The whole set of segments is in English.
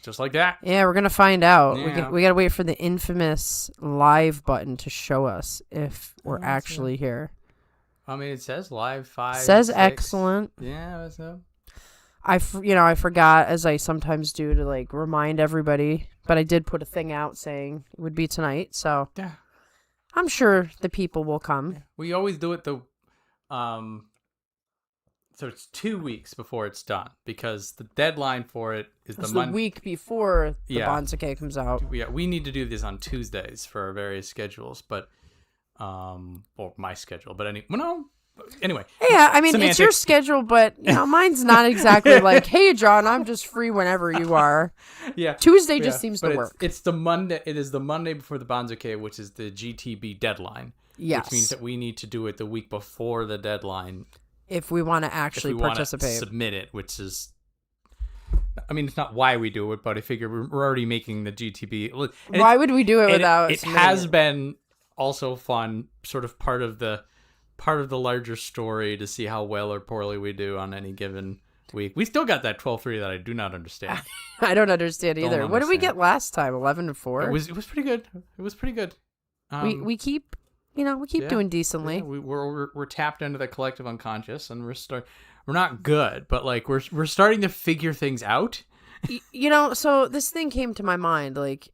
Just like that. Yeah, we're going to find out. Yeah. We got to wait for the infamous live button to show us if we're actually here. I mean, it says live 5. Says 6. excellent. Yeah, that's it. I forgot, as I sometimes do, to like remind everybody, but I did put a thing out saying it would be tonight, so Yeah. I'm sure the people will come. Yeah. We always do it so it's 2 weeks before it's done, because the deadline for it is the week before the Banzuke comes out. Yeah, we need to do this on Tuesdays for our various schedules, but or my schedule, but anyway. Yeah, I mean, semantics. It's your schedule, but mine's not exactly like, hey, John, I'm just free whenever you are. Yeah. Tuesday just seems to work. It's the Monday. It is the Monday before the Banzuke, which is the GTB deadline. Yes. Which means that we need to do it the week before the deadline. If we want to actually participate. Submit it, which is... I mean, it's not why we do it, but I figure we're already making the GTB. Why would we do it without... It has been also fun, sort of part of the larger story, to see how well or poorly we do on any given week. We still got that 12-3 that I do not understand. I don't understand either. What did we get last time? 11-4? It was pretty good. It was pretty good. We keep doing decently. Yeah, we're tapped into the collective unconscious, and we're not good, but like we're starting to figure things out. So this thing came to my mind, like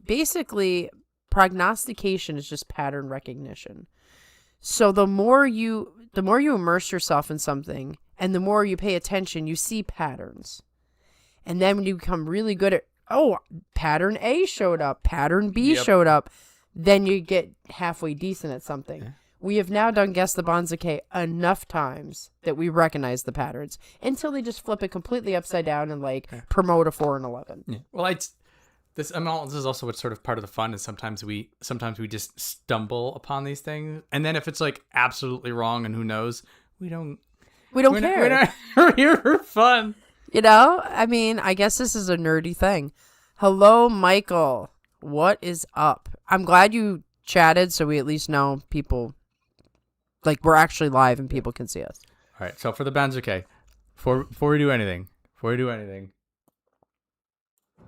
basically prognostication is just pattern recognition. So the more you immerse yourself in something and the more you pay attention, you see patterns. And then when you become really good at, pattern A showed up, pattern B showed up, then you get halfway decent at something. Yeah. We have now done Guess the Banzuke enough times that we recognize the patterns until they just flip it completely upside down and promote a 4 and 11. Yeah. Well, this is also what's sort of part of the fun, is sometimes we just stumble upon these things, and then if it's like absolutely wrong and who knows, we don't care. We're here for fun. I mean, I guess this is a nerdy thing. Hello, Michael. What is up? I'm glad you chatted, so we at least know people, like, we're actually live and people can see us. All right, so for the Banzuke, before we do anything,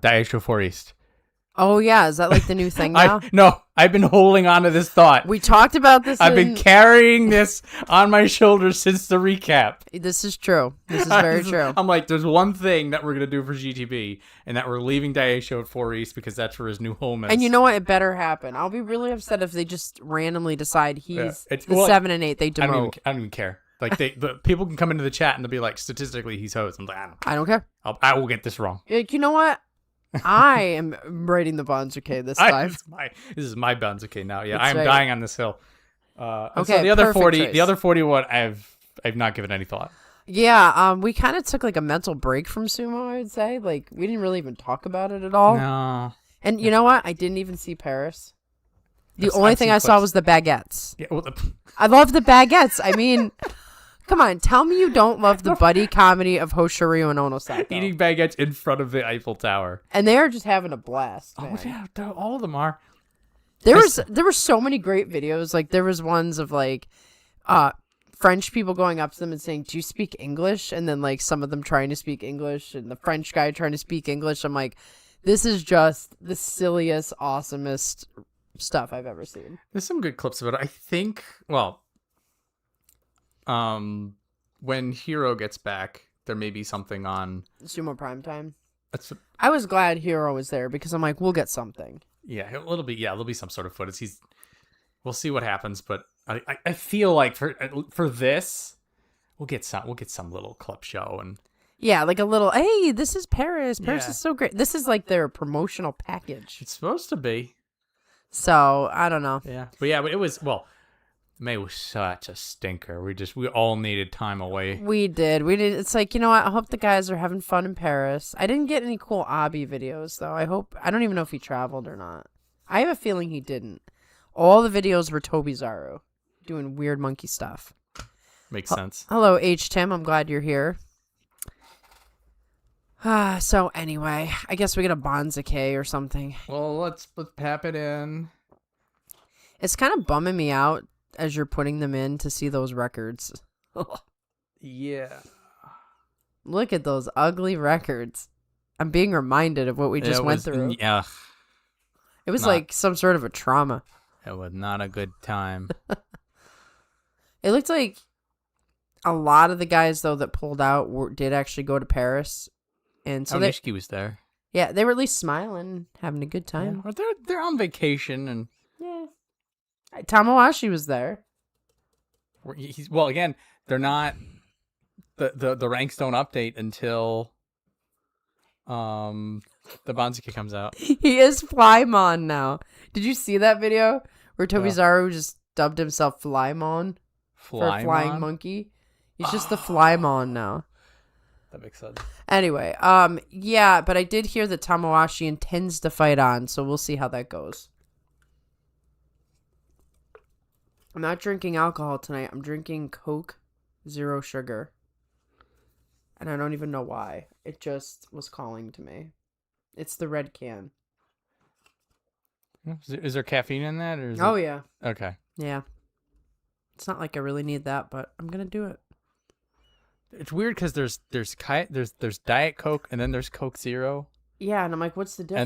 Daisho 4 East. Oh, yeah. Is that like the new thing now? No, I've been holding on to this thought. We talked about this. I've been carrying this on my shoulders since the recap. This is true. This is very true. I'm like, there's one thing that we're going to do for GTB, and that we're leaving Daisho at 4 East because that's where his new home is. And you know what? It better happen. I'll be really upset if they just randomly decide he's 7 and 8. They demote. I don't even care. Like, the people can come into the chat and they'll be like, statistically, he's host. I'm like, I don't care. I will get this wrong. Like, you know what? I am writing the Banzuke this time. This is my Banzuke now. Yeah, That's I'm right. dying on this hill. Okay, so the other 40, choice. the other 41, I've not given any thought. Yeah, we kind of took like a mental break from Sumo, I would say. Like, we didn't really even talk about it at all. No. And you know what? I didn't even see Paris. The only thing I saw was the baguettes. Yeah, well, I love the baguettes. I mean, come on, tell me you don't love the buddy comedy of Hoshiryu and Onosako. eating baguettes in front of the Eiffel Tower. And they are just having a blast. Oh, man. yeah, all of them are. There were so many great videos. Like, there was ones of like French people going up to them and saying, "Do you speak English?" And then like some of them trying to speak English, and the French guy trying to speak English. I'm like, this is just the silliest, awesomest stuff I've ever seen. There's some good clips of it. I think, well, when Hero gets back, there may be something on Sumo Primetime. I was glad Hero was there because I'm like, we'll get something. Yeah, there'll be some sort of footage. We'll see what happens, but I feel like for this, we'll get some little clip show and yeah, like a little, hey, this is Paris. Paris is so great. This is like their promotional package. It's supposed to be. So I don't know. Yeah, but it was May was such a stinker. We all needed time away. We did. It's like, you know what? I hope the guys are having fun in Paris. I didn't get any cool Abi videos, though. I don't even know if he traveled or not. I have a feeling he didn't. All the videos were Tobizaru doing weird monkey stuff. Makes sense. Hello, H. Tim. I'm glad you're here. So anyway, I guess we get a Banzuke or something. Well, let's pap it in. It's kind of bumming me out as you're putting them in to see those records. Yeah. Look at those ugly records. I'm being reminded of what we just went through. Yeah. It was like some sort of a trauma. It was not a good time. It looked like a lot of the guys, though, that pulled out did actually go to Paris. And so Nishiki was there. Yeah, they were at least smiling, having a good time. Yeah. They're on vacation. And yeah. Tamawashi was there. Well, again, they're not... The ranks don't update until the Banzuke comes out. He is Flymon now. Did you see that video where Tobizaru just dubbed himself Flymon for Flying Monkey? He's just the Flymon now. That makes sense. Anyway, yeah, but I did hear that Tamawashi intends to fight on, so we'll see how that goes. I'm not drinking alcohol tonight. I'm drinking Coke Zero Sugar. And I don't even know why. It just was calling to me. It's the red can. Is there caffeine in that? Or yeah. Okay. Yeah. It's not like I really need that, but I'm going to do it. It's weird because there's Diet Coke and then there's Coke Zero. Yeah, and I'm like, what's the difference?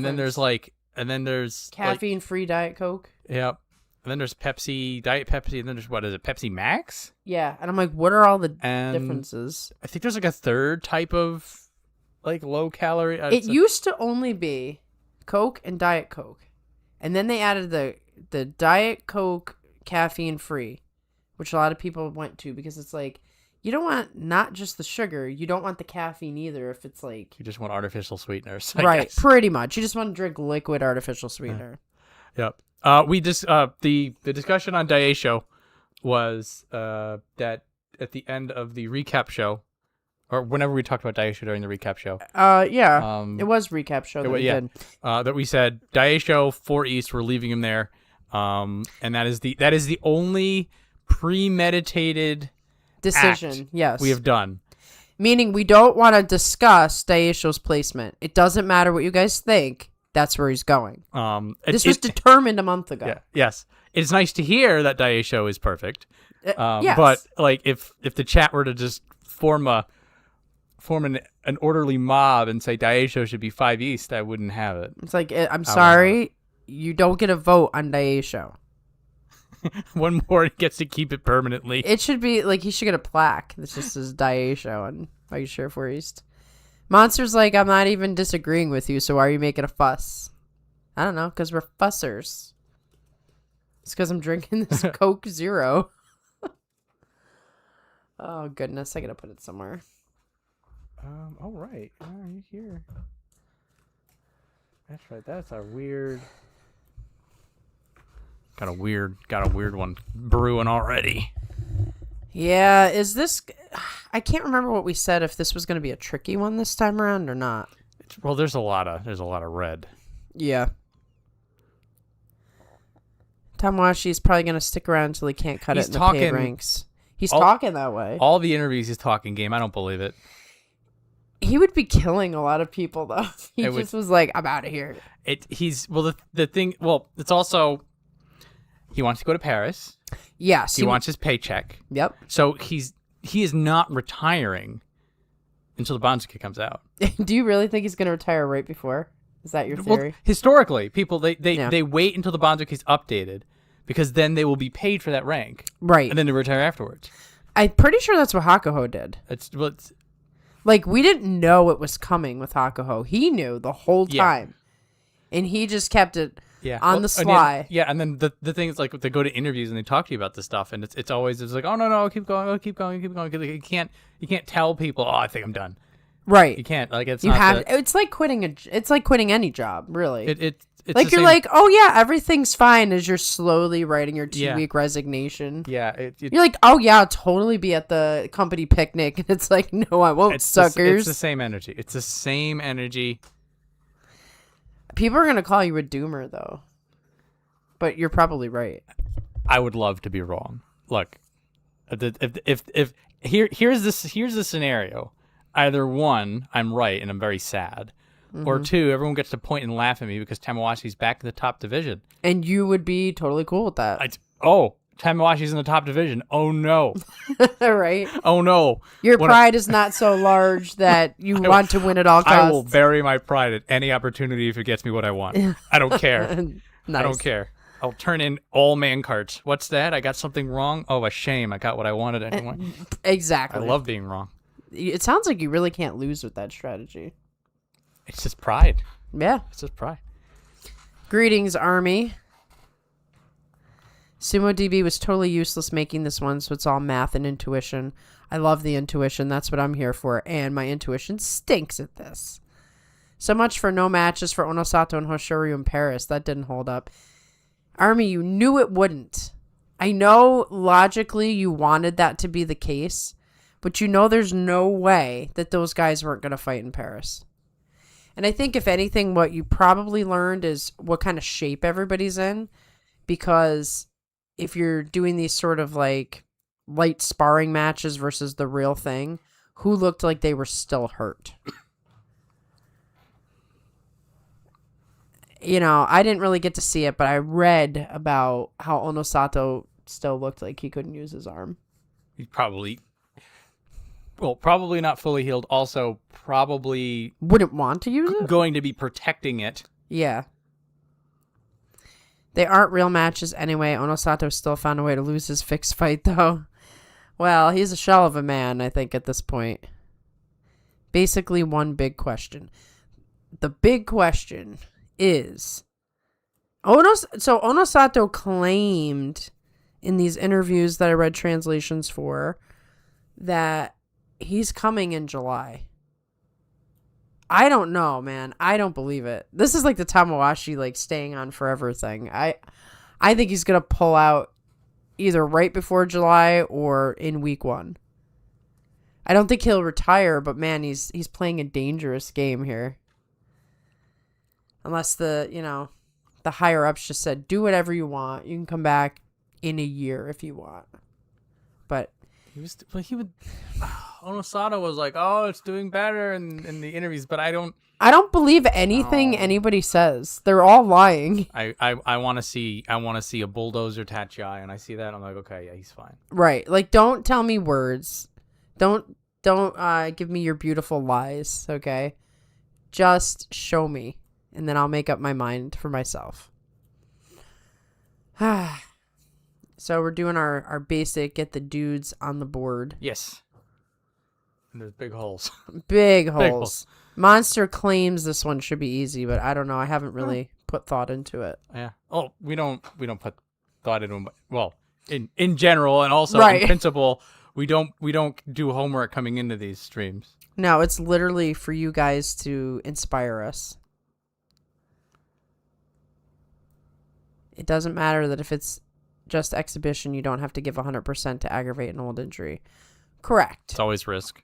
And then there's caffeine-free Diet Coke. Yep. And then there's Pepsi, Diet Pepsi, and then there's, what is it, Pepsi Max? Yeah, and I'm like, what are all the differences? I think there's like a third type of like low calorie. It used to only be Coke and Diet Coke. And then they added the Diet Coke caffeine-free, which a lot of people went to because it's like, you don't want not just the sugar, you don't want the caffeine either if it's like... You just want artificial sweeteners. Right, pretty much. You just want to drink liquid artificial sweetener. Yep. We just the discussion on Daisho was that at the end of the recap show, or whenever we talked about Daisho during the recap show. Yeah. It was recap show that we did. That we said Daisho 4 East, we're leaving him there. And that is the only premeditated decision, yes, we have done. Meaning we don't want to discuss Daisho's placement. It doesn't matter what you guys think. That's where he's going. This was determined a month ago. Yeah, yes. It's nice to hear that Daisho is perfect. Yes. But like if the chat were to just form an orderly mob and say Daisho should be 5 East, I wouldn't have it. It's like, I'm sorry, you don't get a vote on Daisho. One more gets to keep it permanently. It should be like he should get a plaque that just says Daisho and are you sure if we're East? Monster's like, I'm not even disagreeing with you, so why are you making a fuss? I don't know, because we're fussers. It's because I'm drinking this Coke Zero. Oh, goodness. I got to put it somewhere. Oh, right. Oh, you here. That's right. That's a weird... Got a weird one brewing already. Yeah, is this... I can't remember what we said, if this was going to be a tricky one this time around or not. Well, there's a lot of red. Yeah. Tamawashi's probably going to stick around until he can't cut it in the paid ranks. He's talking that way. All the interviews he's talking game. I don't believe it. He would be killing a lot of people, though. He was like, I'm out of here. The thing... Well, it's also... He wants to go to Paris. Yes. He wants his paycheck. Yep. So he is not retiring until the Banzuke comes out. Do you really think he's going to retire right before? Is that your theory? Well, historically, people, they wait until the Banzuke's updated because then they will be paid for that rank. Right. And then they retire afterwards. I'm pretty sure that's what Hakuho did. It's like, we didn't know it was coming with Hakuho. He knew the whole time. Yeah. And he just kept it... Yeah. On the sly. And then the thing is, like, they go to interviews and they talk to you about this stuff, and it's always like, oh no, keep going. You can't tell people, oh, I think I'm done. Right. You can't, like, it's like quitting it's like quitting any job, really. It's like you're like, oh yeah, everything's fine as you're slowly writing your 2-week resignation. Yeah. You're like, oh yeah, I'll totally be at the company picnic, and it's like, no, I won't, suckers. It's the same energy. It's the same energy. People are gonna call you a doomer, though. But you're probably right. I would love to be wrong. Look, here's the scenario. Either one, I'm right and I'm very sad, or two, everyone gets to point and laugh at me because Tamawashi's back in the top division, and you would be totally cool with that. Tamawashi's in the top division. Oh no. Right? Oh no. Your pride is not so large that you want to win at all costs. I will bury my pride at any opportunity if it gets me what I want. I don't care. Nice. I don't care. I'll turn in all man carts. What's that? I got something wrong? Oh, a shame. I got what I wanted anyway. Exactly. I love being wrong. It sounds like you really can't lose with that strategy. It's just pride. Yeah. It's just pride. Greetings, Army. Sumo DB was totally useless making this one, so it's all math and intuition. I love the intuition. That's what I'm here for, and my intuition stinks at this. So much for no matches for Onosato and Hoshoryu in Paris. That didn't hold up. Army, you knew it wouldn't. I know logically you wanted that to be the case, but you know there's no way that those guys weren't going to fight in Paris. And I think, if anything, what you probably learned is what kind of shape everybody's in, because if you're doing these sort of like light sparring matches versus the real thing, who looked like they were still hurt? You know, I didn't really get to see it, but I read about how Onosato still looked like he couldn't use his arm. He probably not fully healed. Also, probably wouldn't want to use it. Going to be protecting it. Yeah. They aren't real matches anyway. Onosato still found a way to lose his fixed fight, though. Well, he's a shell of a man, I think, at this point. Basically, one big question. The big question is, Onosato claimed in these interviews that I read translations for that he's coming in July. I don't know, man. I don't believe it. This is like the Tamawashi like staying on forever thing. I think he's gonna pull out either right before July or in week 1. I don't think he'll retire, but man, he's playing a dangerous game here. Unless the higher ups just said, do whatever you want. You can come back in a year if you want. But Onosato was like, oh, it's doing better in the interviews, but I don't believe anything anybody says. They're all lying. I want to see a bulldozer Tachiai, and I see that, and I'm like, okay, yeah, he's fine. Right. Like, don't tell me words. Don't give me your beautiful lies, okay? Just show me, and then I'll make up my mind for myself. So we're doing our basic get the dudes on the board. Yes. And there's big holes. Big holes. Monster claims this one should be easy, but I don't know. I haven't really put thought into it. Yeah. Oh, we don't put thought into them. Well, in general, and also in principle, we don't do homework coming into these streams. No, it's literally for you guys to inspire us. It doesn't matter that if it's just exhibition, you don't have to give 100% to aggravate an old injury. Correct. It's always risk.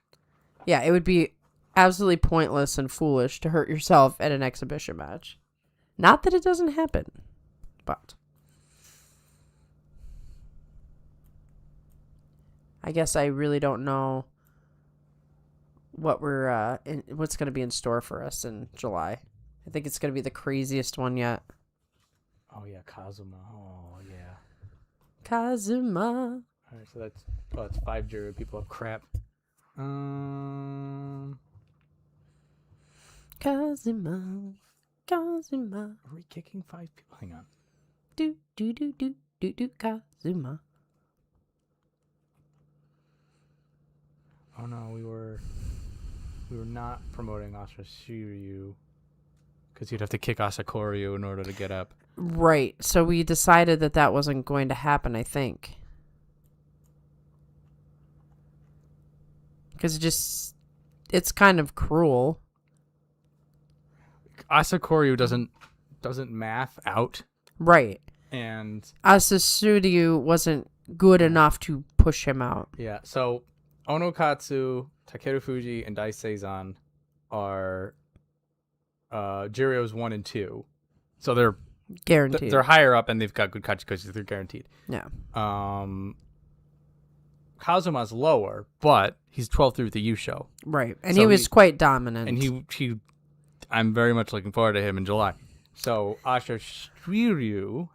Yeah, it would be absolutely pointless and foolish to hurt yourself at an exhibition match. Not that it doesn't happen, but I guess I really don't know what what's going to be in store for us in July. I think it's going to be the craziest one yet. Oh yeah, Kazuma. Oh yeah. Kazuma. All right, so that's 5 jury people have crap. Kazuma. Kazuma. Are we kicking 5 people? Hang on. Do Kazuma. Oh no, we were not promoting Asashiryu because you'd have to kick Asakoryu in order to get up. Right. So we decided that wasn't going to happen, I think. Because it's kind of cruel. Asakoryu doesn't math out. Right. And Asashiryu wasn't good enough to push him out. Yeah. So Onokatsu, Takeru Fuji, and Dai Seizan are Jirio's 1 and 2. So they're guaranteed. They're higher up and they've got good kachikoshis. They're guaranteed. Yeah. Kazuma's lower, but he's 12th through the Yusho. Right. And so he was quite dominant. And he I'm very much looking forward to him in July. So Asashiryu,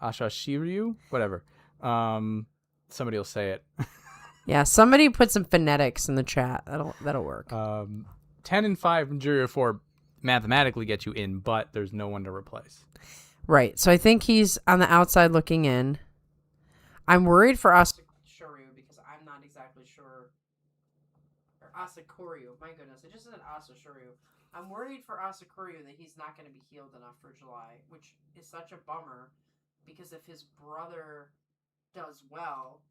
whatever. somebody will say it. Yeah, somebody put some phonetics in the chat. That'll work. 10 and 5 and jury of 4 mathematically get you in, but there's no one to replace. Right. So I think he's on the outside looking in. I'm worried for Asakuru because I'm not exactly sure. Or Asakuru. My goodness. It just said Asashuru. I'm worried for Asakuru that he's not going to be healed enough for July, which is such a bummer because if his brother does well,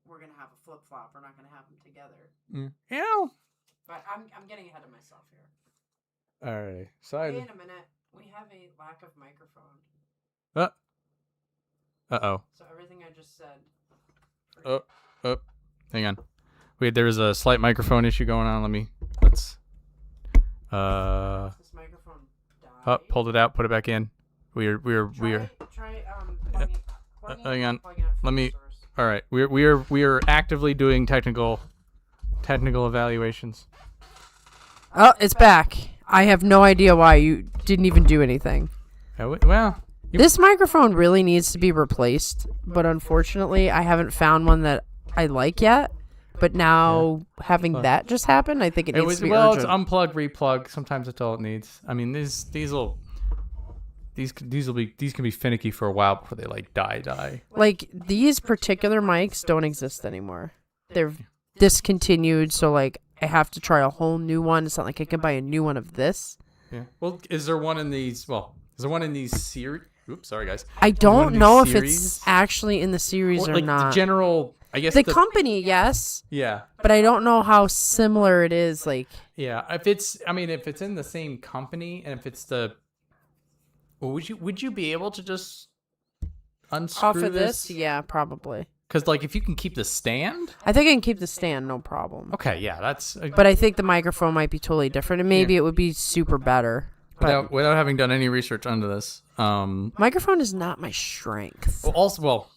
we're going to have a flip-flop. We're not going to have them together. Yeah. But I'm getting ahead of myself here. All right. So Wait a minute. We have a lack of microphone. Uh-oh. So everything I just said. Hang on. Wait, there was a slight microphone issue going on. Let's This microphone died. pulled it out, put it back in. We're Try hang on. Let me. All right. We are actively doing technical evaluations. Oh, it's back. I have no idea why you didn't even do anything. Well, this microphone really needs to be replaced, but unfortunately, I haven't found one that I like yet. But now having that just happen, I think it needs to be urgent. It's unplug, replug. Sometimes that's all it needs. I mean, these can be finicky for a while before they like die. Like these particular mics don't exist anymore. They're discontinued, so like I have to try a whole new one. It's not like I can buy a new one of this. Yeah. Well, is there one in these? Well, is there one in these series? Oops, sorry guys. I don't know if it's actually in the series or like not. The general, I guess the company, yes. Yeah. But I don't know how similar it is. Like. Yeah, if it's in the same company, and if it's would you be able to just unscrew off of this? Yeah, probably. Because like if you can keep the stand, I think I can keep the stand, no problem. Okay, yeah, that's. But I think the microphone might be totally different, and maybe it would be super better. Without having done any research onto this, microphone is not my strength. Well,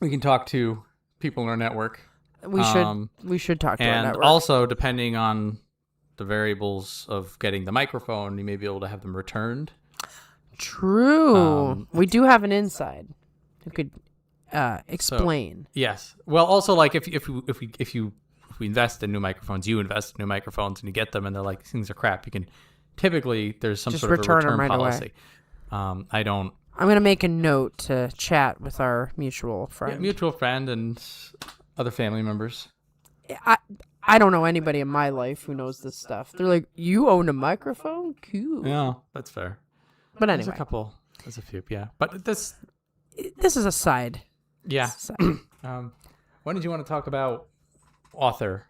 we can talk to people in our network. We should talk to our network. And also, depending on the variables of getting the microphone, you may be able to have them returned. True. We do have an inside who could explain. So, yes. Well, also like if we invest in new microphones, you invest in new microphones, and you get them, and they're like these things are crap. You can typically there's some sort of a return right policy. Away. I'm gonna make a note to chat with our mutual friend. Yeah, mutual friend and other family members. I don't know anybody in my life who knows this stuff. They're like, you own a microphone? Cool. Yeah, that's fair. But anyway. There's a few, yeah. But this is a side. Yeah. When did you want to talk about author?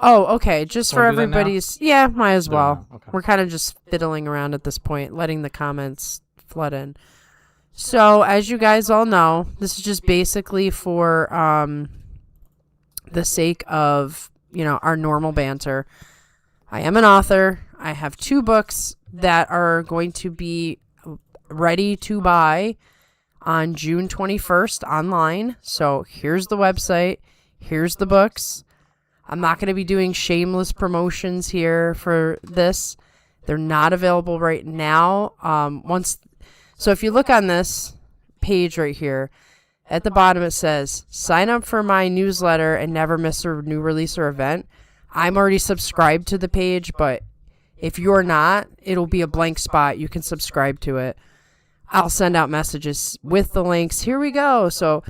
Oh, okay. Just for everybody's... Yeah, might as well. Okay. We're kind of just fiddling around at this point, letting the comments flood in. So, as you guys all know, this is just basically for the sake of, our normal banter. I am an author. I have 2 books that are going to be ready to buy on June 21st online. So here's the website. Here's the books. I'm not going to be doing shameless promotions here for this. They're not available right now. So if you look on this page right here, at the bottom it says, sign up for my newsletter and never miss a new release or event. I'm already subscribed to the page, but if you're not, it'll be a blank spot. You can subscribe to it. I'll send out messages with the links. Here we go. So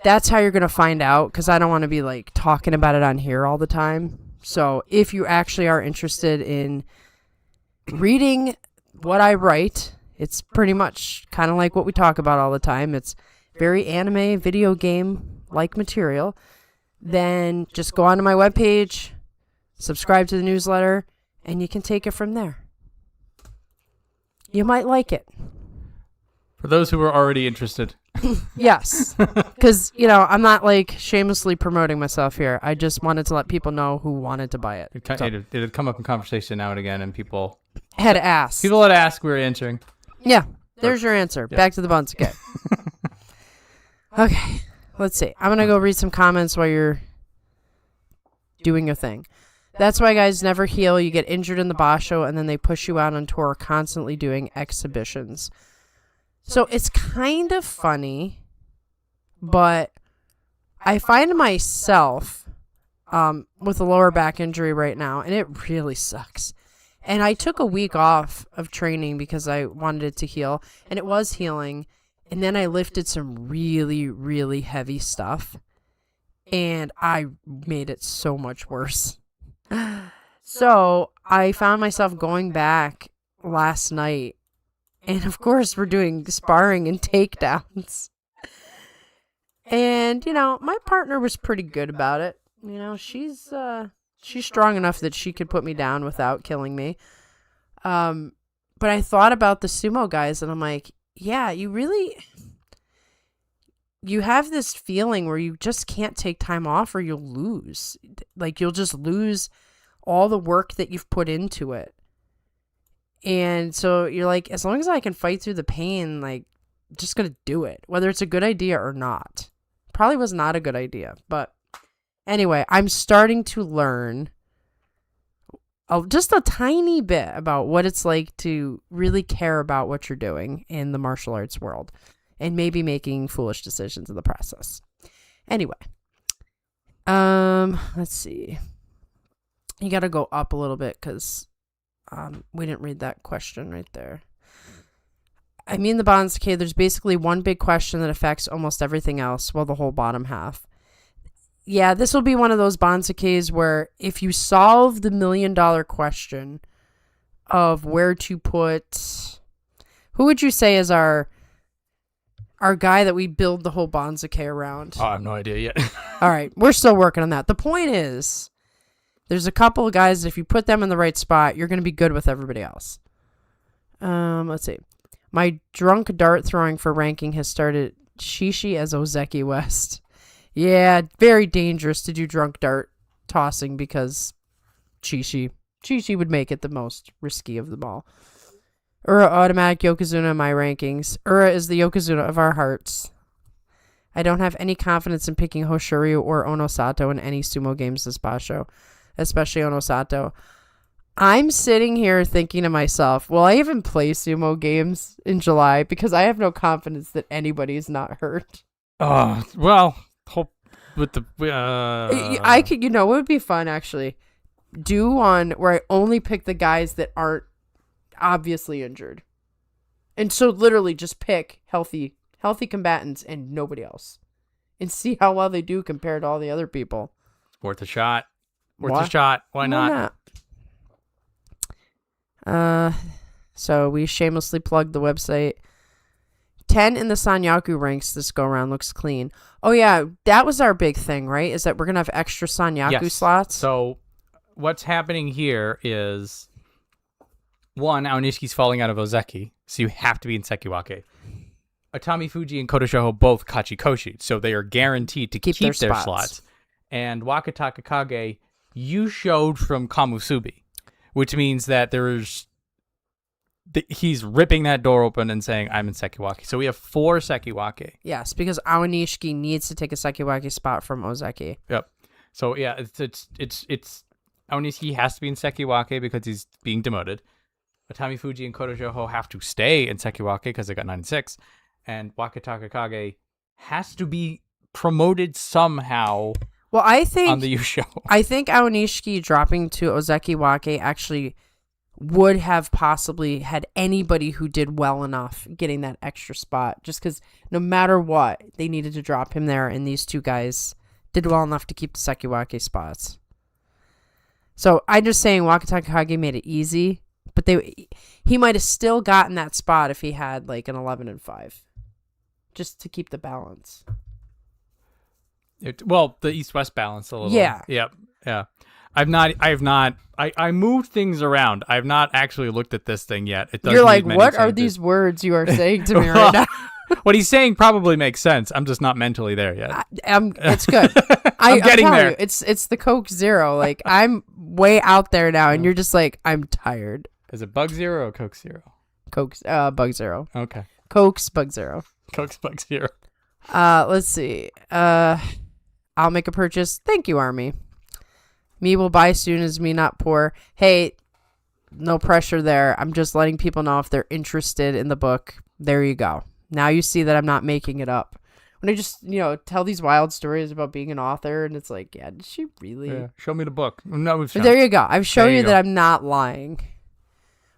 that's how you're going to find out, because I don't want to be like talking about it on here all the time. So if you actually are interested in reading what I write, it's pretty much kind of like what we talk about all the time. It's very anime, video game like material. Then just go onto my webpage, subscribe to the newsletter, and you can take it from there. You might like it. For those who are already interested. Yes. Because, I'm not like shamelessly promoting myself here. I just wanted to let people know who wanted to buy it. It had come up in conversation now and again, and people had asked. People had asked, we were answering. Yeah. There's your answer. Yeah. Back to the Banzuke. Okay. Let's see. I'm going to go read some comments while you're doing your thing. That's why guys never heal. You get injured in the basho, and then they push you out on tour, constantly doing exhibitions. So it's kind of funny, but I find myself with a lower back injury right now, and it really sucks. And I took a week off of training because I wanted it to heal, and it was healing. And then I lifted some really, really heavy stuff, and I made it so much worse. So I found myself going back last night, and of course we're doing sparring and takedowns. And, my partner was pretty good about it. She's strong enough that she could put me down without killing me. But I thought about the sumo guys, and I'm like, yeah, you have this feeling where you just can't take time off or you'll lose. Like, you'll just lose all the work that you've put into it. And so you're like, as long as I can fight through the pain, like, just gonna do it, whether it's a good idea or not. Probably was not a good idea, but anyway, I'm starting to learn just a tiny bit about what it's like to really care about what you're doing in the martial arts world, and maybe making foolish decisions in the process. Anyway, let's see. You got to go up a little bit because we didn't read that question right there. I mean, the Banzuke, there's basically one big question that affects almost everything else, well, the whole bottom half. Yeah, this will be one of those Banzukes where if you solve the $1 million question of where to put, who would you say is our guy that we build the whole Banzuke around? Oh, I have no idea yet. All right, we're still working on that. The point is, there's a couple of guys that if you put them in the right spot, you're going to be good with everybody else. Let's see. My drunk dart throwing for ranking has started Shishi as Ozeki West. Yeah, very dangerous to do drunk dart tossing because Shishi would make it the most risky of them all. Ura automatic Yokozuna in my rankings. Ura is the Yokozuna of our hearts. I don't have any confidence in picking Hoshoryu or Onosato in any sumo games this basho, especially Onosato. I'm sitting here thinking to myself, will I even play sumo games in July? Because I have no confidence that anybody's not hurt. Oh, well, hope with the... I could, it would be fun, actually. Do one where I only pick the guys that aren't obviously injured. And so literally just pick healthy combatants and nobody else. And see how well they do compared to all the other people. Worth a shot. Worth a shot. Why not? So we shamelessly plugged the website. 10 in the Sanyaku ranks this go around looks clean. Oh yeah, that was our big thing, right? Is that we're gonna have extra Sanyaku slots. So what's happening here is, one, Aonishiki's falling out of Ozeki, so you have to be in Sekiwake. Atami Fuji and Kodoshoho both Kachikoshi, so they are guaranteed to keep their slots. And Wakataka Kage, you showed from Kamusubi, which means that he's ripping that door open and saying, I'm in Sekiwake. So we have 4 Sekiwake. Yes, because Aonishiki needs to take a Sekiwake spot from Ozeki. Yep. So yeah, it's Aonishiki has to be in Sekiwake because he's being demoted. Atami Fuji and Kodoshoho have to stay in Sekiwake because they got 96. And Wakataka Kage has to be promoted somehow. Well, I think on the U show. I think Aonishiki dropping to Ozekiwake actually would have possibly had anybody who did well enough getting that extra spot, just because no matter what, they needed to drop him there, and these two guys did well enough to keep the Sekiwake spots. So I'm just saying Wakataka Kage made it easy, but he might have still gotten that spot if he had like an 11-5, just to keep the balance. The east-west balance a little. Yeah. Yep. Yeah. I moved things around. I've not actually looked at this thing yet. You're like, what are these words you are saying to me right now? What he's saying probably makes sense. I'm just not mentally there yet. It's good. I'm getting there. You, it's the Coke Zero. Like, I'm way out there now, and you're just like, I'm tired. Is it Bug Zero or Coke Zero? Bug Zero. Okay. Coke's Bug Zero. Coke's Bug Zero. Let's see. I'll make a purchase. Thank you, Army. Me will buy soon as me not poor. Hey, no pressure there. I'm just letting people know if they're interested in the book. There you go. Now you see that I'm not making it up. when I just, tell these wild stories about being an author, and it's like, yeah, did she really? Yeah. Show me the book. No, But there you go. I've shown you that I'm not lying.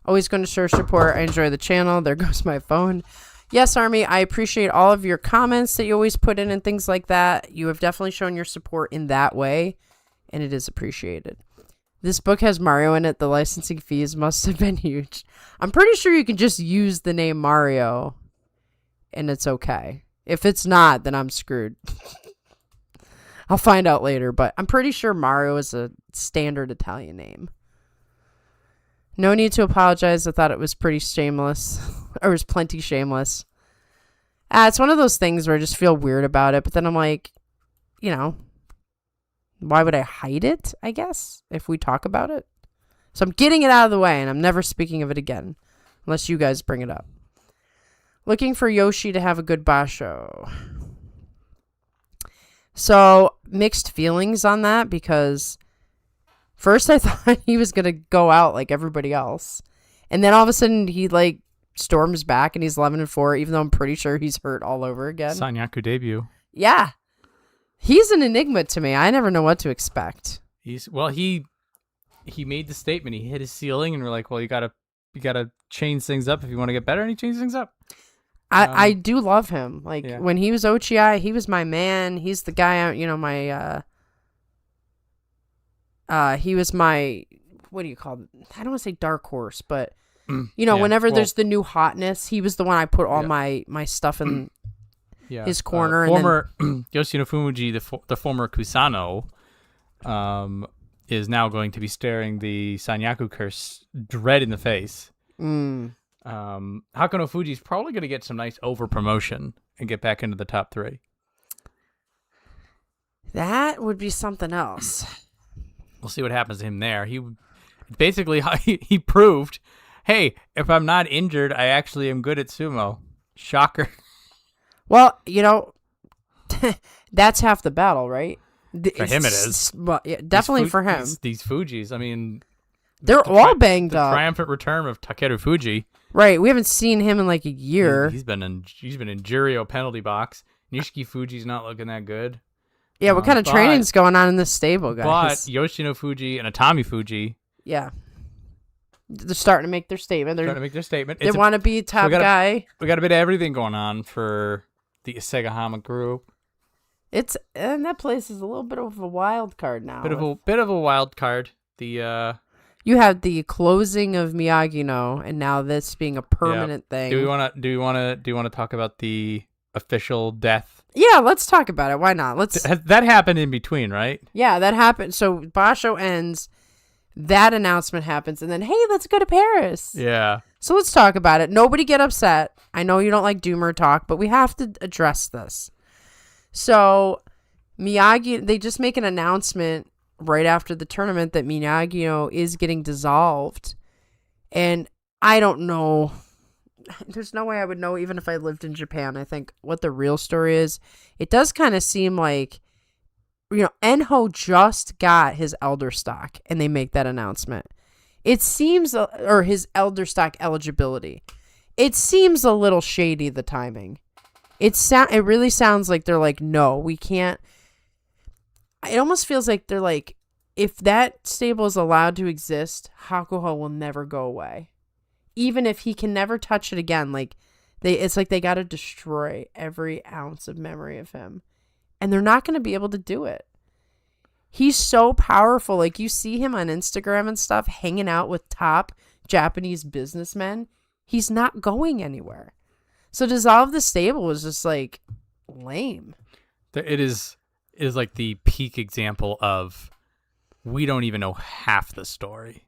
Always going to share support. I enjoy the channel. There goes my phone. Yes, Army, I appreciate all of your comments that you always put in and things like that. You have definitely shown your support in that way, and it is appreciated. This book has Mario in it. The licensing fees must have been huge. I'm pretty sure you can just use the name Mario, and it's okay. If it's not, then I'm screwed. I'll find out later, but I'm pretty sure Mario is a standard Italian name. No need to apologize. I thought it was pretty shameless. Or it was plenty shameless. It's one of those things where I just feel weird about it, but then I'm like, why would I hide it, I guess, if we talk about it? So I'm getting it out of the way, and I'm never speaking of it again, unless you guys bring it up. Looking for Yoshi to have a good basho. So, mixed feelings on that, because first I thought he was going to go out like everybody else. And then all of a sudden he storms back and he's 11-4, even though I'm pretty sure he's hurt all over again. Sanyaku debut. Yeah. He's an enigma to me. I never know what to expect. He made the statement. He hit his ceiling, and we're like, well, you gotta change things up if you want to get better, and he changed things up. I do love him. When he was Ochi, he was my man. He's the guy, he was my, what do you call it? I don't want to say dark horse, but whenever there's the new hotness, he was the one I put all my stuff in his corner. Former Yoshino Fuji, the former Kusano, is now going to be staring the Sanyaku curse dread in the face. Hakuno Fuji's probably going to get some nice over promotion and get back into the top 3. That would be something else. We'll see what happens to him there. He basically he proved, hey, if I'm not injured, I actually am good at sumo. Shocker. Well, that's half the battle, right? For him, it is. Well, yeah, definitely for him. These Fujis, I mean, they're all banged up. The triumphant return of Takeru Fuji. Right, we haven't seen him in a year. He's been in Jurio penalty box. Nishiki Fuji's not looking that good. Yeah, what kind of training's going on in this stable, guys? But Yoshino Fuji and Atami Fuji. Yeah. They're starting to make their statement. They want to be top guy. We got a bit of everything going on for the Isegahama group. And that place is a little bit of a wild card now. Bit of a wild card. You have the closing of Miyagi-No, and now this being a permanent thing. Do you want to talk about the official death? Yeah, let's talk about it. Why not? That happened in between, right? Yeah, that happened. So Basho ends. That announcement happens, and then, hey, let's go to Paris. Yeah. So let's talk about it. Nobody get upset. I know you don't like doomer talk, but we have to address this. So Miyagi, they just make an announcement right after the tournament that Miyagi-No is getting dissolved. And I don't know. There's no way I would know even if I lived in Japan. I think what the real story is. It does kind of seem like, Enho just got his elder stock and they make that announcement. It seems, or his elder stock eligibility. It seems a little shady, the timing. It really sounds like they're like, no, we can't. It almost feels like they're like, if that stable is allowed to exist, Hakuho will never go away. Even if he can never touch it again, it's like they got to destroy every ounce of memory of him. And they're not going to be able to do it. He's so powerful. You see him on Instagram and stuff, hanging out with top Japanese businessmen. He's not going anywhere. So dissolve the stable was just lame. It is like the peak example of we don't even know half the story.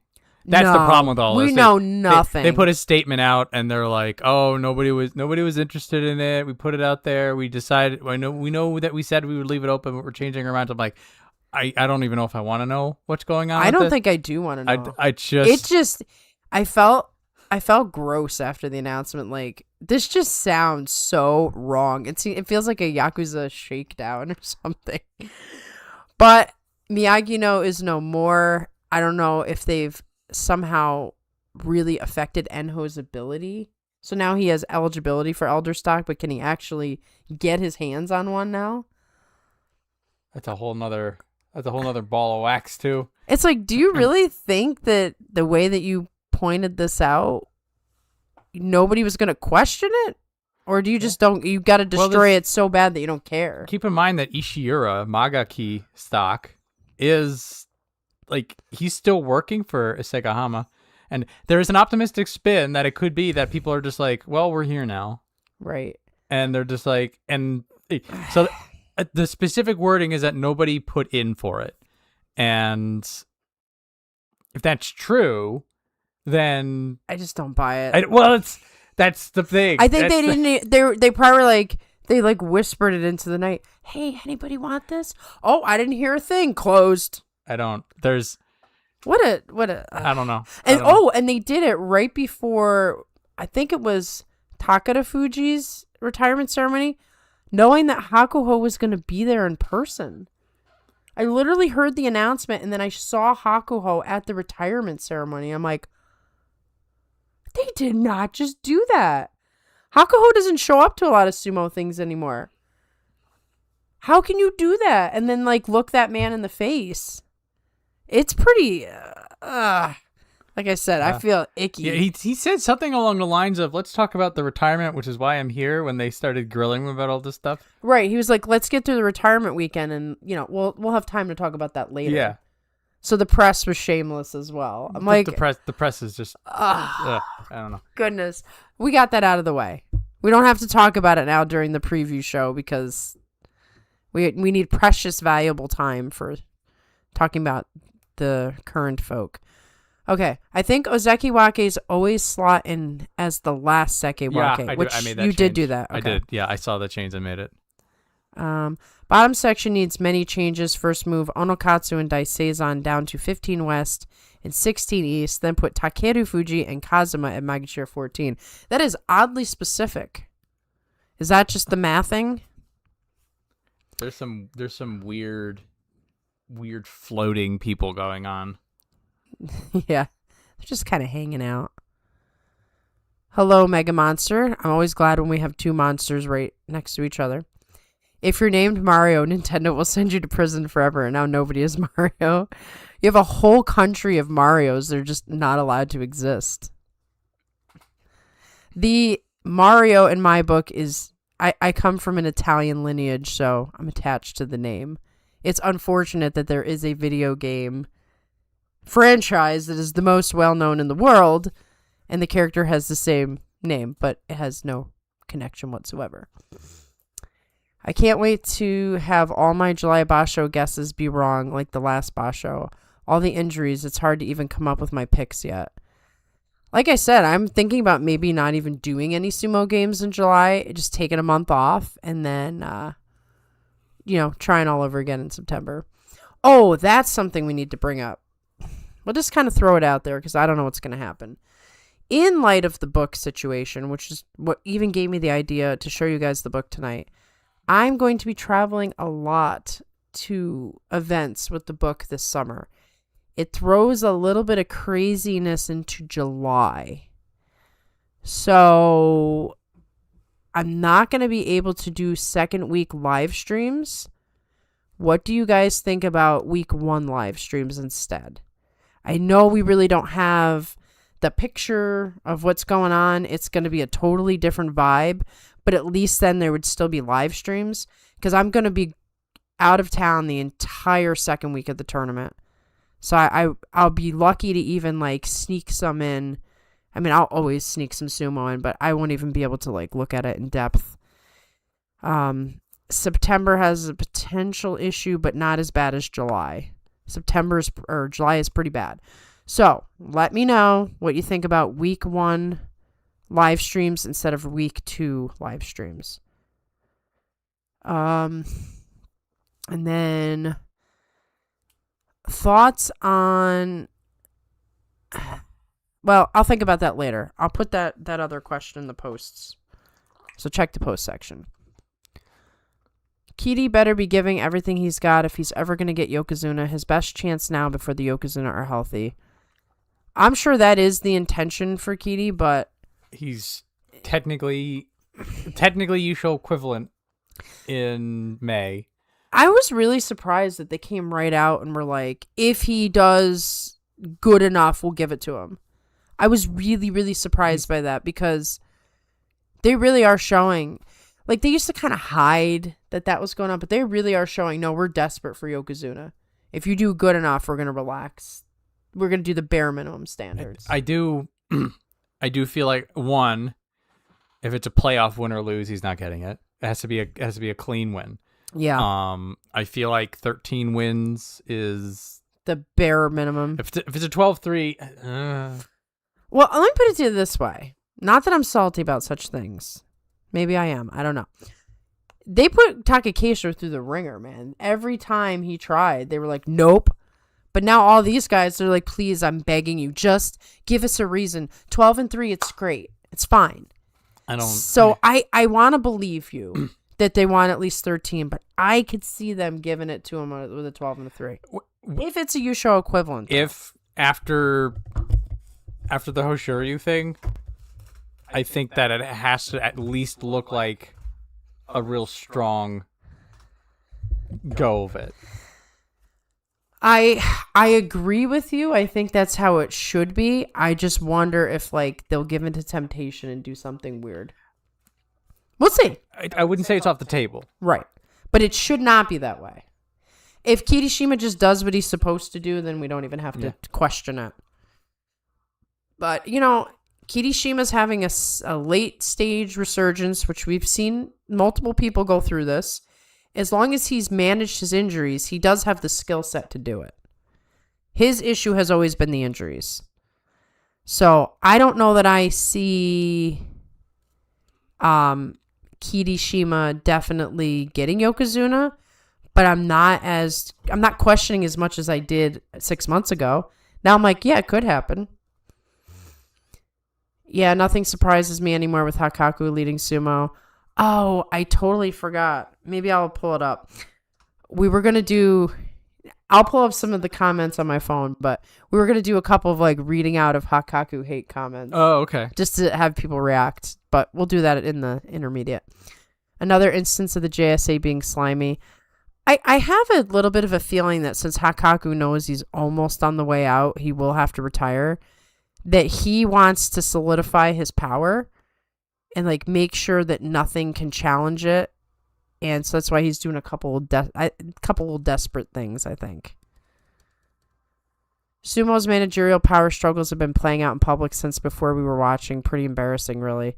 That's the problem with all this. We know nothing. They put a statement out and they're like, "Oh, nobody was interested in it. We put it out there. We decided. We know that we said we would leave it open, but we're changing our minds." I'm like, I don't even know if I want to know what's going on. I don't think I do want to know. I felt gross after the announcement. This just sounds so wrong. It feels like a Yakuza shakedown or something. But Miyagi-No is no more. I don't know if they've somehow really affected Enho's ability So now he has eligibility for elder stock, but can he actually get his hands on one now? That's a whole nother ball of wax too. It's like, do you really think that the way that you pointed this out, nobody was going to question it? Or do you just you got to destroy it so bad that you don't care? Keep in mind that Ishiura, Magaki stock, is, like, he's still working for Isegahama. And there is an optimistic spin that it could be that people are just like, well, we're here now. Right. And they're just like, and so the specific wording is that nobody put in for it. And if that's true, then I just don't buy it. That's the thing. I think they didn't. They probably they whispered it into the night. Hey, anybody want this? Oh, I didn't hear a thing. Closed. I don't. There's. What a. I don't know. And they did it right before. I think it was Takara Fuji's retirement ceremony, knowing that Hakuho was going to be there in person. I literally heard the announcement, and then I saw Hakuho at the retirement ceremony. I'm like, they did not just do that. Hakuho doesn't show up to a lot of sumo things anymore. How can you do that and then look that man in the face? It's pretty, like I said, I feel icky. Yeah, he said something along the lines of, let's talk about the retirement, which is why I'm here, when they started grilling him about all this stuff. Right. He was like, let's get through the retirement weekend and, we'll have time to talk about that later. Yeah. So the press was shameless as well. I'm like, the press is just, I don't know. Goodness. We got that out of the way. We don't have to talk about it now during the preview show because we need precious, valuable time for talking about the current folk. Okay, I think Ozekiwake's always slot in as the last Sekewake, I made that change. Did do that. Okay. I did. Yeah, I saw the change. I made it. Bottom section needs many changes. First move Onokatsu and Daiseisan down to 15 west and 16 east. Then put Takeru Fuji and Kazuma at Magnitude 14. That is oddly specific. Is that just the mathing? There's some weird floating people going on. Yeah, they're just kind of hanging out. Hello, Mega Monster. I'm always glad when we have two monsters right next to each other. If you're named Mario, Nintendo will send you to prison forever, and now nobody is Mario. You have a whole country of Marios. They're just not allowed to exist. The Mario in my book is... I come from an Italian lineage, so I'm attached to the name. It's unfortunate that there is a video game franchise that is the most well-known in the world, and the character has the same name, but it has no connection whatsoever. I can't wait to have all my July Basho guesses be wrong, like the last Basho. All the injuries, it's hard to even come up with my picks yet. Like I said, I'm thinking about maybe not even doing any sumo games in July, just taking a month off, and then, trying all over again in September. Oh, that's something we need to bring up. We'll just kind of throw it out there because I don't know what's going to happen. In light of the book situation, which is what even gave me the idea to show you guys the book tonight, I'm going to be traveling a lot to events with the book this summer. It throws a little bit of craziness into July. So I'm not going to be able to do second week live streams. What do you guys think about week 1 live streams instead? I know we really don't have the picture of what's going on. It's going to be a totally different vibe, but at least then there would still be live streams because I'm going to be out of town the entire second week of the tournament. So I'll be lucky to even sneak some in. I mean, I'll always sneak some sumo in, but I won't even be able to look at it in depth. September has a potential issue, but not as bad as July. July is pretty bad. So let me know what you think about week 1 live streams instead of week 2 live streams. And then thoughts on... Well, I'll think about that later. I'll put that other question in the posts. So check the post section. Kiri better be giving everything he's got if he's ever going to get Yokozuna. His best chance now before the Yokozuna are healthy. I'm sure that is the intention for Kiri, but... technically Yusho equivalent in May. I was really surprised that they came right out and were like, if he does good enough, we'll give it to him. I was really, really surprised by that because they really are showing, like they used to kind of hide that was going on, but they really are showing, no, we're desperate for Yokozuna. If you do good enough, we're going to relax. We're going to do the bare minimum standards. I do feel like, one, if it's a playoff win or lose, he's not getting it. It has to be a clean win. Yeah. I feel like 13 wins is the bare minimum. If it's a 12-3, well, let me put it to you this way. Not that I'm salty about such things. Maybe I am. I don't know. They put Takakesho through the ringer, man. Every time he tried, they were like, nope. But now all these guys, they're like, please, I'm begging you. Just give us a reason. 12-3, it's great. It's fine. So I want to believe you that they want at least 13, but I could see them giving it to him with a 12-3. If it's a Yusho equivalent. If after the Hoshoryu thing, I think that it has to at least look like a real strong go of it. I agree with you. I think that's how it should be. I just wonder if like they'll give into temptation and do something weird. We'll see. I wouldn't say it's off the table. Right. But it should not be that way. If Kirishima just does what he's supposed to do, then we don't even have to question it. But, Kirishima's having a late stage resurgence, which we've seen multiple people go through this. As long as he's managed his injuries, he does have the skill set to do it. His issue has always been the injuries. So I don't know that I see Kirishima definitely getting Yokozuna, but I'm not questioning as much as I did 6 months ago. Now I'm like, yeah, it could happen. Yeah, nothing surprises me anymore with Hakaku leading Sumo. Oh, I totally forgot. Maybe I'll pull it up. I'll pull up some of the comments on my phone, but we were going to do a couple of like reading out of Hakaku hate comments. Oh, okay. Just to have people react, but we'll do that in the intermediate. Another instance of the JSA being slimy. I have a little bit of a feeling that since Hakaku knows he's almost on the way out, he will have to retire, that he wants to solidify his power and like make sure that nothing can challenge it. And so that's why he's doing a couple of desperate things, I think. Sumo's managerial power struggles have been playing out in public since before we were watching. Pretty embarrassing, really.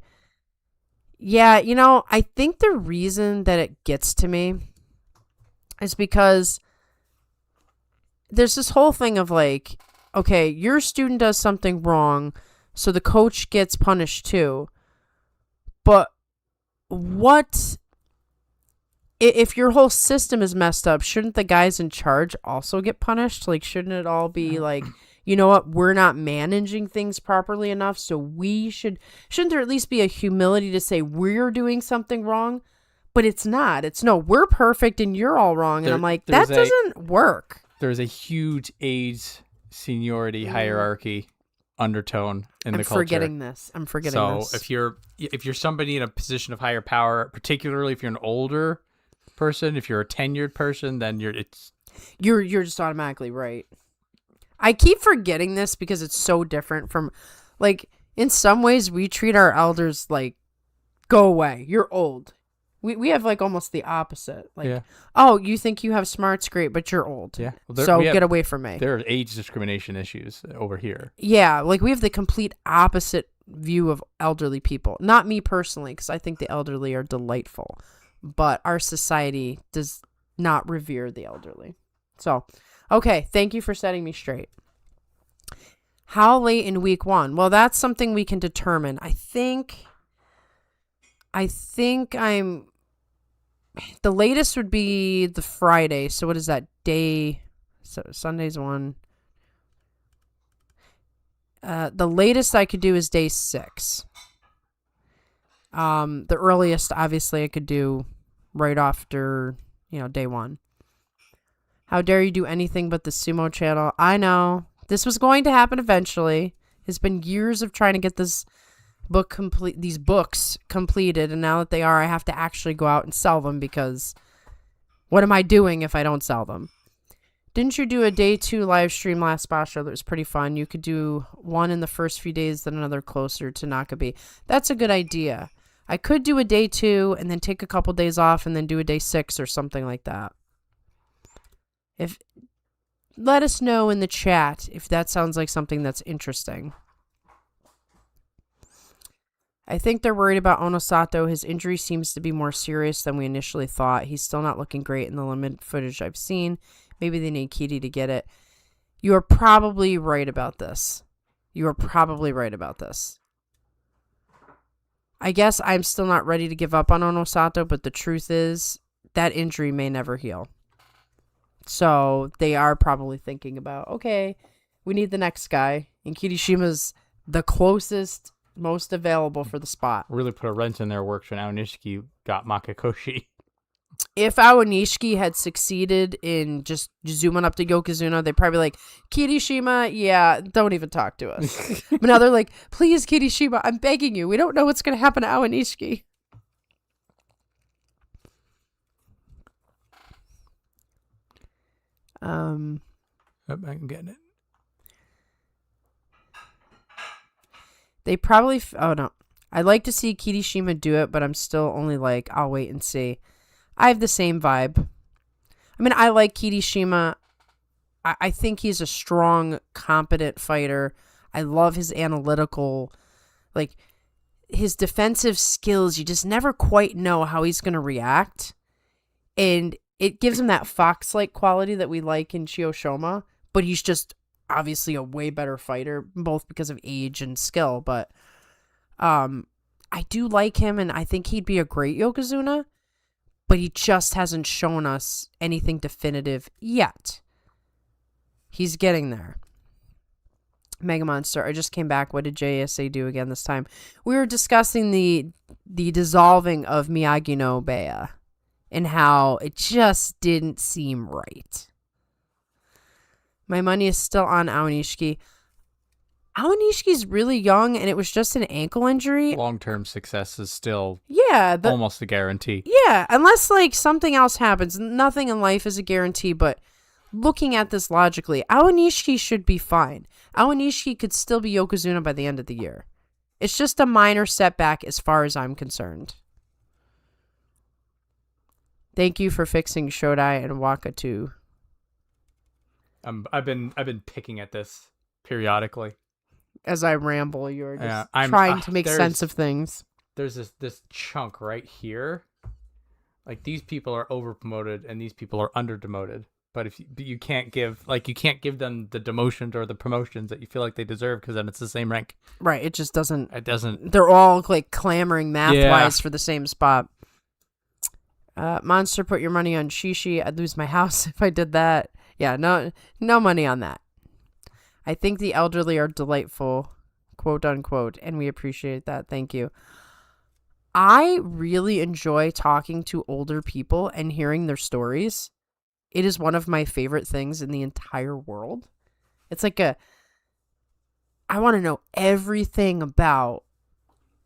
Yeah, I think the reason that it gets to me is because there's this whole thing of like, okay, your student does something wrong, so the coach gets punished too. But what if your whole system is messed up? Shouldn't the guys in charge also get punished? Like, shouldn't it all be like, you know what, we're not managing things properly enough, so shouldn't there at least be a humility to say we're doing something wrong? But it's not. It's no, we're perfect and you're all wrong. And I'm like, that doesn't work. There's a huge age seniority hierarchy undertone in the culture. I'm forgetting this. So if you're somebody in a position of higher power, particularly if you're an older person, if you're a tenured person, then you're just automatically right. I keep forgetting this because it's so different from, like, in some ways we treat our elders like, go away, you're old. We have like almost the opposite. Like, oh, you think you have smarts, great, but you're old. Yeah. Well, get away from me. There are age discrimination issues over here. Yeah, like we have the complete opposite view of elderly people. Not me personally, because I think the elderly are delightful, but our society does not revere the elderly. So, okay, thank you for setting me straight. How late in week 1? Well, that's something we can determine. I think the latest would be the Friday. So what is that day? So Sunday's 1. The latest I could do is day 6. The earliest, obviously, I could do right after, day 1. How dare you do anything but the Sumo channel? I know. This was going to happen eventually. It's been years of trying to get this these books completed, and now that they are, I have to actually go out and sell them, because what am I doing if I don't sell them? Didn't you do a day 2 live stream last spot show that was pretty fun? You could do one in the first few days, then another closer to Nakabe. That's a good idea. I could do a day 2 and then take a couple days off and then do a day 6 or something like that. Let us know in the chat if that sounds like something that's interesting. I think they're worried about Onosato. His injury seems to be more serious than we initially thought. He's still not looking great in the limited footage I've seen. Maybe they need Kitty to get it. You are probably right about this. I guess I'm still not ready to give up on Onosato, but the truth is that injury may never heal. So they are probably thinking about, okay, we need the next guy. And Kirishima's the closest, most available for the spot. Really put a wrench in their works when Aonishiki got Makakoshi. If Aonishiki had succeeded in just zooming up to Yokozuna, they'd probably be like, Kirishima, yeah, don't even talk to us. But now they're like, please, Kirishima, I'm begging you. We don't know what's going to happen to Aonishiki. I'm getting it. They probably... oh, no. I'd like to see Kirishima do it, but I'm still only like, I'll wait and see. I have the same vibe. I mean, I like Kirishima. I think he's a strong, competent fighter. I love his analytical... like, his defensive skills. You just never quite know how he's going to react. And it gives him that fox-like quality that we like in Chiyoshoma, but he's just obviously a way better fighter, both because of age and skill. But I do like him, and I think he'd be a great Yokozuna, but he just hasn't shown us anything definitive yet. He's getting there. Mega Monster, I just came back. What did JSA do again this time? We were discussing the dissolving of Miyagi no Bea, and how it just didn't seem right. My money is still on Aonishiki. Aonishiki's really young, and it was just an ankle injury. Long-term success is still almost a guarantee. Yeah, unless like something else happens. Nothing in life is a guarantee, but looking at this logically, Aonishiki should be fine. Aonishiki could still be Yokozuna by the end of the year. It's just a minor setback as far as I'm concerned. Thank you for fixing Shodai and Waka too. I've been picking at this periodically. As I ramble, you're just trying to make sense of things. There's this chunk right here. Like, these people are over promoted and these people are under demoted. But you can't give them the demotions or the promotions that you feel like they deserve, because then it's the same rank. Right. It just doesn't. It doesn't. They're all like clamoring math-wise for the same spot. Monster, put your money on Shishi. I'd lose my house if I did that. Yeah, no money on that. I think the elderly are delightful, quote unquote, and we appreciate that. Thank you. I really enjoy talking to older people and hearing their stories. It is one of my favorite things in the entire world. It's like I want to know everything about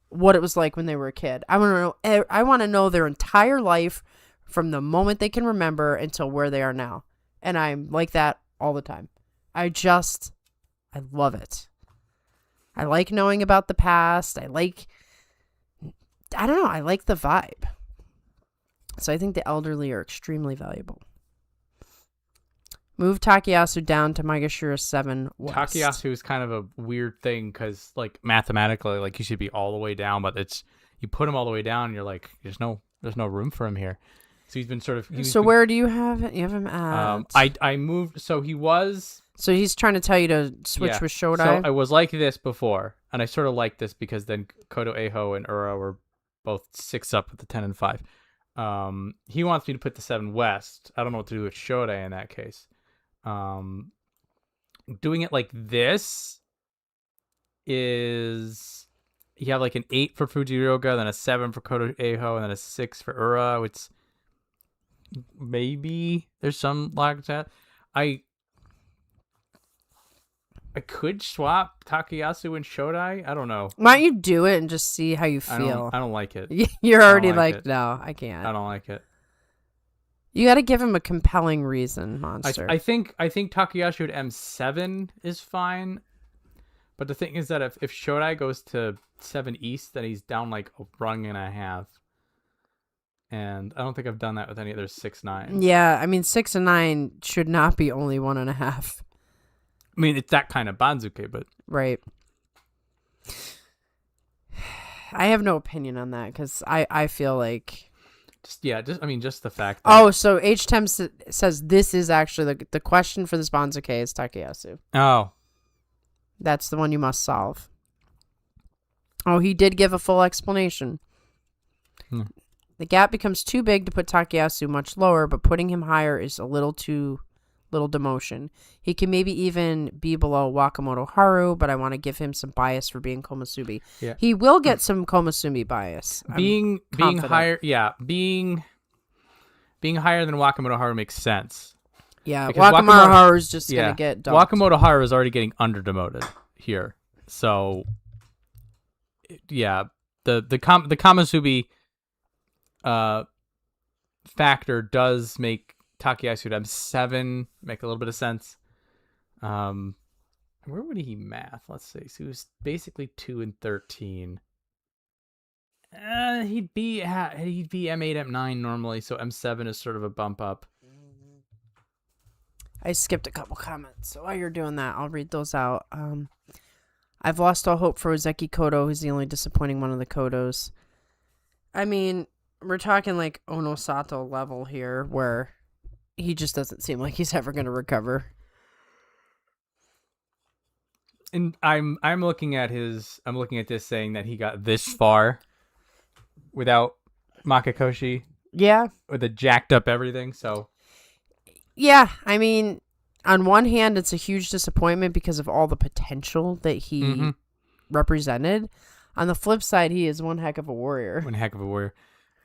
what it was like when they were a kid. I want to know their entire life from the moment they can remember until where they are now. And I'm like that all the time. I love it. I like knowing about the past. I like the vibe. So I think the elderly are extremely valuable. Move Takayasu down to Maegashira 7 West. Takayasu is kind of a weird thing, because like mathematically, like, you should be all the way down, but you put him all the way down and you're like, there's no room for him here. So he's been sort of... where do you have it? You have him at... I moved... So he was... So he's trying to tell you to switch with Shodai? So I was like this before, and I sort of like this because then Kodo Eho and Ura were both 6 up with the 10 and 5. He wants me to put the 7 West. I don't know what to do with Shodai in that case. Doing it like this is... You have like an 8 for Fujiroga, then a 7 for Kodo Eho, and then a 6 for Ura. It's... Maybe there's some lag to that. I could swap Takayasu and Shodai. I don't know. Why don't you do it and just see how you feel? I don't like it. You're already like, no, I can't. I don't like it. You got to give him a compelling reason, Monster. I think Takayasu at M7 is fine. But the thing is that if Shodai goes to 7 East, then he's down like a rung and a half. And I don't think I've done that with any other 6-9. Yeah, I mean 6 and 9 should not be only 1.5. I mean, it's that kind of Banzuke, but right. I have no opinion on that because I feel like just the fact that so H-Tem says this is actually the question for this Banzuke is Takayasu. Oh. That's the one you must solve. Oh, he did give a full explanation. The gap becomes too big to put Takayasu much lower, but putting him higher is a little demotion. He can maybe even be below Wakamoto Haru, but I want to give him some bias for being Komusubi. Yeah. He will get some Komusubi bias. Being higher, being higher than Wakamoto Haru makes sense. Yeah, Wakamoto Haru is just going to get dumped. Wakamoto Haru is already getting under-demoted here. So, yeah, the Komusubi factor does make Takayasu at M7 make a little bit of sense. Where would he math? Let's see. So he was basically 2 and 13. He'd be M8, M9 normally, so M7 is sort of a bump up. I skipped a couple comments, so while you're doing that, I'll read those out. I've lost all hope for Ozeki Kodo, who's the only disappointing one of the Kodos. I mean, we're talking like Onosato level here, where he just doesn't seem like he's ever going to recover. And I'm looking at this saying that he got this far without Makakoshi. Yeah. With the jacked up everything, so. Yeah, I mean, on one hand, it's a huge disappointment because of all the potential that he represented. On the flip side, he is one heck of a warrior.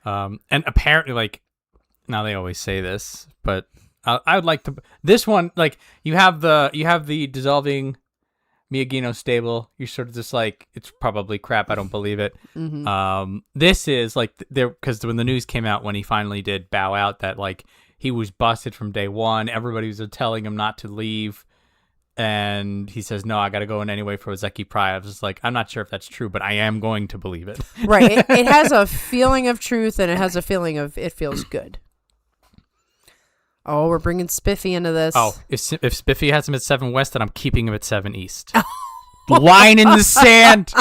And apparently, like, now they always say this, but I would like to. This one, like, you have the dissolving Miyagino stable. You're sort of just like, it's probably crap. I don't believe it. This is like because when the news came out when he finally did bow out, that like he was busted from day one. Everybody was telling him not to leave. And he says, no, I got to go in anyway for Ozeki Pride. I was just like, I'm not sure if that's true, but I am going to believe it. Right. It has a feeling of truth, and it has a feeling of it feels good. Oh, we're bringing Spiffy into this. Oh, if Spiffy has him at 7 West, then I'm keeping him at 7 East. Line in the sand.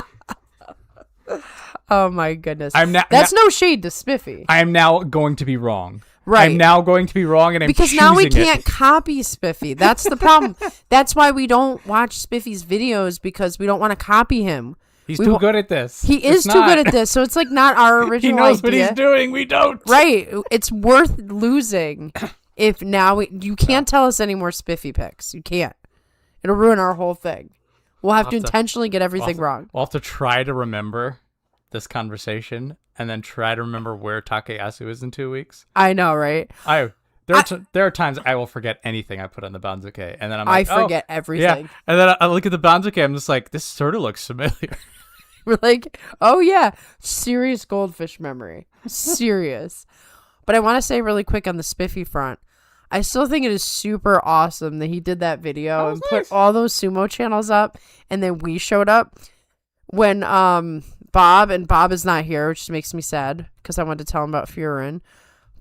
Oh, my goodness. That's no shade to Spiffy. I am now going to be wrong. Right. I'm now going to be wrong, and because now we can't copy Spiffy. That's the problem. That's why we don't watch Spiffy's videos, because we don't want to copy him. He's too good at this. He is too good at this, so it's like not our original idea. He knows idea. what he's doing. We don't. Right. It's worth losing if now you can't tell us any more Spiffy picks. You can't. It'll ruin our whole thing. We'll have to intentionally get everything wrong. We'll have to try to remember this conversation and then try to remember where Takayasu is in 2 weeks. I know, right? There are times I will forget anything I put on the Banzuke, and then I forget everything. Yeah, and then I look at the Banzuke, I'm just like, this sort of looks familiar. We're like, oh yeah, serious goldfish memory, serious. But I want to say really quick on the Spiffy front, I still think it is super awesome that he did that video and put all those sumo channels up, and then we showed up when Bob is not here, which makes me sad because I wanted to tell him about Furin.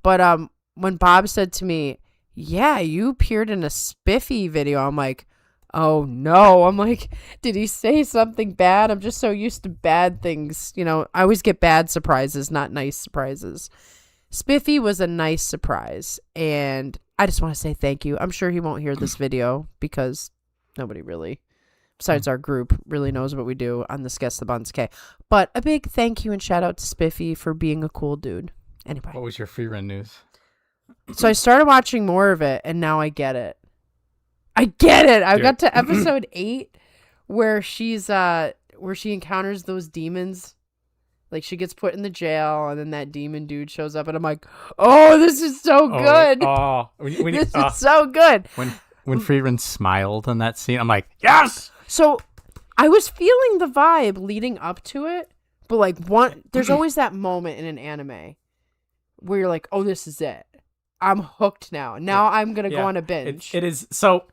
But when Bob said to me, yeah, you appeared in a Spiffy video, I'm like, oh no. I'm like, did he say something bad? I'm just so used to bad things. You know, I always get bad surprises, not nice surprises. Spiffy was a nice surprise, and I just want to say thank you. I'm sure he won't hear this video because nobody really, besides our group, really knows what we do on this Guess the Banzuke. But a big thank you and shout out to Spiffy for being a cool dude. Anyway. What was your free run news? So I started watching more of it, and now I get it. I got to episode 8 where she encounters those demons. Like, she gets put in the jail, and then that demon dude shows up, and I'm like, oh, this is so good. This is so good. When Friedman smiled in that scene, I'm like, yes! So I was feeling the vibe leading up to it, but like there's always that moment in an anime where you're like, oh, this is it. I'm hooked now. Now I'm gonna go on a binge. It is so.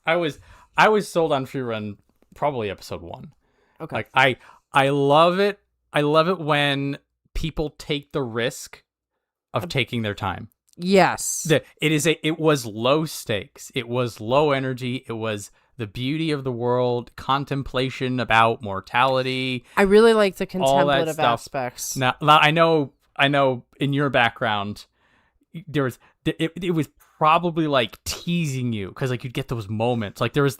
I was sold on Free Run probably episode 1. Okay. Like I love it. I love it when people take the risk of taking their time. Yes. It was low stakes. It was low energy. It was the beauty of the world, contemplation about mortality. I really like the contemplative aspects. Now I know in your background it was probably like teasing you because like you'd get those moments. Like there was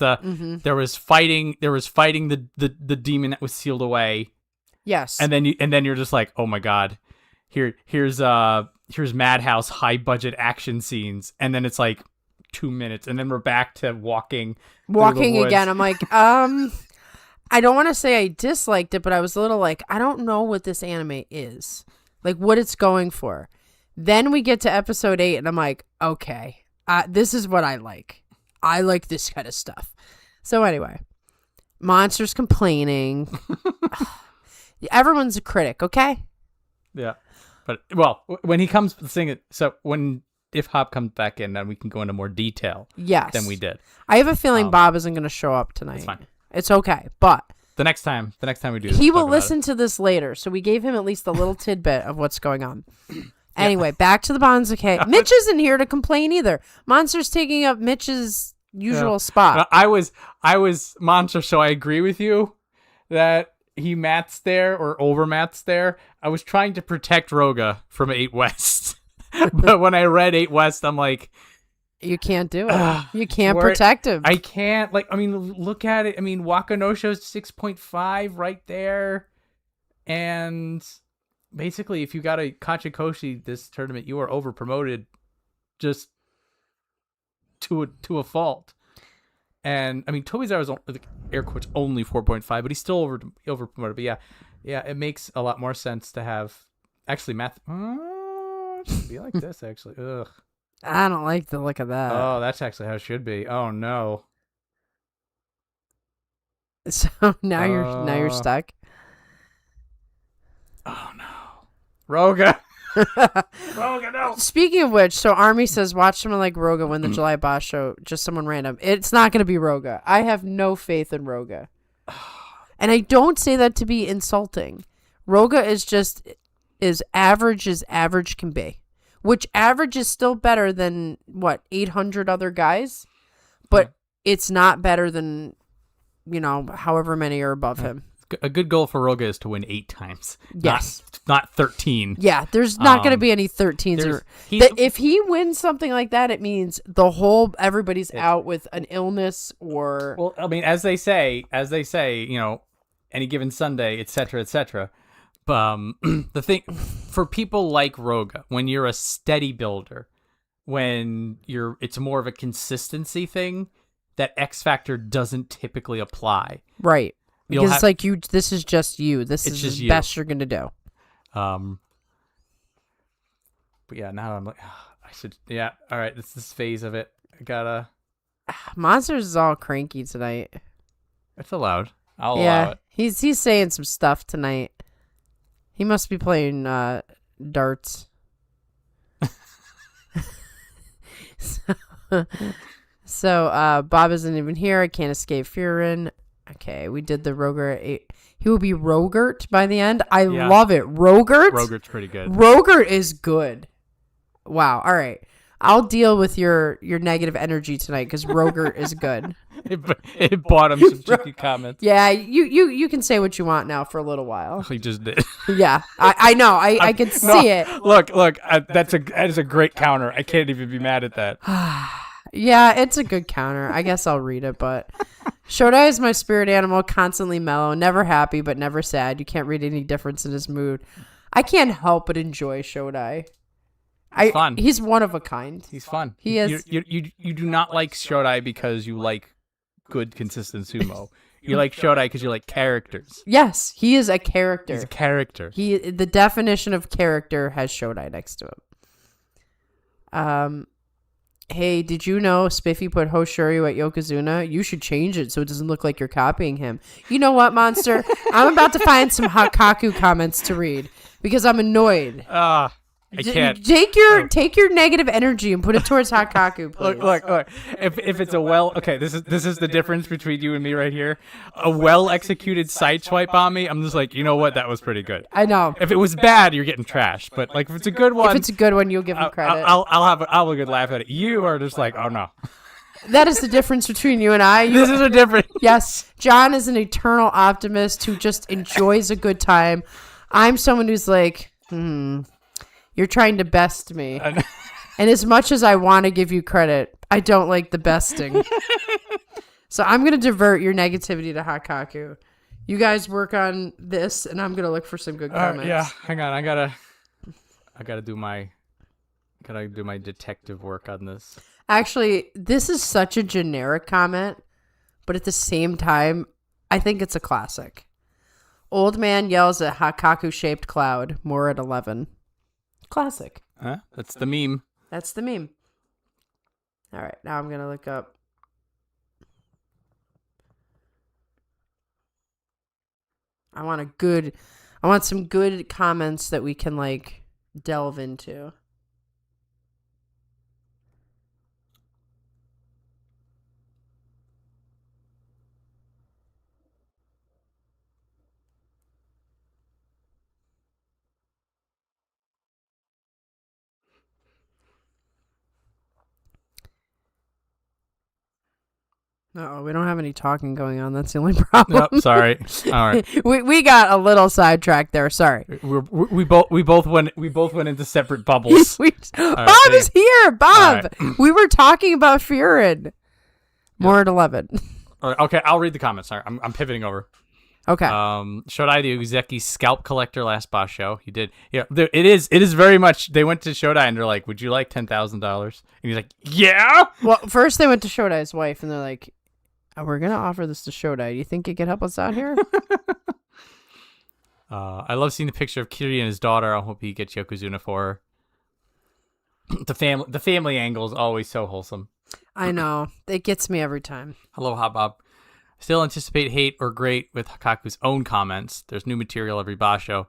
fighting the demon that was sealed away. Yes. And then you're just like, oh my god, here's Madhouse high budget action scenes, and then it's like 2 minutes, and then we're back to walking again. I'm like, I don't want to say I disliked it, but I was a little like, I don't know what this anime is, like what it's going for. Then we get to episode 8, and I'm like, okay, this is what I like. I like this kind of stuff. So anyway, monsters complaining. Everyone's a critic, okay? Yeah, but well, when he comes singing, so if Hop comes back in, then we can go into more detail. Yes, than we did. I have a feeling Bob isn't going to show up tonight. That's fine. It's okay, but the next time we do this, he will listen to this later. So we gave him at least a little tidbit of what's going on. Anyway, back to the Banzuke. Mitch isn't here to complain either. Monster's taking up Mitch's usual spot. I was Monster, so I agree with you that he mats there or over mats there. I was trying to protect Roga from 8 West. But when I read 8 West, I'm like, you can't do it. You can't protect him. I can't. Like, I mean, look at it. I mean, Wakanosho's 6.5 right there. And basically, if you got a Kachikoshi this tournament, you are over promoted just to a fault. And I mean, Tobizawa's air quotes only 4.5, but he's still over promoted. But yeah, it makes a lot more sense to have actually math. It should be like this actually. Ugh. I don't like the look of that. Oh, that's actually how it should be. Oh no. So now you're stuck. Oh no, Roga. Roga, no. Speaking of which, so Army says, watch someone like Roga win the July Boss show. Just someone random. It's not going to be Roga. I have no faith in Roga. And I don't say that to be insulting. Roga is just as average can be. Which average is still better than, 800 other guys? But it's not better than, however many are above him. A good goal for Roga is to win 8 times. Yes. Not 13. Yeah, there's not going to be any 13s. If he wins something like that, it means everybody's out with an illness or... Well, I mean, as they say, any given Sunday, etc., etc. The thing, for people like Roga, when you're a steady builder, it's more of a consistency thing, that X factor doesn't typically apply. Right. Because this is just you. This is the best you're gonna do. But yeah, now I'm like, I should. Yeah, all right. This phase of it. I gotta. Monsters is all cranky tonight. It's allowed. I'll allow it. He's saying some stuff tonight. He must be playing darts. So Bob isn't even here. I can't escape Furin. Okay, we did the Rogert. He will be Rogert by the end. I love it. Rogert? Rogert's pretty good. Rogert is good. Wow. All right. I'll deal with your negative energy tonight because Rogert is good. It bought him some cheeky comments. Yeah, you can say what you want now for a little while. He just did. Yeah, I know. I can see it. Look. That is a great counter. I can't even be mad at that. Yeah, it's a good counter. I guess I'll read it, but Shodai is my spirit animal, constantly mellow, never happy, but never sad. You can't read any difference in his mood. I can't help but enjoy Shodai. He's fun. He's one of a kind. He's fun. He is. You do not like Shodai because you like good, consistent sumo. You like Shodai because you like characters. Yes, he is a character. He's a character. The definition of character has Shodai next to him. hey, did you know Spiffy put Hoshoryu at Yokozuna? You should change it so it doesn't look like you're copying him. You know what, Monster? I'm about to find some Hakaku comments to read because I'm annoyed. I can't. Take your negative energy and put it towards Hakaku, please. Look. If it's this is the difference between you and me right here. A well executed side swipe on me, I'm just like, you know what, that was pretty good. I know. If it was bad, you're getting trashed. But like, if it's a good one, you'll give him credit. I'll have a good laugh at it. You are just like, oh no. That is the difference between you and I. This is a difference. Yes, John is an eternal optimist who just enjoys a good time. I'm someone who's like, you're trying to best me. And as much as I want to give you credit, I don't like the besting. So I'm going to divert your negativity to Hakaku. You guys work on this, and I'm going to look for some good comments. Yeah, hang on. I gotta do my detective work on this. Actually, this is such a generic comment, but at the same time, I think it's a classic. Old man yells at Hakaku-shaped cloud. More at 11. Classic. That's the meme. That's the meme. All right, now I'm going to look up. I want some good comments that we can like delve into. Uh-oh, we don't have any talking going on. That's the only problem. Nope, sorry. All right. we got a little sidetracked there. Sorry. We both went into separate bubbles. Bob is here. Bob. Right. We were talking about Furin. More at 11. All right, okay, I'll read the comments. Sorry, I'm pivoting over. Okay. Shodai the Uzeki scalp collector last boss show. He did. Yeah, it is very much. They went to Shodai and they're like, "Would you like $10,000?" And he's like, "Yeah." Well, first they went to Shodai's wife and they're like, "We're gonna offer this to Shodai. Do you think you could help us out here?" I love seeing the picture of Kiri and his daughter. I hope he gets Yokozuna for her. The family angle is always so wholesome. I know. It gets me every time. Hello, Hobbob. Still anticipate hate or great with Hakaku's own comments. There's new material every boss show.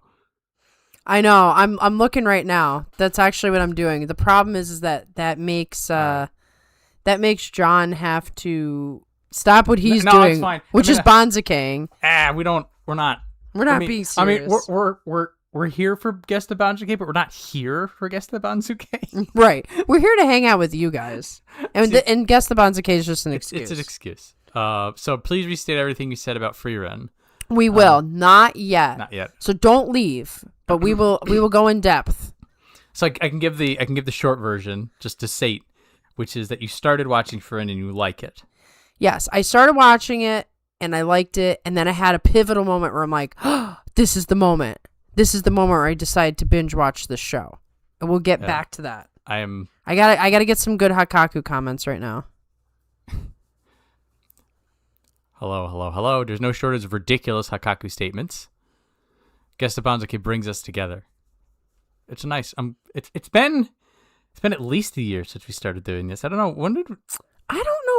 I know. I'm looking right now. That's actually what I'm doing. The problem is that makes John have to stop what he's doing, it's fine. Which is Banzuke-ing. We're not being serious. We're here for Guest the Banzuke, but we're not here for Guest the Banzuke. Right. We're here to hang out with you guys. And Guest the Banzuke is just an excuse. It's an excuse. So please restate everything you said about Freeren. We will. Not yet. Not yet. So don't leave, but we will go in depth. So I can give the short version just to sate, which is that you started watching Freeren and you like it. Yes, I started watching it and I liked it, and then I had a pivotal moment where I'm like, "Oh, this is the moment. This is the moment where I decide to binge watch this show." And we'll get back to that. I gotta get some good Hakaku comments right now. Hello. There's no shortage of ridiculous Hakaku statements. Guess the Banzuke brings us together. It's nice. It's been at least a year since we started doing this. I don't know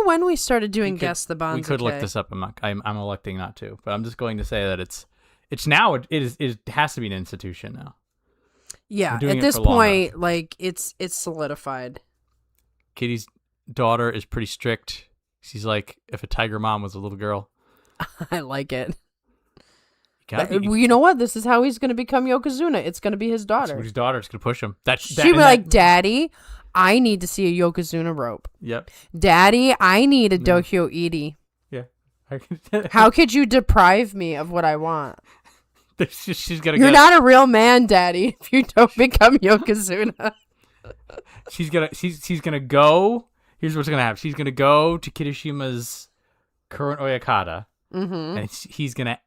when we started doing Guess the Banzuke. We could look this up. I'm electing not to, but I'm just going to say that it's now it has to be an institution now. Yeah, at this point, like it's solidified. Kitty's daughter is pretty strict. She's like if a tiger mom was a little girl. I like it. You know what? This is how he's going to become Yokozuna. It's going to be his daughter. His daughter's going to push him. She'll be like, "Daddy, I need to see a Yokozuna rope." Yep. "Daddy, I need a Dohyo Iri." Yeah. How could you deprive me of what I want? You're not a real man, Daddy, if you don't become Yokozuna. She's gonna go. Here's what's gonna happen. She's gonna go to Kirishima's current Oyakata, and she's gonna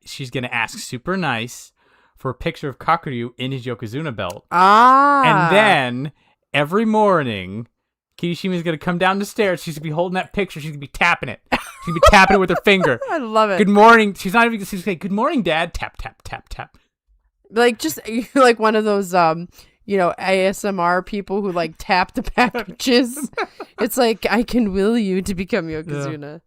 ask super nice for a picture of Kakuryu in his Yokozuna belt. And then every morning, Kirishima's gonna come down the stairs. She's gonna be holding that picture. She's gonna be tapping it. She's gonna be tapping it with her finger. I love it. Good morning. She's not even gonna say, "Good morning, Dad." Tap, tap, tap, tap. Like just like one of those ASMR people who like tap the packages. It's like, I can will you to become Yokozuna.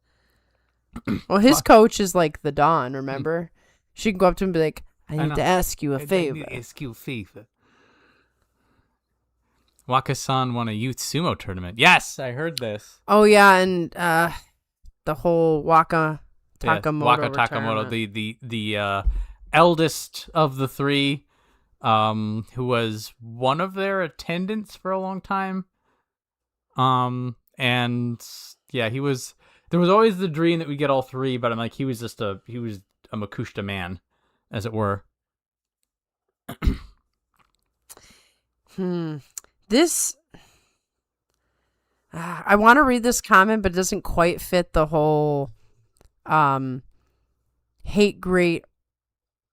Yeah. Well, his coach is like the Dawn, remember? She can go up to him and be like, I need to ask you a favor. Waka-san won a youth sumo tournament. Yes, I heard this. Oh, yeah, and the whole Waka Takamoto Waka Takamoto, the eldest of the three, who was one of their attendants for a long time. And yeah, he was. There was always the dream that we get all three, but I'm like, he was a Makushita man, as it were. This, I want to read this comment, but it doesn't quite fit the whole hate great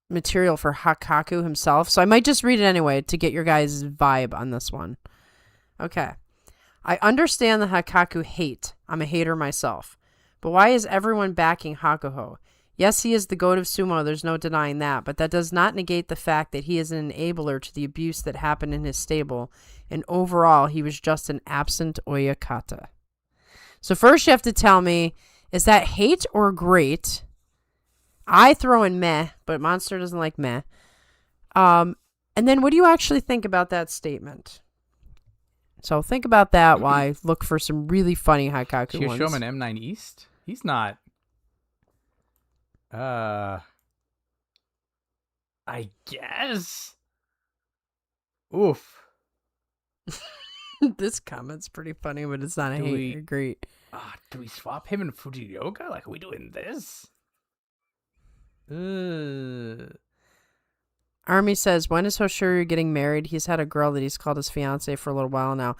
material for Hakaku himself. So I might just read it anyway to get your guys' vibe on this one. Okay. I understand the Hakaku hate. I'm a hater myself. But why is everyone backing Hakuho? Yes, he is the goat of sumo, there's no denying that, but that does not negate the fact that he is an enabler to the abuse that happened in his stable, and overall, he was just an absent oyakata. So first you have to tell me, is that hate or great? I throw in meh, but Monster doesn't like meh. And then what do you actually think about that statement? So think about that while I look for some really funny Haikaku ones. Show him an M9 East? He's not... I guess. Oof. This comment's pretty funny, but it's not a hate or great. Do we swap him and Fujioka? Like, are we doing this? Army says, when is Hoshiryu getting married? He's had a girl that he's called his fiance for a little while now.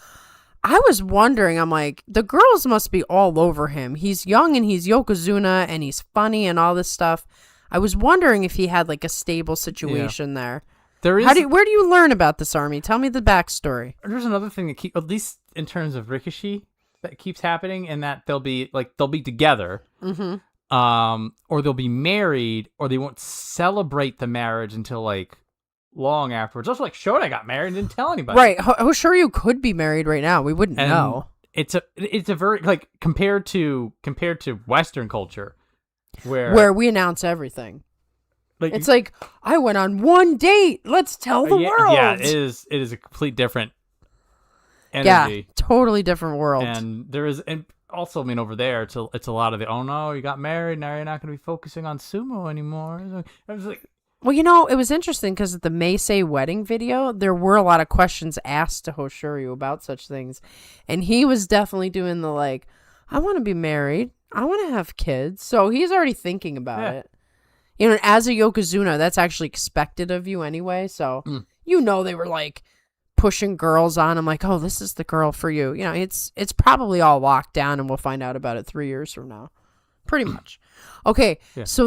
I was wondering, I'm like, the girls must be all over him. He's young and he's Yokozuna and he's funny and all this stuff. I was wondering if he had like a stable situation there. There is. Where do you learn about this, Army? Tell me the backstory. There's another thing that at least in terms of Rikishi, that keeps happening, and that they'll be together, or they'll be married, or they won't celebrate the marriage until like long afterwards. Just like Shoda got married and didn't tell anybody. Right. Hoshiryu could be married right now. We wouldn't know. It's a very like compared to Western culture, where we announce everything. It's like, I went on one date. Let's tell the world. Yeah, it is a complete different energy. Yeah, totally different world. And there is, and also, I mean, over there, it's a lot of the, oh no, you got married, now you're not going to be focusing on sumo anymore. I was like, well, it was interesting because at the Meisei wedding video, there were a lot of questions asked to Hoshiryu about such things. And he was definitely doing the like, I want to be married. I want to have kids. So he's already thinking about it. As a Yokozuna, that's actually expected of you anyway. So, they were like pushing girls on. I'm like, oh, this is the girl for you. It's probably all locked down and we'll find out about it 3 years from now. Pretty much. Okay. Yeah. So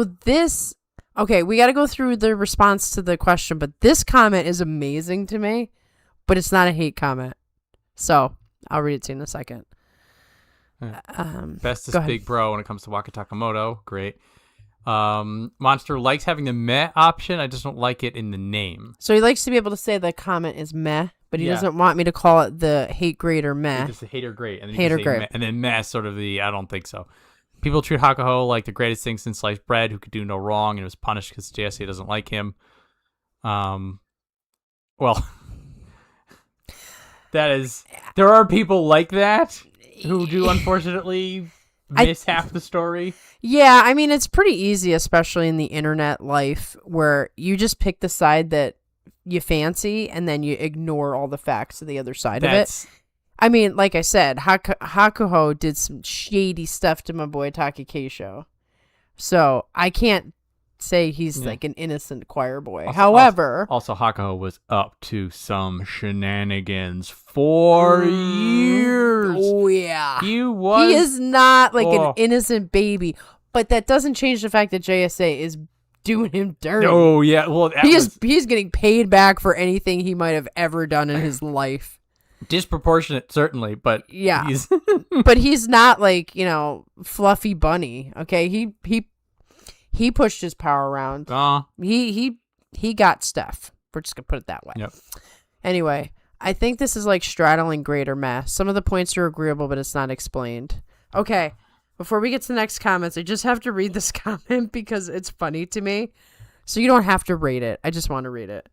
we got to go through the response to the question, but this comment is amazing to me, but it's not a hate comment. So I'll read it to you in a second. Bestest big bro when it comes to Waka Takamoto. Great. Monster likes having the meh option. I just don't like it in the name. So he likes to be able to say the comment is meh, but he doesn't want me to call it the hate great or meh. Just the hate or great. And then hate or great. Meh, and then meh sort of the, I don't think so. People treat Hakuho like the greatest thing since sliced bread, who could do no wrong and was punished because JSA doesn't like him. Well, there are people like that who do unfortunately miss half the story. Yeah, I mean, it's pretty easy, especially in the internet life, where you just pick the side that you fancy and then you ignore all the facts of the other side of it. I mean, like I said, Hakuho did some shady stuff to my boy Taki Keisho. So I can't say he's like an innocent choir boy. However... Also, Hakuho was up to some shenanigans for years. Oh, yeah. He was... He is not like an innocent baby. But that doesn't change the fact that JSA is doing him dirty. Oh, yeah. Well, he's getting paid back for anything he might have ever done in his life. Disproportionate, certainly, but yeah. But he's not like, fluffy bunny. Okay, he pushed his power around. He got stuff. We're just gonna put it that way. Yep. Anyway, I think this is like straddling great or meh. Some of the points are agreeable, but it's not explained. Okay, before we get to the next comments, I just have to read this comment because it's funny to me. So you don't have to rate it. I just want to read it.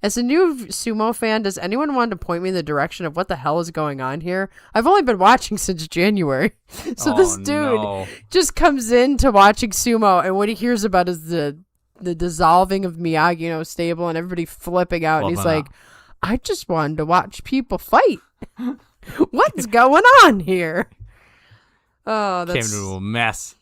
As a new Sumo fan, does anyone want to point me in the direction of what the hell is going on here? I've only been watching since January. So this dude just comes into watching Sumo, and what he hears about is the dissolving of Miyagi-No stable and everybody flipping out. And he's like, I just wanted to watch people fight. What's going on here? Oh, that's... Came to a mess.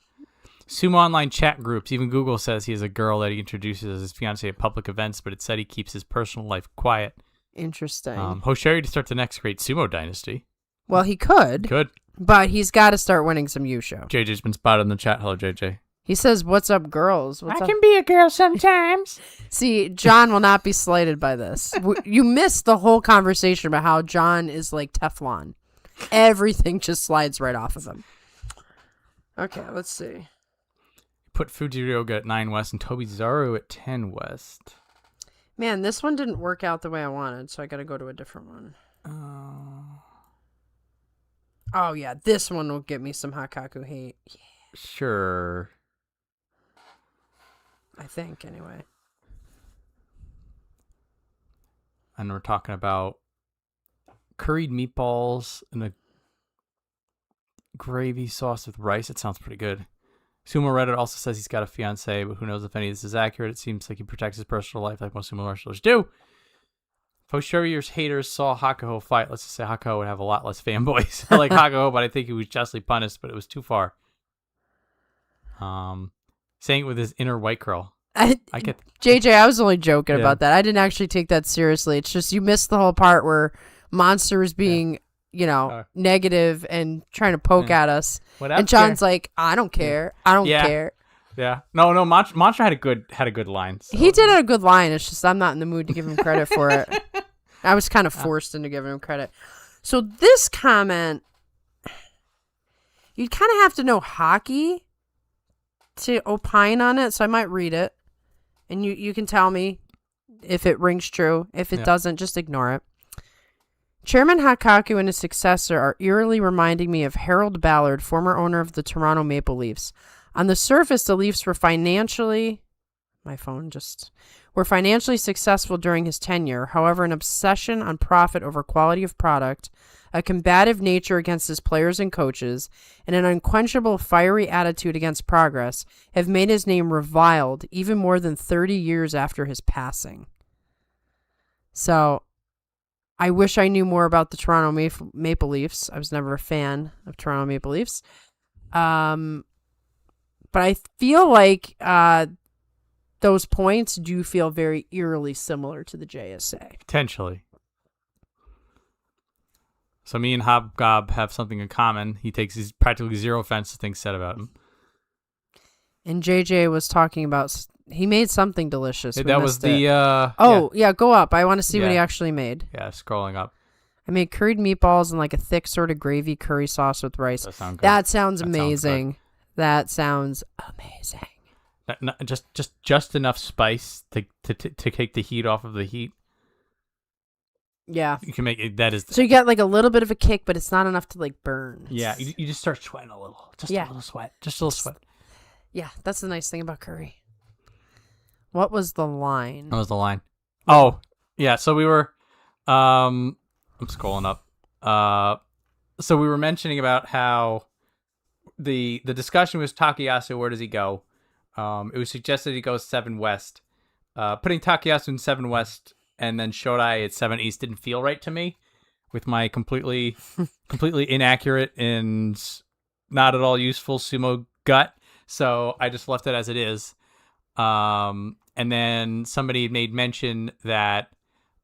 Sumo online chat groups. Even Google says he has a girl that he introduces as his fiancée at public events, but it said he keeps his personal life quiet. Interesting. Hosheri to start the next great sumo dynasty. Well, he could. But he's got to start winning some Yusho. JJ's been spotted in the chat. Hello, JJ. He says, what's up, girls? I can be a girl sometimes. See, John will not be slighted by this. You missed the whole conversation about how John is like Teflon. Everything just slides right off of him. Okay, let's see. Put Fujiryoga at 9 West and Toby Zaru at 10 West. Man, this one didn't work out the way I wanted, so I got to go to a different one. Oh, yeah, this one will get me some Hakaku hate. Yeah. Sure. I think, anyway. And we're talking about curried meatballs and a gravy sauce with rice. It sounds pretty good. Sumo Reddit also says he's got a fiance, but who knows if any of this is accurate. It seems like he protects his personal life like most sumo wrestlers do. If Hoshirio's haters saw Hakuho fight, let's just say Hakuho would have a lot less fanboys. I like Hakuho, but I think he was justly punished, but it was too far. Saying it with his inner white girl. I get JJ, I was only joking about that. I didn't actually take that seriously. It's just you missed the whole part where Monster was being... negative and trying to poke at us. And John's like, I don't care. I don't care. Yeah. No, Mantra had a good line. So. He did have a good line. It's just I'm not in the mood to give him credit for it. I was kind of forced into giving him credit. So this comment, you kind of have to know hockey to opine on it. So I might read it. And you can tell me if it rings true. If it doesn't, just ignore it. Chairman Hakaku and his successor are eerily reminding me of Harold Ballard, former owner of the Toronto Maple Leafs. On the surface, the Leafs were financially successful during his tenure. However, an obsession on profit over quality of product, a combative nature against his players and coaches, and an unquenchable fiery attitude against progress have made his name reviled even more than 30 years after his passing. So... I wish I knew more about the Toronto Maple Leafs. I was never a fan of Toronto Maple Leafs. But I feel like those points do feel very eerily similar to the JSA. Potentially. So me and Hobgob have something in common. He takes his practically zero offense to things said about him. And JJ was talking about... He made something delicious. That was the... yeah, go up. I want to see what he actually made. Yeah, scrolling up. I made curried meatballs and like a thick sort of gravy curry sauce with rice. That sounds amazing. That sounds amazing. Just enough spice to take the heat off of the heat. Yeah. You can make it. That is... So you get like a little bit of a kick, but it's not enough to like burn. Yeah, you just start sweating a little. A little sweat. Just a little sweat. Yeah, that's the nice thing about curry. What was the line? What was the line? Oh, yeah. So we were, I'm scrolling up. So we were mentioning about how the discussion was Takayasu. Where does he go? It was suggested he goes 7 West. Putting Takayasu in 7 West and then Shodai at 7 East didn't feel right to me, with my completely inaccurate and not at all useful sumo gut. So I just left it as it is. And then somebody made mention that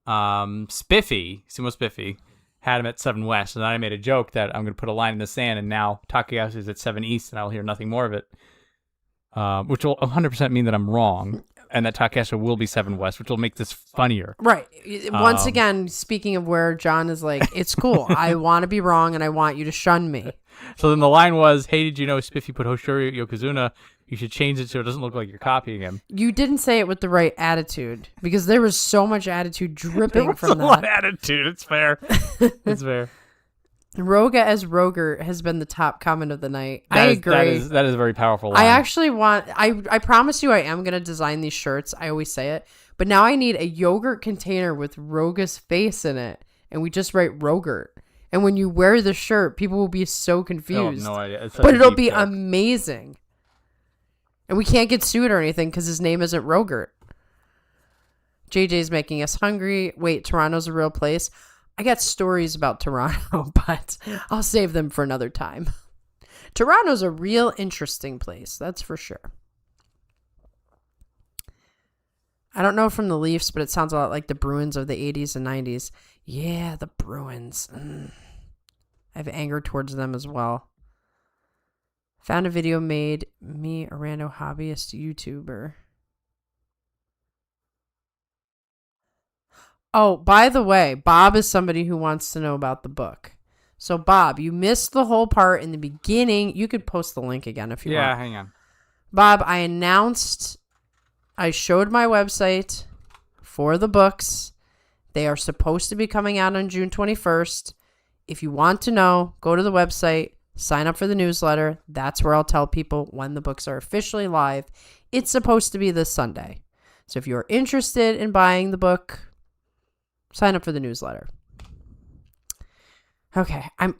Sumo Spiffy, had him at 7 West. And then I made a joke that I'm going to put a line in the sand, and now Takayasu is at 7 East, and I'll hear nothing more of it. Which will 100% mean that I'm wrong, and that Takayasu will be 7 West, which will make this funnier. Right. Once again, speaking of where John is like, it's cool. I want to be wrong, and I want you to shun me. So then the line was, hey, did you know Spiffy put Hoshiri Yokozuna You should change it so it doesn't look like you're copying him. You didn't say it with the right attitude because there was so much attitude dripping from that. There was a lot of attitude. It's fair. It's fair. Roga as Roger has been the top comment of the night. I agree. That is a very powerful line. I actually want... I promise you I am going to design these shirts. I always say it. But now I need a yogurt container with Roga's face in it. And we just write Rogurt. And when you wear the shirt, people will be so confused. No idea. But it'll be amazing. And we can't get sued or anything because his name isn't Rogurt. JJ's making us hungry. Wait, Toronto's a real place? I got stories about Toronto, but I'll save them for another time. Toronto's a real interesting place, that's for sure. I don't know from the Leafs, but it sounds a lot like the Bruins of the 80s and 90s. Yeah, the Bruins. I have anger towards them as well. Found a video made me a random hobbyist YouTuber. Oh, by the way, Bob is somebody who wants to know about the book. So, Bob, you missed the whole part in the beginning. You could post the link again if you want. Yeah, hang on. Bob, I showed my website for the books. They are supposed to be coming out on June 21st. If you want to know, go to the website, sign up for the newsletter. That's where I'll tell people when the books are officially live. It's supposed to be this Sunday. So if you're interested in buying the book, sign up for the newsletter. Okay, I think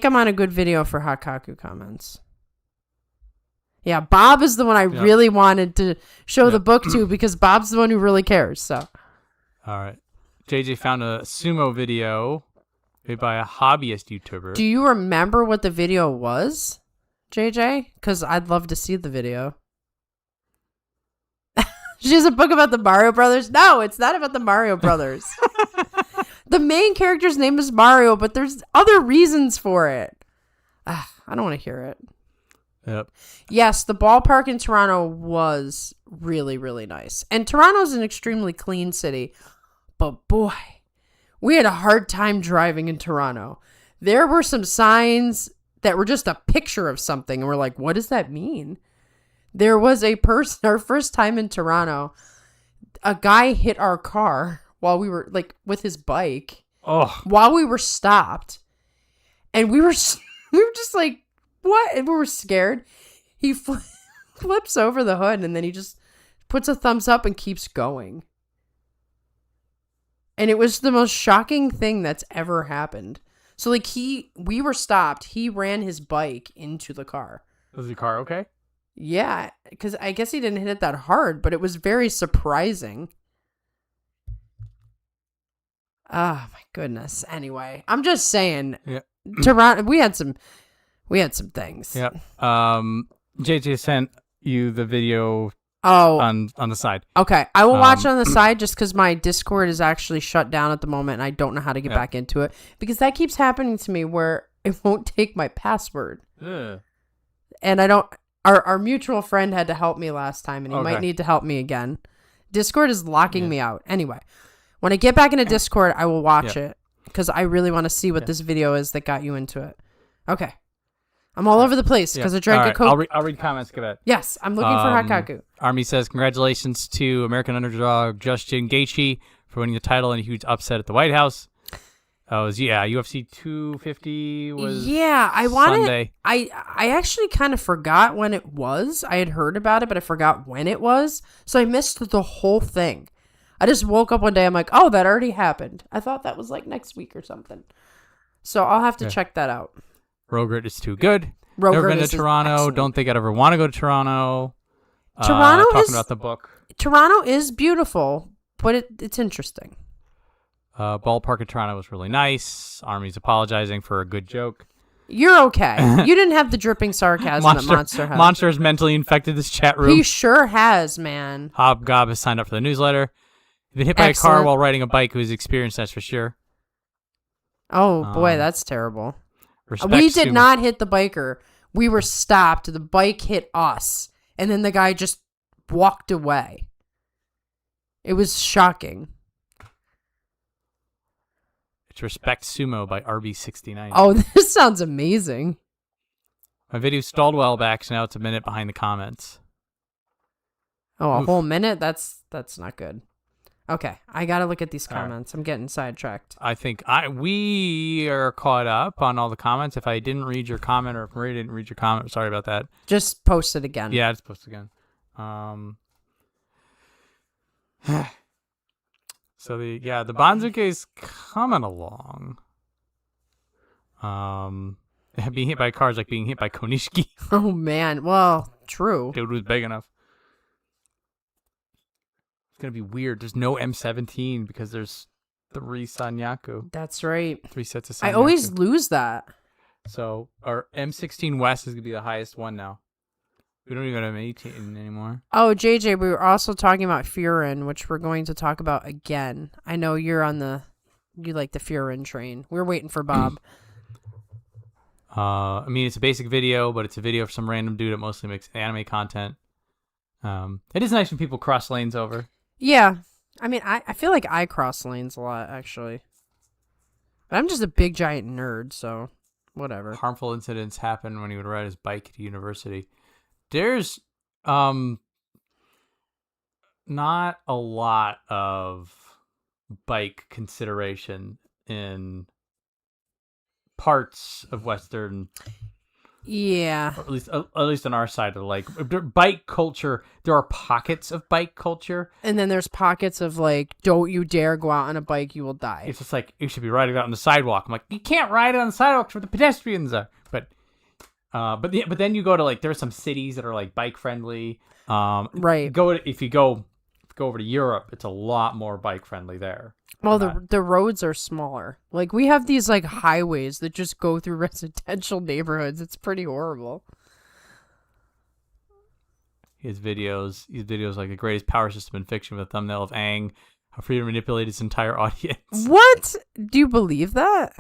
I'm on a good video for Hakaku comments. Yeah, Bob is the one I really wanted to show the book to because Bob's the one who really cares. So, all right. JJ found a sumo video made by a hobbyist YouTuber. Do you remember what the video was, JJ? Because I'd love to see the video. She has a book about the Mario Brothers. No, it's not about the Mario Brothers. The main character's name is Mario, but there's other reasons for it. I don't want to hear it. Yep. Yes, the ballpark in Toronto was really, really nice. And Toronto's an extremely clean city. But boy, we had a hard time driving in Toronto. There were some signs that were just a picture of something. And we're like, what does that mean? There was a person, our first time in Toronto, a guy hit our car while we were, like, with his bike. Oh. While we were stopped. And we were just like, what? And we were scared. He flips over the hood and then he just puts a thumbs up and keeps going. And it was the most shocking thing that's ever happened. So, like, we were stopped. He ran his bike into the car. Was the car okay? Yeah, because I guess he didn't hit it that hard, but it was very surprising. Oh, my goodness. Anyway, I'm just saying, Toronto, we had some things. Yeah. JJ sent you the video on the side. Okay. I will watch it on the side just because my Discord is actually shut down at the moment and I don't know how to get back into it because that keeps happening to me where it won't take my password. Ugh. And I don't... Our mutual friend had to help me last time, and he might need to help me again. Discord is locking me out. Anyway, when I get back into Discord, I will watch it, because I really want to see what this video is that got you into it. Okay. I'm all over the place, because I drank a Coke. I'll read comments. Go ahead. Yes, I'm looking for Hakaku. Army says, congratulations to American underdog Justin Gaethje for winning the title in a huge upset at the White House. UFC 250 was Sunday. I actually kind of forgot when it was. I had heard about it, but I forgot when it was. So I missed the whole thing. I just woke up one day. I'm like, oh, that already happened. I thought that was like next week or something. So I'll have to check that out. Rogurt is too good. Rogurt Never been to Toronto. Excellent. Don't think I'd ever want to go to Toronto. Talking about the book. Toronto is beautiful, but it's interesting. Ballpark in Toronto was really nice. Army's apologizing for a good joke. You're okay. You didn't have the dripping sarcasm that Monster has. Monster has mentally infected this chat room. He sure has, man. Hobgob has signed up for the newsletter. He's been hit by a car while riding a bike. Who's experienced that's for sure. Oh, boy, that's terrible. We did not hit the biker. We were stopped. The bike hit us. And then the guy just walked away. It was shocking. It's Respect Sumo by RB69. Oh, this sounds amazing. My video stalled a while back, so now it's a minute behind the comments. Oh, a whole minute? That's not good. Okay, I gotta look at these comments. Right. I'm getting sidetracked. I think we are caught up on all the comments. If I didn't read your comment, or if Maria didn't read your comment, sorry about that. Just post it again. Yeah, just post it again. So the Banzuke is coming along. Being hit by cars like being hit by Konishiki. Oh man, well, true. Dude was big enough. It's gonna be weird. There's no M17 because there's 3 Sanyaku. That's right. 3 sets of Sanyaku. I always lose that. So our M16 West is gonna be the highest one now. We don't even have M18 anymore. Oh, JJ, we were also talking about Furin, which we're going to talk about again. I know you like the Furin train. We're waiting for Bob. I mean, it's a basic video, but it's a video of some random dude that mostly makes anime content. It is nice when people cross lanes over. Yeah. I mean, I feel like I cross lanes a lot, actually. But I'm just a big, giant nerd, so whatever. Harmful incidents happen when he would ride his bike to university. There's not a lot of bike consideration in parts of Western, or at least on our side of bike culture. There are pockets of bike culture, and then there's pockets of don't you dare go out on a bike, you will die. It's just you should be riding out on the sidewalk. I'm like, you can't ride on the sidewalks where the pedestrians are. But then you go to there are some cities that are bike friendly. Right. If you go over to Europe, it's a lot more bike friendly there. Well, the roads are smaller. We have these highways that just go through residential neighborhoods. It's pretty horrible. His videos like the greatest power system in fiction with a thumbnail of Aang, how free to manipulate his entire audience. What? Do you believe that?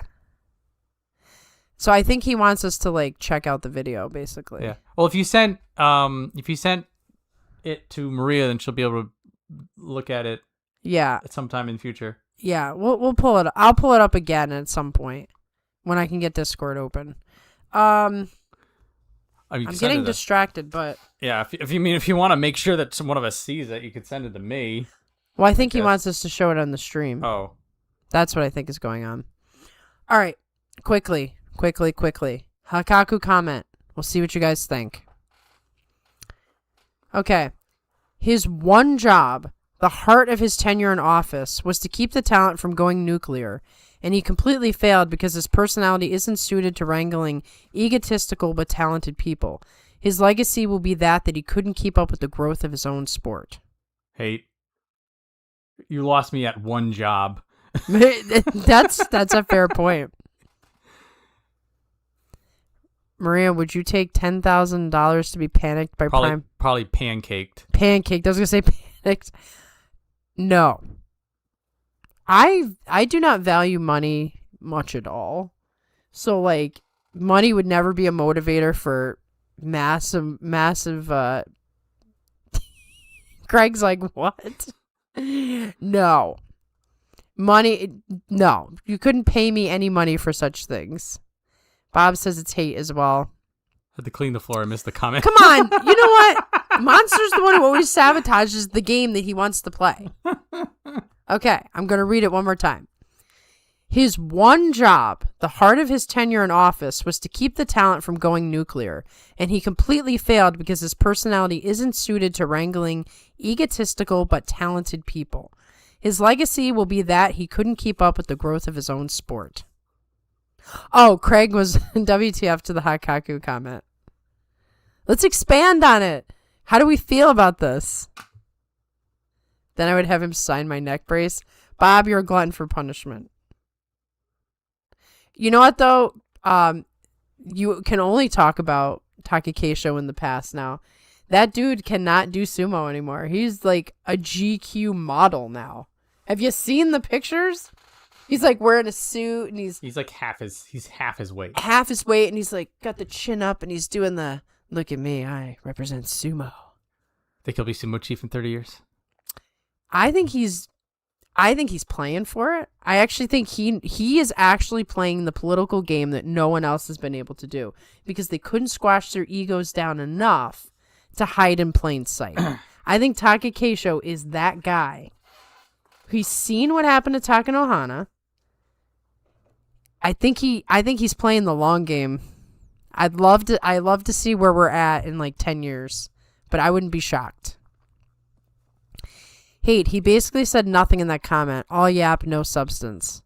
So I think he wants us to check out the video, basically. Yeah. Well, if you sent it to Maria, then she'll be able to look at it. Yeah. At some time in the future. Yeah, we'll pull it. I'll pull it up again at some point when I can get Discord open. I'm getting distracted, but yeah. If you want to make sure that one of us sees it, you could send it to me. Well, I think he wants us to show it on the stream. Oh, that's what I think is going on. All right, quickly. Hakaku comment. We'll see what you guys think. Okay. His one job, the heart of his tenure in office, was to keep the talent from going nuclear, and he completely failed because his personality isn't suited to wrangling egotistical but talented people. His legacy will be that he couldn't keep up with the growth of his own sport. Hey, you lost me at one job. That's a fair point. Maria, would you take $10,000 to be panicked by Prime? Probably pancaked. Pancaked. I was going to say panicked. No. I do not value money much at all. So, money would never be a motivator for massive... Greg's like, what? No. Money... No. You couldn't pay me any money for such things. Bob says it's hate as well. Had to clean the floor. I missed the comment. Come on. You know what? Monster's the one who always sabotages the game that he wants to play. Okay, I'm going to read it one more time. His one job, the heart of his tenure in office, was to keep the talent from going nuclear, and he completely failed because his personality isn't suited to wrangling egotistical but talented people. His legacy will be that he couldn't keep up with the growth of his own sport. Oh, Craig was WTF to the Hakaku comment. Let's expand on it. How do we feel about this? Then I would have him sign my neck brace. Bob, you're a glutton for punishment. You know what, though? You can only talk about Takakeisho in the past now. That dude cannot do sumo anymore. He's like a GQ model now. Have you seen the pictures? He's wearing a suit and he's half his weight. Half his weight, and he's got the chin up and he's doing the look at me, I represent sumo. Think he'll be sumo chief in 30 years? I think he's playing for it. I actually think he is actually playing the political game that no one else has been able to do because they couldn't squash their egos down enough to hide in plain sight. I think Taka Keisho is that guy. He's seen what happened to Takanohana. I think he's playing the long game. I'd love to see where we're at in like 10 years, but I wouldn't be shocked. Hate, he basically said nothing in that comment. All yap, no substance.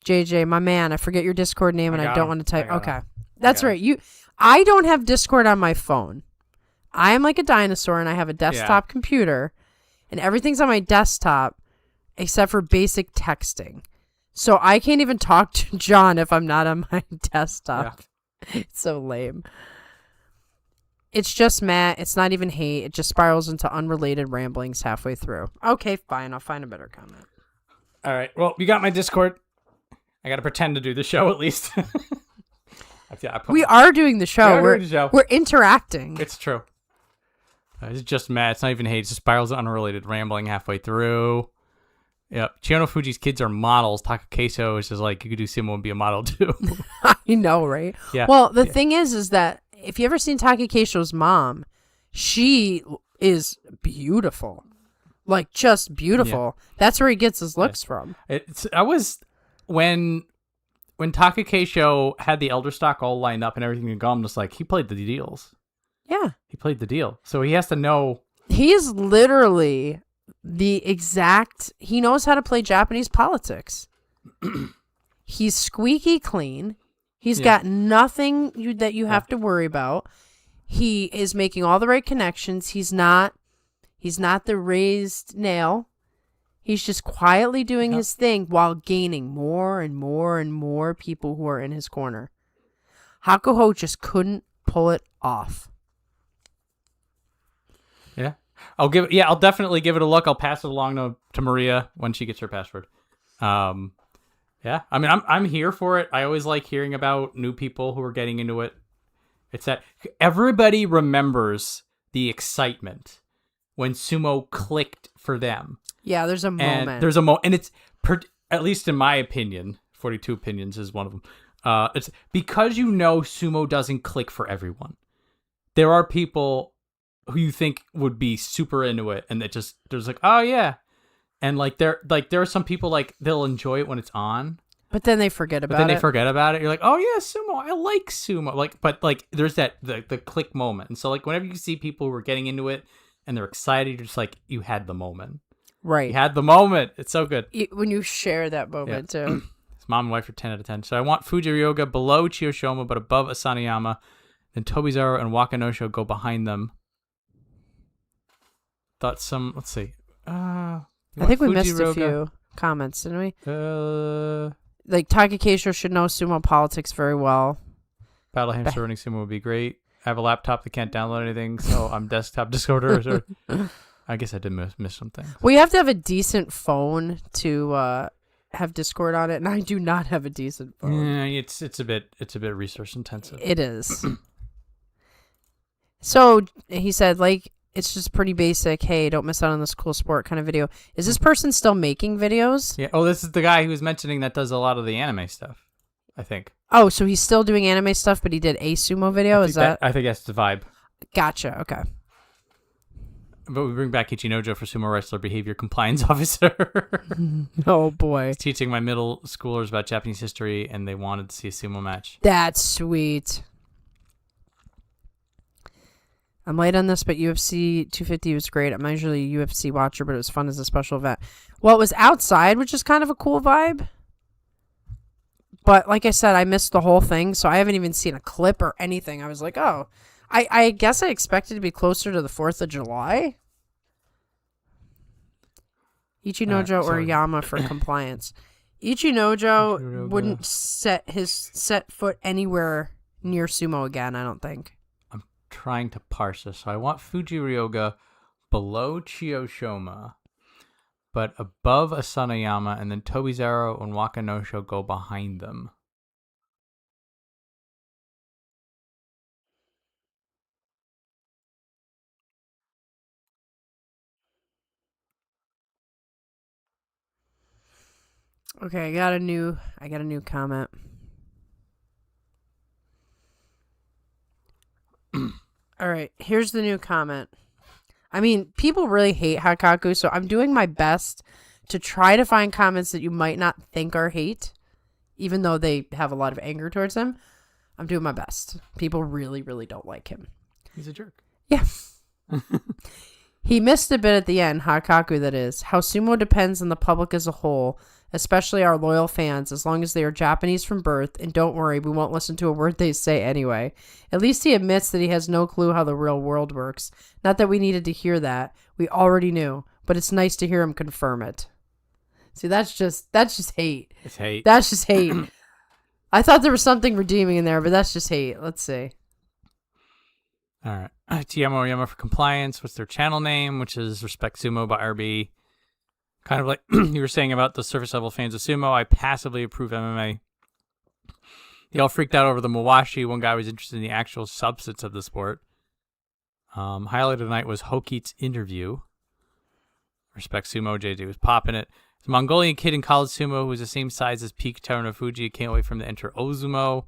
JJ, my man, I forget your Discord name and I don't want to type. Okay. That's right. I don't have Discord on my phone. I am like a dinosaur and I have a desktop computer and everything's on my desktop except for basic texting. So I can't even talk to John if I'm not on my desktop. Yeah. It's so lame. It's just Matt. It's not even hate. It just spirals into unrelated ramblings halfway through. Okay, fine. I'll find a better comment. All right. Well, you got my Discord. I got to pretend to do the show at least. We are doing the show. We're interacting. It's true. It's just Matt. It's not even hate. It just spirals into unrelated rambling halfway through. Yep. Chiyono Fuji's kids are models. Taka Keisho is just like, you could do sumo and be a model too. I know, right? Yeah. Well, the thing is that if you ever seen Taka Keisho's mom, she is beautiful. Like, just beautiful. Yeah. That's where he gets his looks from. When Taka Keisho had the elder stock all lined up and everything to go, I'm just like, he played the deals. Yeah. He played the deal. So he has to know. He is literally he knows how to play Japanese politics. He's squeaky clean. He's got nothing that you have to worry about. He is making all the right connections. He's not the raised nail. He's just quietly doing his thing while gaining more and more and more people who are in his corner. Hakuho just couldn't pull it off. Yeah. I'll definitely give it a look. I'll pass it along to Maria when she gets her password. Yeah. I mean, I'm here for it. I always like hearing about new people who are getting into it. It's that everybody remembers the excitement when sumo clicked for them. Yeah, there's a moment. And it's at least in my opinion, 42 opinions is one of them. It's because sumo doesn't click for everyone. There are people who you think would be super into it, and there's like, oh yeah, and there are some people like they'll enjoy it when it's on, but then they forget about it. You're like, oh yeah, sumo, I like sumo. But there's that the click moment, and so whenever you see people who are getting into it and they're excited, you're just like, you had the moment. Right. You had the moment. It's so good. When you share that moment, too. His mom and wife are 10 out of 10. So I want Fuji Ryoga below Chiyoshoma, but above Asanayama. Then Tobizaro and Wakanosho go behind them. Let's see. I think we missed a few comments, didn't we? Taka Keisho should know sumo politics very well. Battle Hamster running sumo would be great. I have a laptop that can't download anything, so I'm desktop disorder. I guess I did miss something. Well, you have to have a decent phone to have Discord on it, and I do not have a decent phone. Yeah, it's a bit resource intensive. It is. So he said, it's just pretty basic. Hey, don't miss out on this cool sport kind of video. Is this person still making videos? Yeah. Oh, this is the guy who was mentioning that does a lot of the anime stuff, I think. Oh, so he's still doing anime stuff, but he did a sumo video? I think that's the vibe. Gotcha. Okay. But we bring back Ichinojo for sumo wrestler behavior compliance officer. Oh, boy. He's teaching my middle schoolers about Japanese history, and they wanted to see a sumo match. That's sweet. I'm late on this, but UFC 250 was great. I'm not usually a UFC watcher, but it was fun as a special event. Well, it was outside, which is kind of a cool vibe. But like I said, I missed the whole thing, so I haven't even seen a clip or anything. I was like, oh, I guess I expected to be closer to the 4th of July. Ichinojo or Yama for compliance. Ichinojo wouldn't set foot anywhere near sumo again, I don't think. I'm trying to parse this. So I want Fuji Ryoga below Chiyoshoma, but above Asanayama, and then Tobizaro and Wakanosho go behind them. Okay, I got a new comment. All right, here's the new comment. I mean, people really hate Hakaku, so I'm doing my best to try to find comments that you might not think are hate, even though they have a lot of anger towards him. I'm doing my best. People really, really don't like him. He's a jerk. Yeah. He missed a bit at the end, Hakaku that is. How sumo depends on the public as a whole, especially our loyal fans, as long as they are Japanese from birth. And don't worry, we won't listen to a word they say anyway. At least he admits that he has no clue how the real world works. Not that we needed to hear that. We already knew. But it's nice to hear him confirm it. See, that's just hate. It's hate. That's just hate. I thought there was something redeeming in there, but that's just hate. Let's see. All right. TMO Yama for compliance. What's their channel name? Which is Respect Sumo by RB. Kind of like you were saying about the surface level fans of sumo. I passively approve MMA. They all freaked out over the Mawashi. One guy was interested in the actual substance of the sport. Highlight of the night was Hoki's interview. Respect Sumo. JJ was popping it. It's a Mongolian kid in college sumo who was the same size as peak Terunofuji. Can't wait for him to enter Ozumo.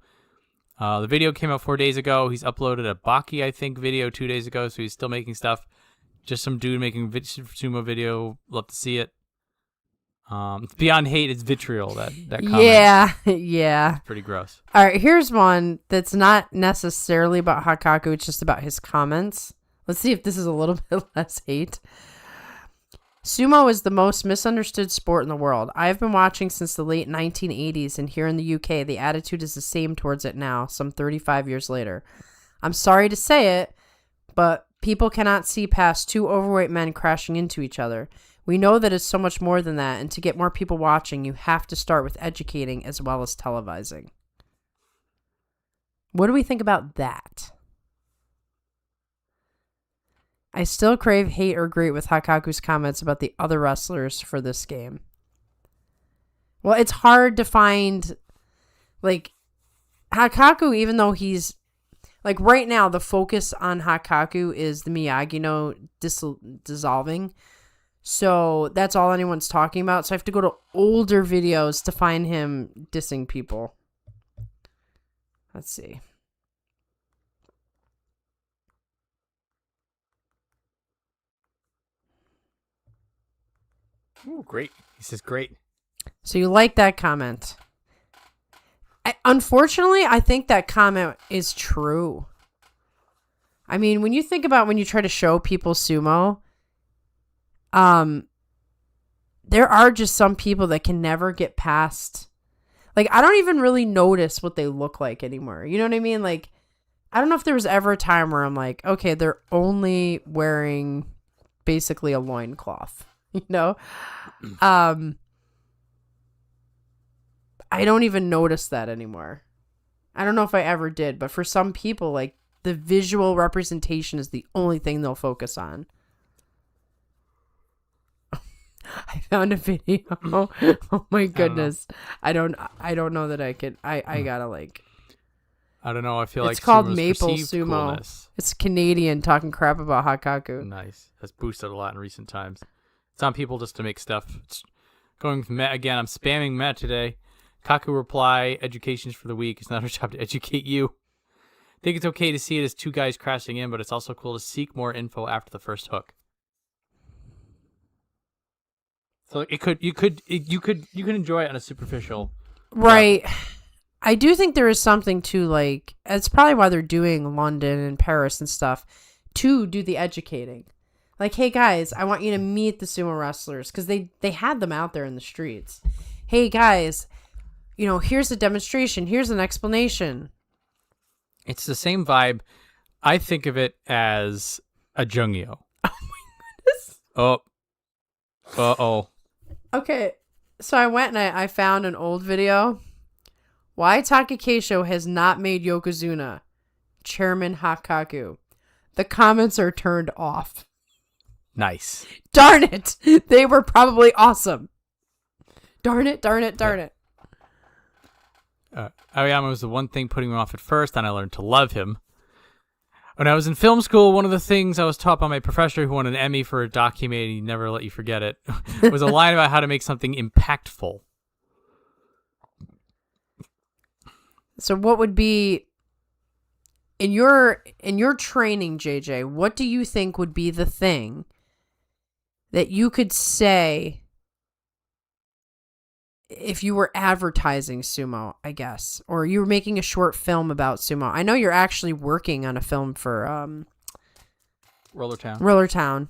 The video came out 4 days ago. He's uploaded a Baki, I think, video 2 days ago, so he's still making stuff. Just some dude making sumo video. Love to see it. It's beyond hate. It's vitriol, that comment. Yeah. It's pretty gross. All right, here's one that's not necessarily about Hakaku. It's just about his comments. Let's see if this is a little bit less hate. Sumo is the most misunderstood sport in the world. I have been watching since the late 1980s, and here in the UK, the attitude is the same towards it now, some 35 years later. I'm sorry to say it, but people cannot see past two overweight men crashing into each other. We know that it's so much more than that, and to get more people watching, you have to start with educating as well as televising. What do we think about that? I still crave hate or agree with Hakaku's comments about the other wrestlers for this game. Well, it's hard to find, like, Hakaku, even though he's, like, right now, the focus on Hakaku is the Miyagi-No dissolving. So that's all anyone's talking about. So I have to go to older videos to find him dissing people. Let's see. Ooh, great. He says great. So you like that comment. Unfortunately, I think that comment is true. I mean, when you think about when you try to show people sumo, there are just some people that can never get past. Like, I don't even really notice what they look like anymore. You know what I mean? Like, I don't know if there was ever a time where I'm like, okay, they're only wearing basically a loincloth. You know? I don't even notice that anymore. I don't know if I ever did, but for some people, like, the visual representation is the only thing they'll focus on. I found a video. Oh my goodness. I don't know that I could. I gotta, like, I don't know. I feel it's like called Sumo's Maple perceived Sumo. Coolness. It's Canadian talking crap about Hakaku. Nice. Has boosted a lot in recent times. It's on people just to make stuff. It's going with Met again. I'm spamming Met today. Kaku reply, education's for the weak. It's not our job to educate you. I think it's okay to see it as two guys crashing in, but it's also cool to seek more info after the first hook. So you could enjoy it on a superficial. Right. Level. I do think there is something to, like, it's probably why they're doing London and Paris and stuff, to do the educating. Like, hey guys, I want you to meet the sumo wrestlers, because they had them out there in the streets. Hey guys, you know, here's a demonstration, here's an explanation. It's the same vibe. I think of it as a Jungyo. Oh my goodness. Oh. Uh-oh. Okay, so I went and I found an old video. Why Takakeisho has not made Yokozuna. Chairman Hakaku. The comments are turned off. Nice. Darn it. They were probably awesome. Darn it. Aoyama was the one thing putting me off at first, and I learned to love him. When I was in film school, one of the things I was taught by my professor, who won an Emmy for a documentary, he never let you forget it, was a line about how to make something impactful. So what would be in your training, JJ, what do you think would be the thing that you could say if you were advertising sumo, I guess, or you were making a short film about sumo? I know you're actually working on a film for Roller Town.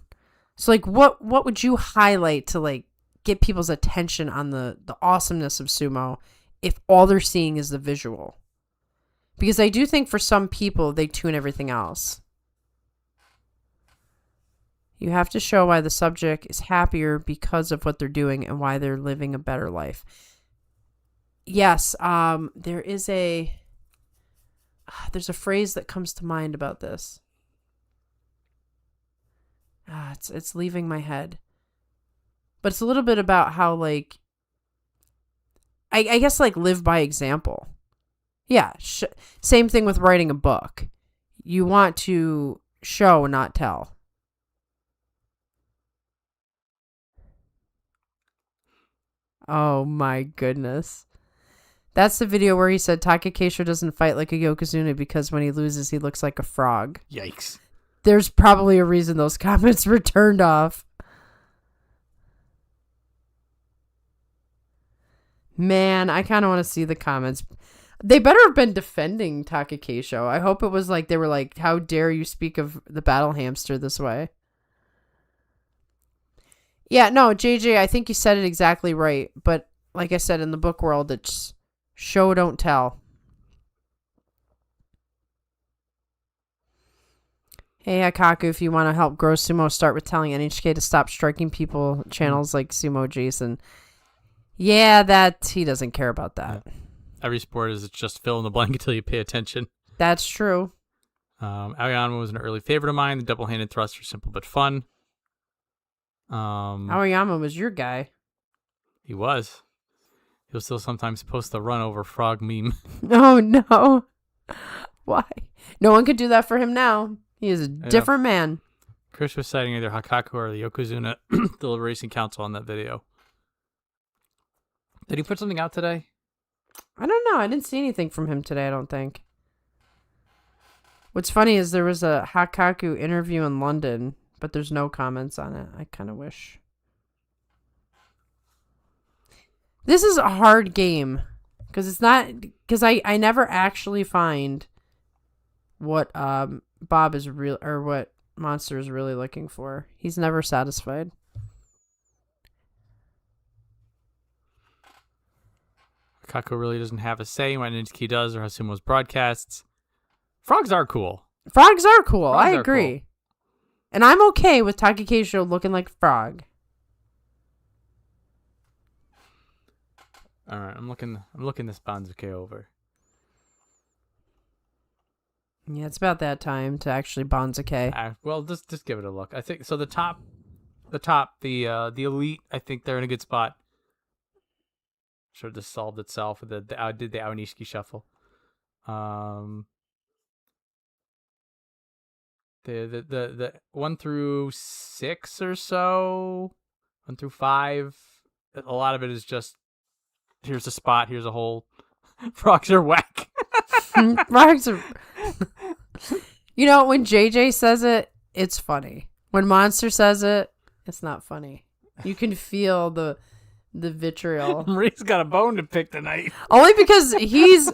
So like what would you highlight to like get people's attention on the awesomeness of sumo if all they're seeing is the visual? Because I do think for some people they tune everything else. You have to show why the subject is happier because of what they're doing and why they're living a better life. Yes, there's a phrase that comes to mind about this. It's leaving my head. But it's a little bit about how, like, I guess, like, live by example. Yeah, same thing with writing a book. You want to show, not tell. Oh my goodness. That's the video where he said Takakeisho doesn't fight like a Yokozuna because when he loses, he looks like a frog. Yikes. There's probably a reason those comments were turned off. Man, I kind of want to see the comments. They better have been defending Takakeisho. I hope it was like they were like, how dare you speak of the battle hamster this way? Yeah, no, JJ, I think you said it exactly right. But like I said, in the book world, it's show, don't tell. Hey, Hikaku, if you want to help grow sumo, start with telling NHK to stop striking people channels like Sumo Jason. Yeah, that he doesn't care about that. Yeah. Every sport is just fill in the blank until you pay attention. That's true. Aoyama was an early favorite of mine. The double-handed thrusts are simple but fun. Aoyama was your guy. He was. He'll still sometimes post the run over frog meme. Oh, no. Why? No one could do that for him now. He is a different man. Chris was citing either Hakaku or the Yokozuna the Racing Council on that video. Did he put something out today? I don't know. I didn't see anything from him today, I don't think. What's funny is there was a Hakaku interview in London, but there's no comments on it. I kind of wish. This is a hard game because it's not, because I never actually find what Bob is real, or what Monster is really looking for. He's never satisfied. Hakaku really doesn't have a say when NHK does or how Sumo's broadcasts. Frogs are cool. Frogs are cool. Frogs I are agree. cool. And I'm okay with Takakeisho looking like a frog. All right, I'm looking this Banzuke over. Yeah, it's about that time to actually Banzuke. Well, just give it a look. I think so. The elite. I think they're in a good spot. Sure, this solved itself. Did the Aonishiki shuffle. The 1 through 6 or so, 1 through 5. A lot of it is just here's a spot, here's a hole. Frogs are whack. Frogs are. You know, when JJ says it, it's funny. When Monster says it, it's not funny. You can feel the vitriol. Marie's got a bone to pick tonight. Only because he's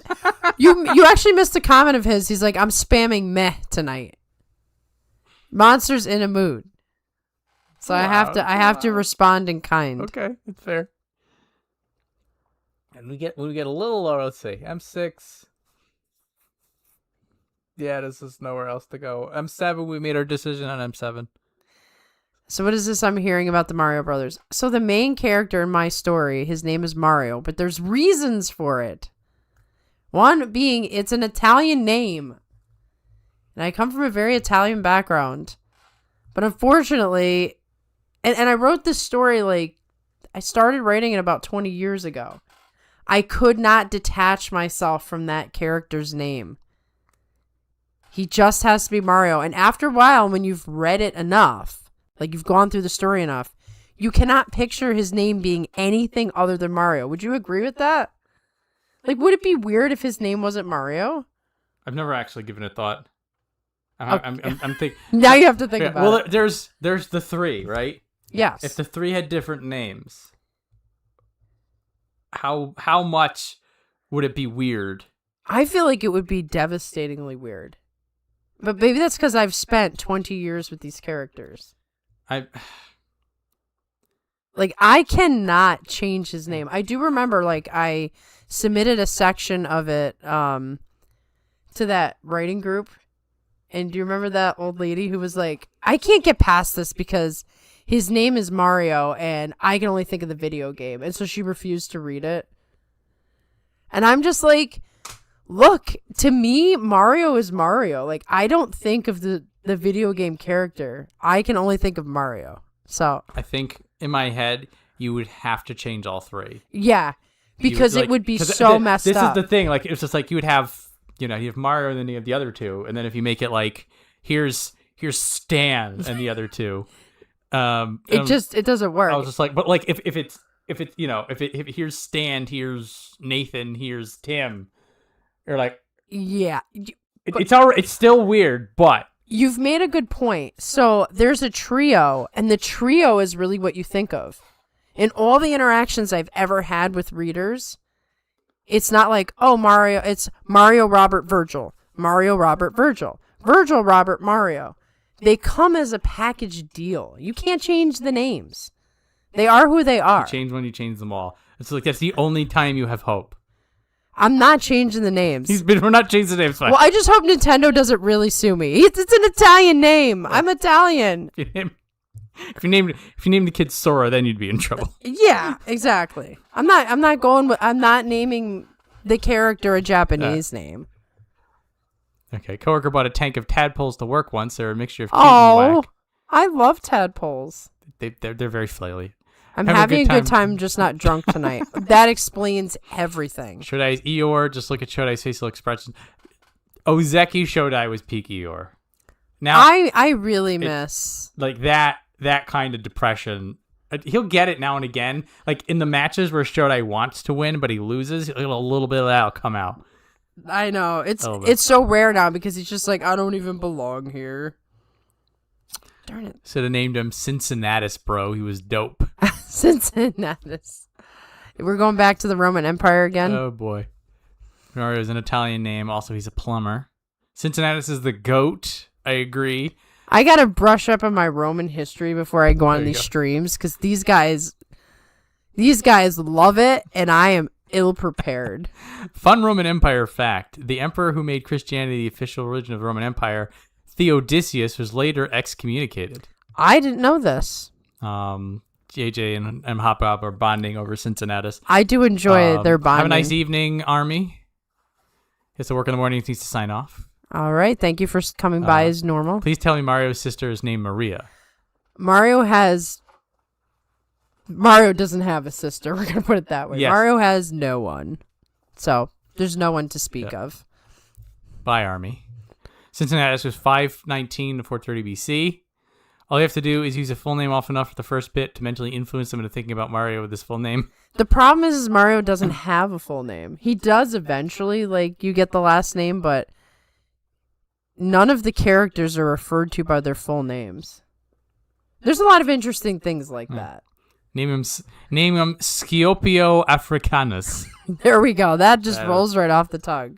you actually missed a comment of his. He's like, I'm spamming meh tonight. Monster's in a mood. So I have to respond in kind. Okay, it's fair. And we get a little lower, let's see. M6. Yeah, there's just nowhere else to go. M7, we made our decision on M7. So what is this I'm hearing about the Mario Brothers? So the main character in my story, his name is Mario, but there's reasons for it. One being, it's an Italian name. And I come from a very Italian background. But unfortunately, and I wrote this story like, I started writing it about 20 years ago. I could not detach myself from that character's name. He just has to be Mario. And after a while, when you've read it enough, like you've gone through the story enough, you cannot picture his name being anything other than Mario. Would you agree with that? Like, would it be weird if his name wasn't Mario? I've never actually given it thought. I'm thinking. Now you have to think about it. Well, there's the 3, right? Yes. If the 3 had different names, how much would it be weird? I feel like it would be devastatingly weird. But maybe that's because I've spent 20 years with these characters. Like, I cannot change his name. I do remember, like, I submitted a section of it to that writing group. And do you remember that old lady who was like, I can't get past this because his name is Mario and I can only think of the video game. And so she refused to read it. And I'm just like, look, to me, Mario is Mario. Like, I don't think of the video game character. I can only think of Mario. So I think in my head, you would have to change all 3. Yeah, because it would be so messed up. This is the thing. Like, it's just like you would have, you have Mario and then you have the other 2. And then if you make it like, here's Stan and the other 2. It doesn't work. I was just like, but like if it's here's Stan, here's Nathan, here's Tim. You're like, yeah, it's still weird, but you've made a good point. So there's a trio, and the trio is really what you think of. In all the interactions I've ever had with readers, it's not like, oh, Mario, it's Mario, Robert, Virgil, Mario, Robert, Virgil, Virgil, Robert, Mario. They come as a package deal. You can't change the names. They are who they are. You change when you change them all. It's like that's the only time you have hope. I'm not changing the names. We're not changing the names. Fine. Well, I just hope Nintendo doesn't really sue me. It's an Italian name. I'm Italian. If you named the kid Sora, then you'd be in trouble. Yeah, exactly. I'm not naming the character a Japanese name. Okay, coworker bought a tank of tadpoles to work once. They're a mixture of cute and whack. I love tadpoles. They're very flaily. I'm having a good time, just not drunk tonight. That explains everything. Shodai's Eeyore. Just look at Shodai's facial expression. Ozeki Shodai was peak Eeyore. Now I really miss like that kind of depression. He'll get it now and again. Like in the matches where Shodai wants to win, but he loses, a little bit of that'll come out. I know. It's so rare now because he's just like, I don't even belong here. Darn it. Should have named him Cincinnatus, bro. He was dope. Cincinnatus. We're going back to the Roman Empire again. Oh, boy. Mario is an Italian name. Also, he's a plumber. Cincinnatus is the goat. I agree. I got to brush up on my Roman history before I go on these streams because these guys love it, and I am ill-prepared. Fun Roman Empire fact. The emperor who made Christianity the official religion of the Roman Empire, Theodosius, was later excommunicated. I didn't know this. JJ and Hop Hop are bonding over Cincinnatus. I do enjoy their bonding. Have a nice evening, Army. He has to work in the morning. He needs to sign off. All right. Thank you for coming by as normal. Please tell me Mario's sister is named Maria. Mario doesn't have a sister. We're going to put it that way. Yes. Mario has no one. So there's no one to speak of. Bye, Army. Cincinnatus was 519 to 430 BC. All you have to do is use a full name often enough for the first bit to mentally influence them into thinking about Mario with his full name. The problem is Mario doesn't have a full name. He does eventually, like, you get the last name, but none of the characters are referred to by their full names. There's a lot of interesting things like that. Name him Sciopio Africanus. There we go. That just rolls right off the tongue.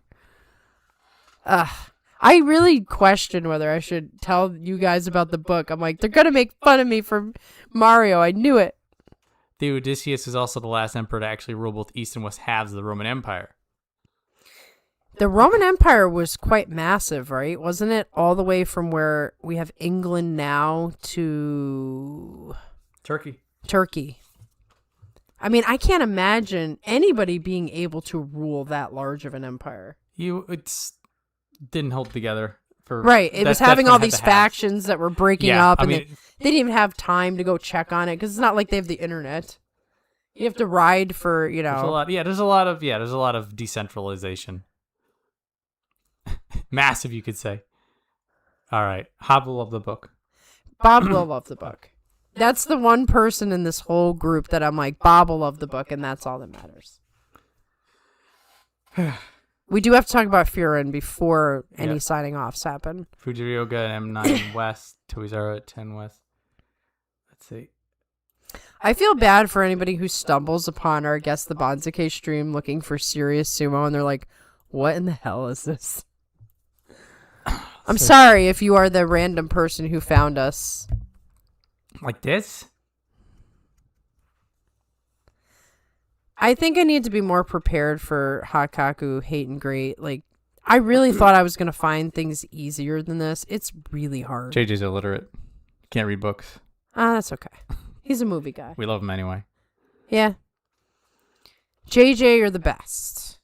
I really question whether I should tell you guys about the book. I'm like, they're going to make fun of me for Mario. I knew it. Theodosius is also the last emperor to actually rule both east and west halves of the Roman Empire. The Roman Empire was quite massive, right? Wasn't it all the way from where we have England now to... Turkey. I mean, I can't imagine anybody being able to rule that large of an empire. Didn't hold together. Right. It was having all these factions that were breaking up, and they didn't even have time to go check on it because it's not like they have the internet. You have to ride for, There's a lot of decentralization. Massive, you could say. All right. Hob will love the book. Bob will love the book. That's the one person in this whole group that I'm like, Bob will love the book, and that's all that matters. We do have to talk about Furin before any signing offs happen. Fujiryoga at M9 West, Toizaro at 10 West. Let's see. I feel bad for anybody who stumbles upon our Guess the Banzuke stream looking for serious sumo, and they're like, what in the hell is this? I'm sorry if you are the random person who found us. Like this? I think I need to be more prepared for Hakaku Hate and Great. Like, I really thought I was going to find things easier than this. It's really hard. JJ's illiterate. Can't read books. That's okay. He's a movie guy. We love him anyway. Yeah. JJ, you're the best.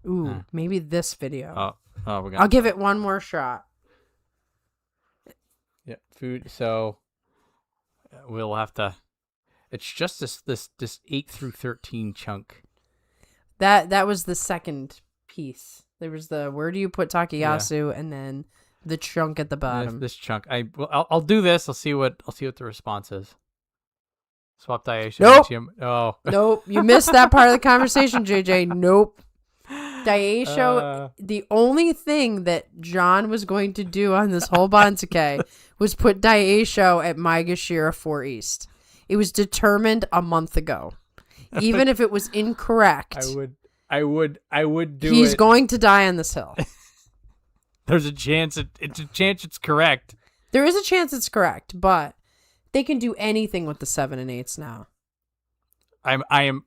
Ooh, maybe this video. I'll give it one more shot. Yeah, food. So we'll have to. It's just this 8 through 13 chunk. That was the second piece. There was the where do you put Takayasu, and then the chunk at the bottom. This chunk. I'll do this. I'll see what the response is. Swap Daisho. Nope. Oh. Nope. You missed that part of the conversation, JJ. Nope. Daisho, the only thing that John was going to do on this whole Banzuke was put Daisho at Maegashira 4 East. It was determined a month ago. Even if it was incorrect. I would do it. He's going to die on this hill. There's a chance it's correct. There is a chance it's correct, but they can do anything with the 7 and 8s now. I am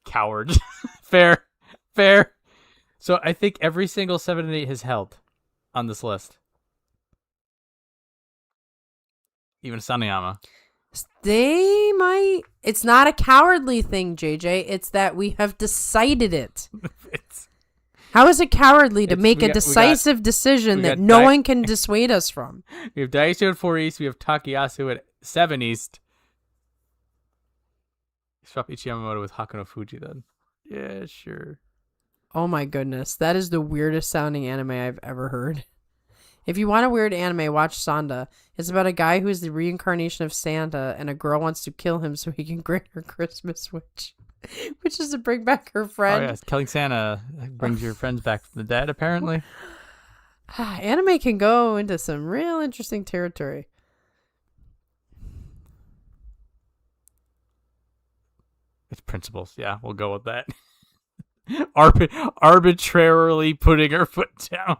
coward. Fair. So I think every single 7 and 8 has held on this list. Even Sanayama. They might. It's not a cowardly thing, JJ. It's that we have decided it. How is it cowardly to make a decisive decision that no one can dissuade us from? We have Daisho at 4 East. We have Takayasu at 7 East. Swap Ichiyamamoto with Hakuno Fuji then. Yeah, sure. Oh my goodness. That is the weirdest sounding anime I've ever heard. If you want a weird anime, watch Sanda. It's about a guy who is the reincarnation of Santa, and a girl wants to kill him so he can grant her Christmas wish. Which is to bring back her friend. Oh, yeah. Killing Santa brings your friends back from the dead, apparently. Anime can go into some real interesting territory. It's principles. Yeah, we'll go with that. Arbitrarily putting her foot down.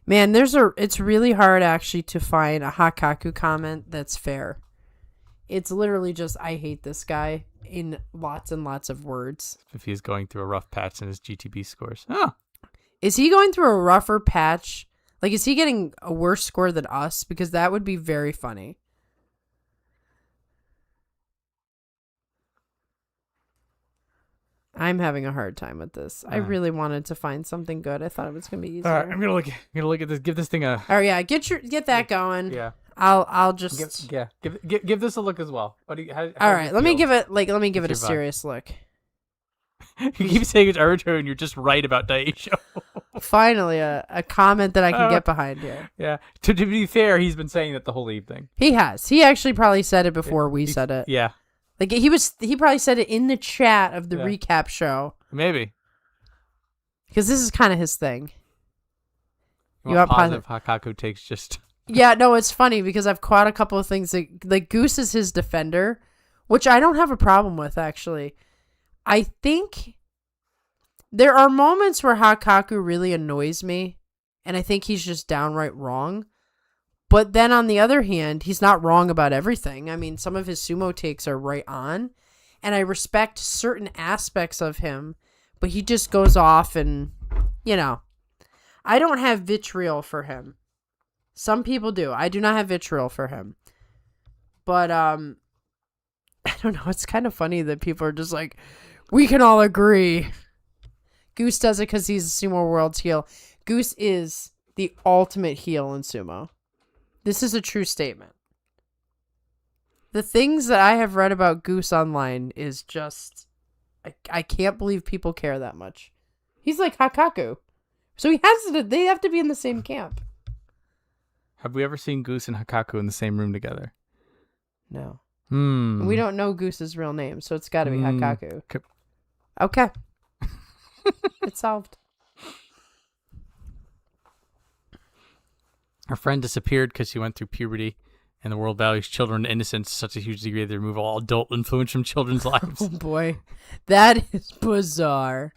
Man, it's really hard actually to find a Hakaku comment that's fair. It's literally just, I hate this guy in lots and lots of words. If he's going through a rough patch in his GTB scores. Oh. Is he going through a rougher patch? Like, is he getting a worse score than us? Because that would be very funny. I'm having a hard time with this. I really wanted to find something good. I thought it was gonna be easier. All right, I'm gonna look at this. Give this thing a. Oh yeah, get that going. Yeah. I'll just give this a look as well. What do you? How all right, let me give it a serious look. You keep saying it's arbitrary, and you're just right about Daisho. Finally, a comment that I can get behind here. Yeah. To be fair, he's been saying that the whole Eve thing. He has. He actually probably said it before we said it. Yeah. Like he probably said it in the chat of the recap show. Maybe. Because this is kind of his thing. You want positive Hakaku takes just. Yeah, no, it's funny because I've caught a couple of things that, like, Goose is his defender, which I don't have a problem with, actually. I think there are moments where Hakaku really annoys me, and I think he's just downright wrong. But then on the other hand, he's not wrong about everything. I mean, some of his sumo takes are right on, and I respect certain aspects of him, but he just goes off and, I don't have vitriol for him. Some people do. I do not have vitriol for him. But, I don't know. It's kind of funny that people are just like, we can all agree. Goose does it because he's a Sumo World's heel. Goose is the ultimate heel in sumo. This is a true statement. The things that I have read about Goose online is just... I can't believe people care that much. He's like Hakaku. So they have to be in the same camp. Have we ever seen Goose and Hakaku in the same room together? No. Hmm. We don't know Goose's real name, so it's got to be Hakaku. Okay. Okay. It's solved. Our friend disappeared because she went through puberty, and the world values children and innocence to such a huge degree that they remove all adult influence from children's lives. Oh, boy. That is bizarre.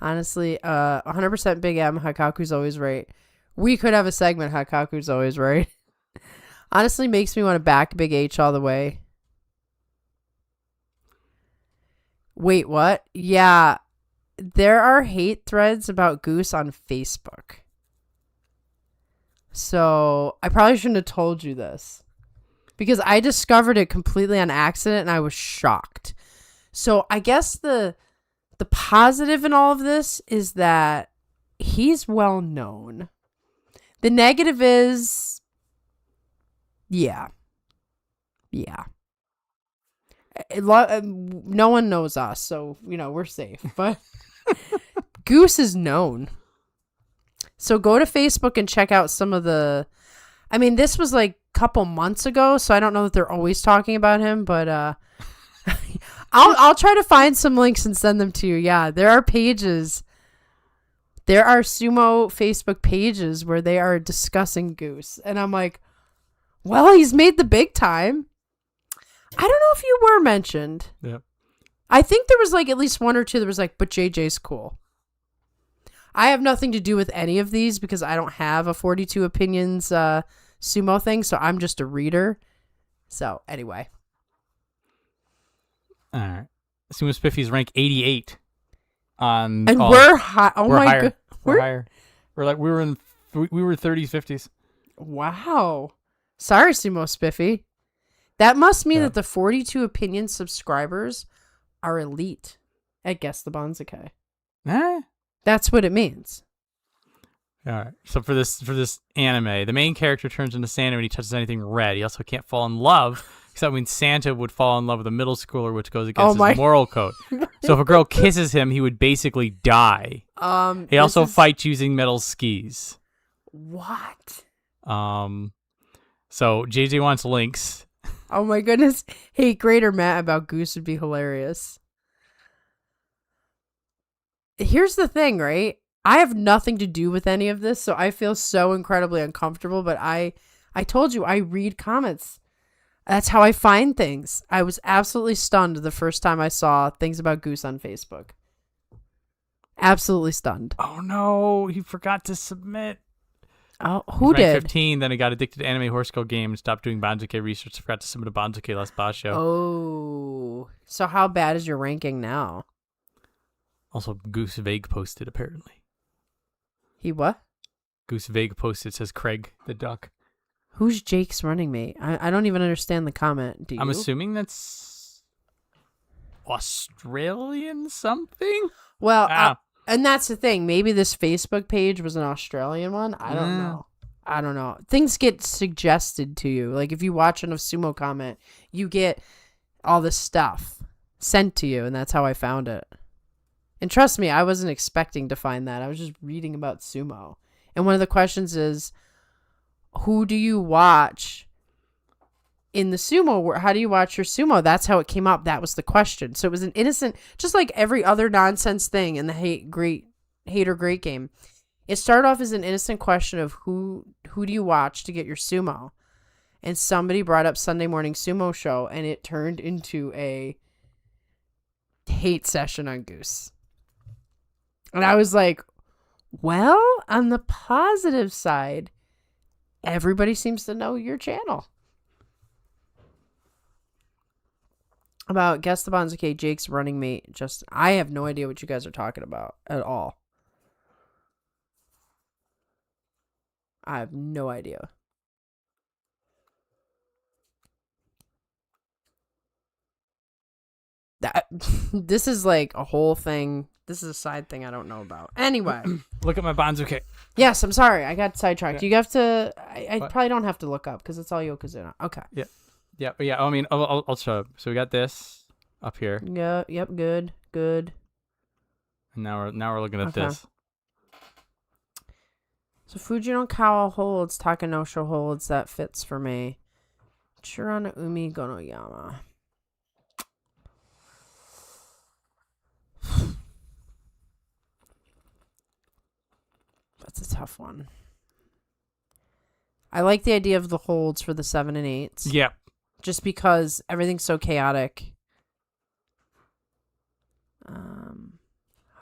Honestly, 100% Big M, Hakaku's always right. We could have a segment, Hakaku's always right. Honestly, makes me want to back Big H all the way. Wait, what? Yeah, there are hate threads about Goose on Facebook. So I probably shouldn't have told you this because I discovered it completely on accident and I was shocked. So I guess the positive in all of this is that he's well known. The negative is, yeah. No one knows us, so, we're safe. But Goose is known. So go to Facebook and check out some of the... I mean, this was like a couple months ago, so I don't know that they're always talking about him, but I'll try to find some links and send them to you. Yeah, there are pages. There are Sumo Facebook pages where they are discussing Goose. And I'm like, well, he's made the big time. I don't know if you were mentioned. Yep. I think there was like at least one or two that was like, but JJ's cool. I have nothing to do with any of these because I don't have a 42 Opinions Sumo thing, so I'm just a reader. So, anyway. All right. Sumo Spiffy's rank 88 on... And we're high. Oh, we're my higher. God. We're higher. We're like, we were 30s, 50s. Wow. Sorry, Sumo Spiffy. That must mean that the 42 Opinion subscribers are elite at Guess the Banzuke. That's what it means. All right. So for this anime, the main character turns into Santa when he touches anything red. He also can't fall in love, because that means Santa would fall in love with a middle schooler, which goes against his moral code. So if a girl kisses him, he would basically die. He also fights using metal skis. What? So JJ wants links. Oh my goodness. Hey, Greater Matt about Goose would be hilarious. Here's the thing, right? I have nothing to do with any of this, so I feel so incredibly uncomfortable, but I told you, I read comments. That's how I find things. I was absolutely stunned the first time I saw things about Goose on Facebook. Absolutely stunned. Oh no, he forgot to submit. Oh, who did? 15, then he got addicted to anime horse girl game and stopped doing Banzuke research. Forgot to submit a Banzuke last boss show. Oh, so how bad is your ranking now? Also, Goose Vague posted, apparently. He what? Goose Vague posted, says Craig the duck. Who's Jake's running mate? I don't even understand the comment. Do you? I'm assuming that's Australian something? Well, and that's the thing. Maybe this Facebook page was an Australian one. I don't know. Things get suggested to you. Like if you watch enough Sumo comment, you get all this stuff sent to you, and that's how I found it. And trust me, I wasn't expecting to find that. I was just reading about Sumo. And one of the questions is, who do you watch in the Sumo? How do you watch your Sumo? That's how it came up. That was the question. So it was an innocent, just like every other nonsense thing in the hate or great game. It started off as an innocent question of who do you watch to get your Sumo? And somebody brought up Sunday Morning Sumo Show, and it turned into a hate session on Goose. And I was like, well, on the positive side, everybody seems to know your channel. About Guess the Banzuke, Jake's running mate. I have no idea what you guys are talking about at all. I have no idea. This is like a whole thing. This is a side thing I don't know about. Anyway. Look at my Banzuke. Yes, I'm sorry. I got sidetracked. Yeah. You have to... I probably don't have to look up because it's all Yokozuna. Okay. Yeah. I mean, I'll show. So we got this up here. Yeah. Yep. Good. And now we're looking at this. So Fuji no Kawa holds, Takanosho holds. That fits for me. Churana Umi Gonoyama. That's a tough one. I like the idea of the holds for the 7 and 8s. Yeah. Just because everything's so chaotic.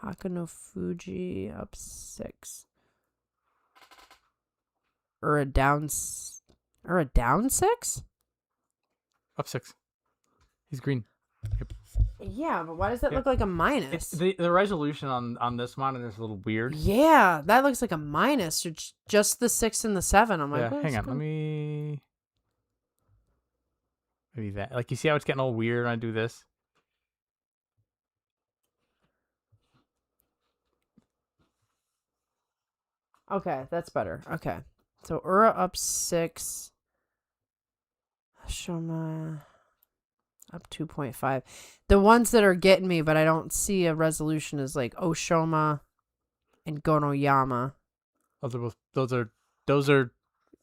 Hakuno Fuji up 6. Or a down 6? Up 6. He's green. Yep. Yeah, but why does that look like a minus? The resolution on this monitor is a little weird. Yeah, that looks like a minus. Just the 6 and the 7. I'm like, hang on. Let me... Maybe that. Like, you see how it's getting all weird when I do this? Okay, that's better. Okay. So, Ura up 6. Shoma up 2.5. The ones that are getting me, but I don't see a resolution, is like Oshoma and Gonoyama. Those are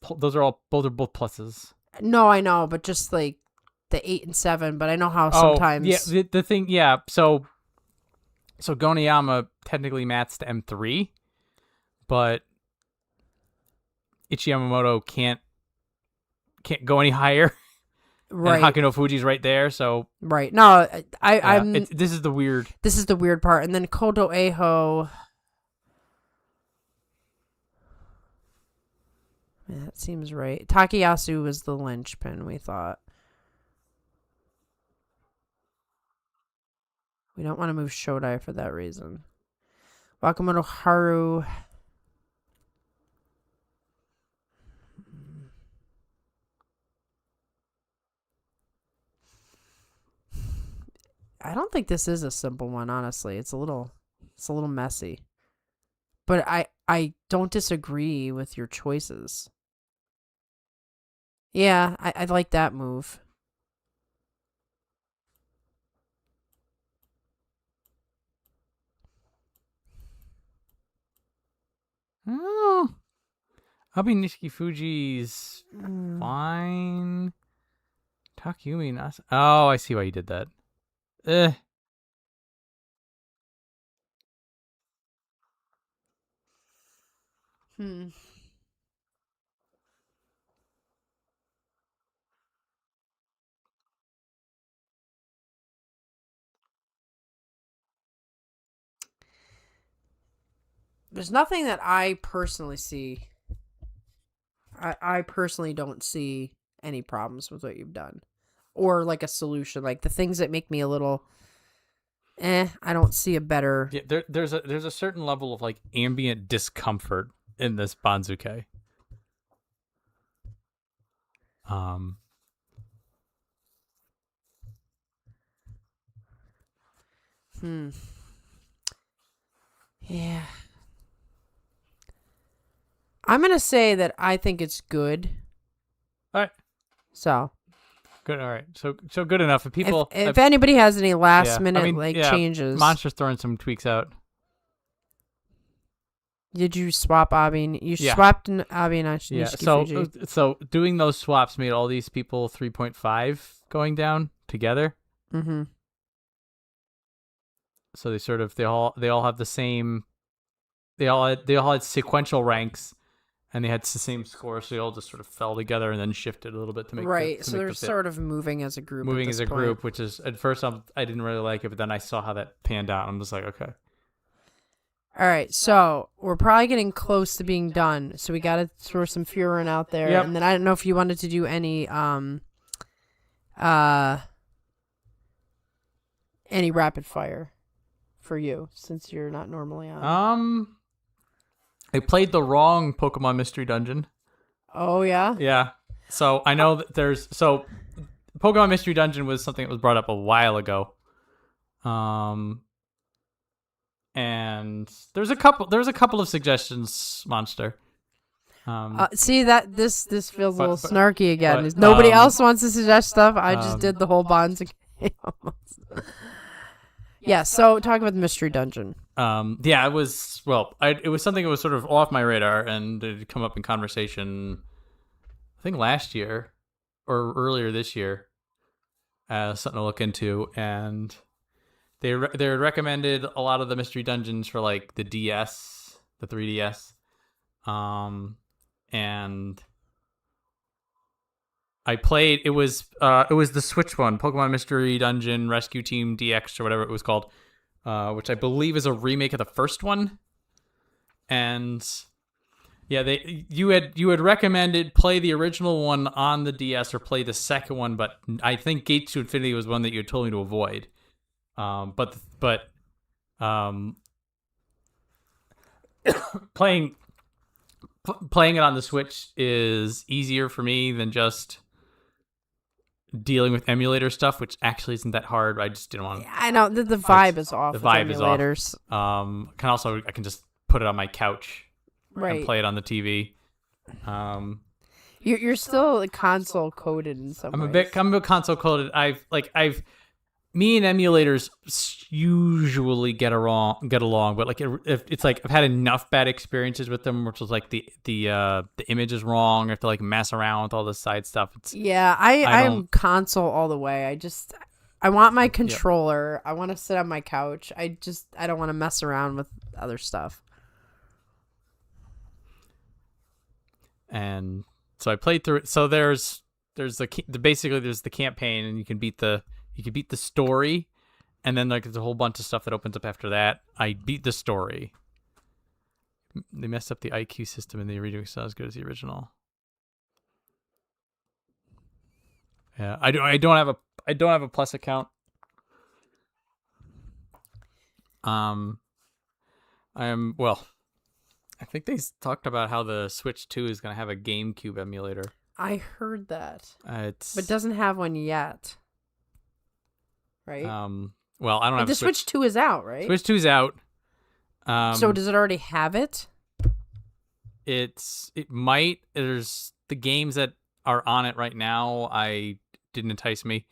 both pluses. No, I know, but just like the 8 and 7. But I know how sometimes. Yeah, the thing. Yeah, so Gonoyama technically mats to M3, but Ichiyamamoto can't go any higher. Right. And Hakuno Fuji's right there, so... Right. No, this is the weird... This is the weird part. And then Kodo Eho... Yeah, that seems right. Takayasu was the linchpin, we thought. We don't want to move Shodai for that reason. Wakamoto Haru... I don't think this is a simple one, honestly. It's a little messy. But I don't disagree with your choices. Yeah, I like that move. Oh. Abi Nishiki Fuji's fine. Takumi Nasa. Oh, I see why you did that. There's nothing that I personally see. I personally don't see any problems with what you've done. Or like a solution. Like the things that make me a little... I don't see a better... Yeah, there's a certain level of like ambient discomfort in this Banzuke. Yeah. I'm going to say that I think it's good. All right. So. Good. All right. So good enough. If people, if anybody has any last minute changes, Monster's throwing some tweaks out. Did you swap Abi? You swapped Abi and Nishiki Fuji. So doing those swaps made all these people 3.5 going down together. Mm-hmm. So they all have the same. They all had sequential ranks. And they had the same score, so they all just sort of fell together and then shifted a little bit to make right. So they're sort of moving as a group. Moving as a group, which is at first I didn't really like it, but then I saw how that panned out. I'm just like, okay. All right, so we're probably getting close to being done. So we got to throw some Furin out there, and then I don't know if you wanted to do any rapid fire for you since you're not normally on. I played the wrong Pokemon Mystery Dungeon. Oh, yeah? Yeah. So I know that Pokemon Mystery Dungeon was something that was brought up a while ago. And there's a couple of suggestions, Monster. See that this feels a little snarky again. Nobody else wants to suggest stuff. I just did the whole Banzuke. Yeah, so talk about the mystery dungeon. Yeah, it was it was something that was sort of off my radar, and it had come up in conversation, I think last year or earlier this year, something to look into, and they recommended a lot of the mystery dungeons for like the DS, the 3DS, and I played. It was the Switch one, Pokemon Mystery Dungeon Rescue Team DX or whatever it was called, which I believe is a remake of the first one. And yeah, you had recommended play the original one on the DS or play the second one, but I think Gates to Infinity was one that you had told me to avoid. But playing it on the Switch is easier for me than just dealing with emulator stuff, which actually isn't that hard. I just didn't want. I know the vibe is off. The vibe with emulators. Is off. I can just put it on my couch, right, and play it on the TV. You're still console coded in some ways. I'm a bit console coded. Me and emulators usually get along, but like it's like I've had enough bad experiences with them, which is like the image is wrong. I have to like mess around with all this side stuff. I'm console all the way. I want my controller. I want to sit on my couch. I don't want to mess around with other stuff. And so I played through it. So there's basically there's the campaign, and you can beat the story, and then like there's a whole bunch of stuff that opens up after that. I beat the story. They messed up the IQ system in the original. It's not as good as the original. Yeah, I don't have a Plus account. I think they talked about how the Switch 2 is going to have a GameCube emulator. I heard that. But doesn't have one yet. Right? Well, I don't have the Switch 2 is out, right? Switch 2 is out. So does it already have it? It might. There's the games that are on it right now. I didn't entice me.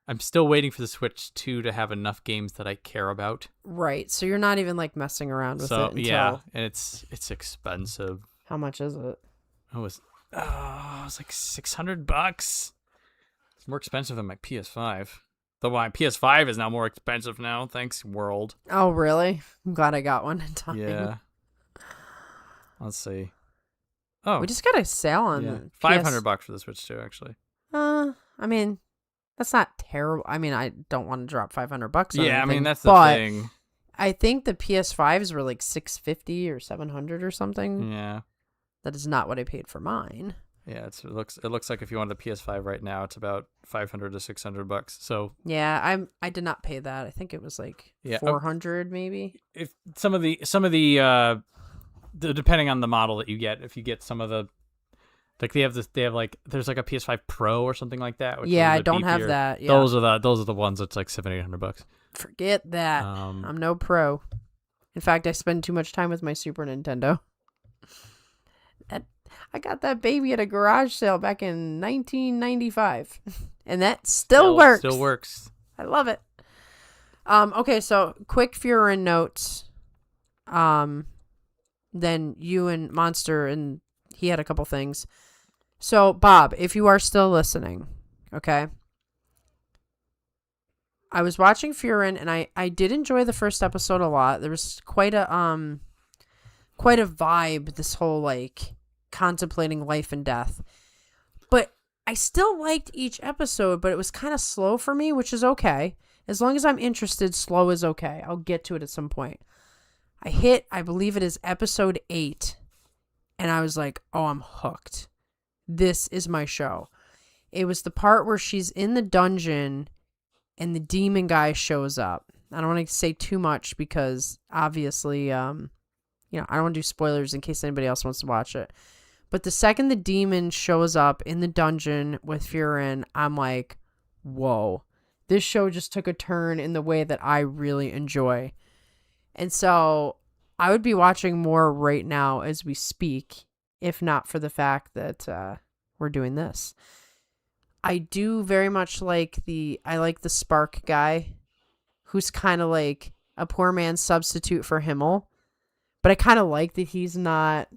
I'm still waiting for the Switch 2 to have enough games that I care about. Right. So you're not even like messing around with it until... Yeah, and it's expensive. How much is it? It was like $600. It's more expensive than my PS5. Though my PS5 is now more expensive now. Thanks, world. Oh, really? I'm glad I got one in time. Yeah. Let's see. Oh, we just got a sale on $500 for the Switch 2, actually. I mean, that's not terrible. I mean, I don't want to drop $500 on yeah, anything, I mean, that's the thing. I think the PS5s were like $650 or $700 or something. Yeah. That is not what I paid for mine. Yeah, it looks like if you wanted a PS5 right now, it's about $500 to $600. So yeah, I did not pay that. I think it was like $400 maybe. If some of the depending on the model that you get, if you get some of the like there's like a PS5 Pro or something like that. Which I don't have that. Yeah. Those are the ones that's like $700-800. Forget that. I'm no pro. In fact, I spend too much time with my Super Nintendo. I got that baby at a garage sale back in 1995, and that still works. Still works. I love it. Okay, so quick Furin notes. Then you and Monster, and he had a couple things. So, Bob, if you are still listening, okay, I was watching Furin, and I did enjoy the first episode a lot. There was quite a vibe. This whole like contemplating life and death, but I still liked each episode, but it was kind of slow for me, which is okay. As long as I'm interested, slow is okay. I'll get to it at some point. I believe it is episode 8, and I was like, oh, I'm hooked. This is my show. It was the part where she's in the dungeon and the demon guy shows up. I don't want to say too much because obviously, I don't want to do spoilers in case anybody else wants to watch it. But the second the demon shows up in the dungeon with Furin, I'm like, whoa, this show just took a turn in the way that I really enjoy. And so I would be watching more right now as we speak, if not for the fact that we're doing this. I do very much like the Spark guy who's kind of like a poor man's substitute for Himmel. But I kind of like that he's not.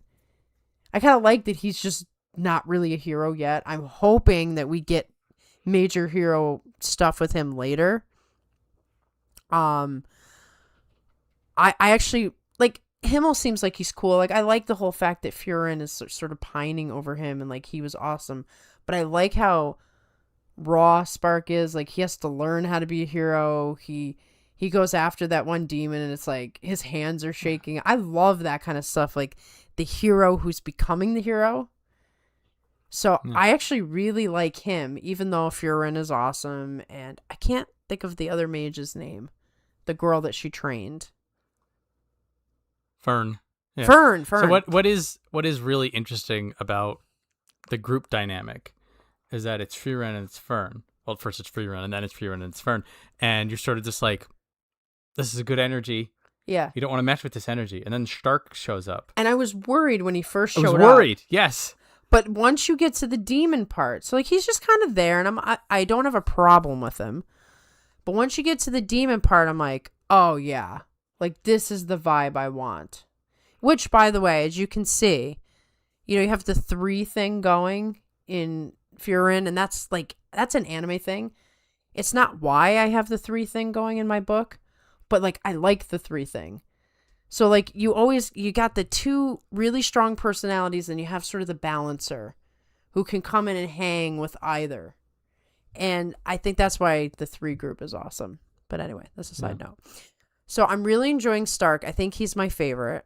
I kind of like that he's just not really a hero yet. I'm hoping that we get major hero stuff with him later. I actually like Himmel. Seems like he's cool. Like I like the whole fact that Furin is sort of pining over him and like he was awesome. But I like how raw Spark is. Like he has to learn how to be a hero. He goes after that one demon and it's like his hands are shaking. I love that kind of stuff. Like the hero who's becoming the hero. So I actually really like him, even though Furin is awesome. And I can't think of the other mage's name. The girl that she trained. Fern. Yeah. Fern. So what is really interesting about the group dynamic is that it's Furin and it's Fern. Well, first it's Furin and then it's Furin and it's Fern. And you're sort of just like, this is a good energy. Yeah. You don't want to mess with this energy. And then Stark shows up. And I was worried when he first showed up. I was worried, yes. But once you get to the demon part, so like he's just kind of there, and I don't have a problem with him. But once you get to the demon part, I'm like, oh yeah, like this is the vibe I want. Which, by the way, as you can see, you have the 3 thing going in Furin, and that's an anime thing. It's not why I have the 3 thing going in my book, but like I like the 3 thing. So like you got the 2 really strong personalities and you have sort of the balancer who can come in and hang with either. And I think that's why the 3 group is awesome. But anyway, that's a side note. So I'm really enjoying Stark. I think he's my favorite.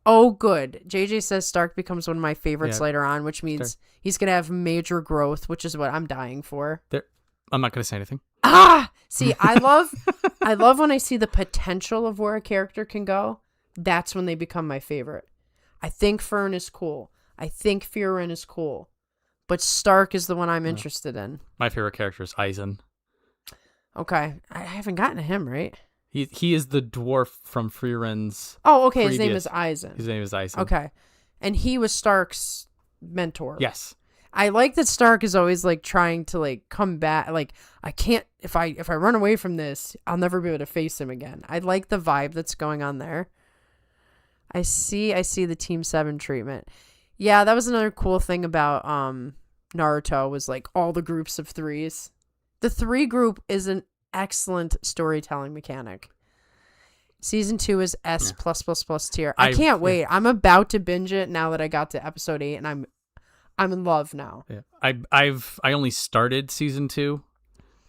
Oh, good. JJ says Stark becomes one of my favorites later on, which means he's going to have major growth, which is what I'm dying for. I'm not going to say anything. See, I love when I see the potential of where a character can go. That's when they become my favorite. I think Fern is cool. I think Furin is cool. But Stark is the one I'm interested in. My favorite character is Aizen. Okay. I haven't gotten to him, right? He is the dwarf from Furin's. Oh, okay. His name is Aizen. His name is Aizen. Okay. And he was Stark's mentor. Yes. I like that Stark is always like trying to like come back. Like I can't, if I run away from this, I'll never be able to face him again. I like the vibe that's going on there. I see the Team 7 treatment. Yeah, that was another cool thing about Naruto was like all the groups of 3s. The 3 group is an excellent storytelling mechanic. Season 2 is S+++ tier. I can't wait. I'm about to binge it now that I got to episode 8 and I'm in love now. Yeah. I only started season 2.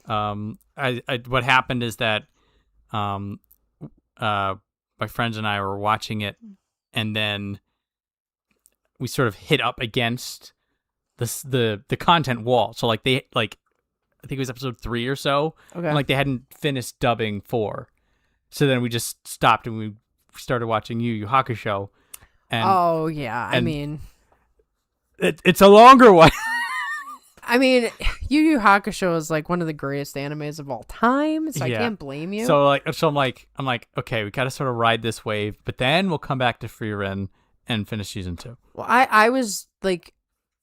What happened is that my friends and I were watching it, and then we sort of hit up against the content wall. So like I think it was episode 3 or so. Okay. And like they hadn't finished dubbing 4, so then we just stopped and we started watching Yu Yu Hakusho. And oh yeah, I mean, it's a longer one. I mean, Yu Yu Hakusho is like one of the greatest animes of all time, so I can't blame you. So I'm like, okay, we gotta sort of ride this wave, but then we'll come back to Frieren and finish season 2. Well, I was like,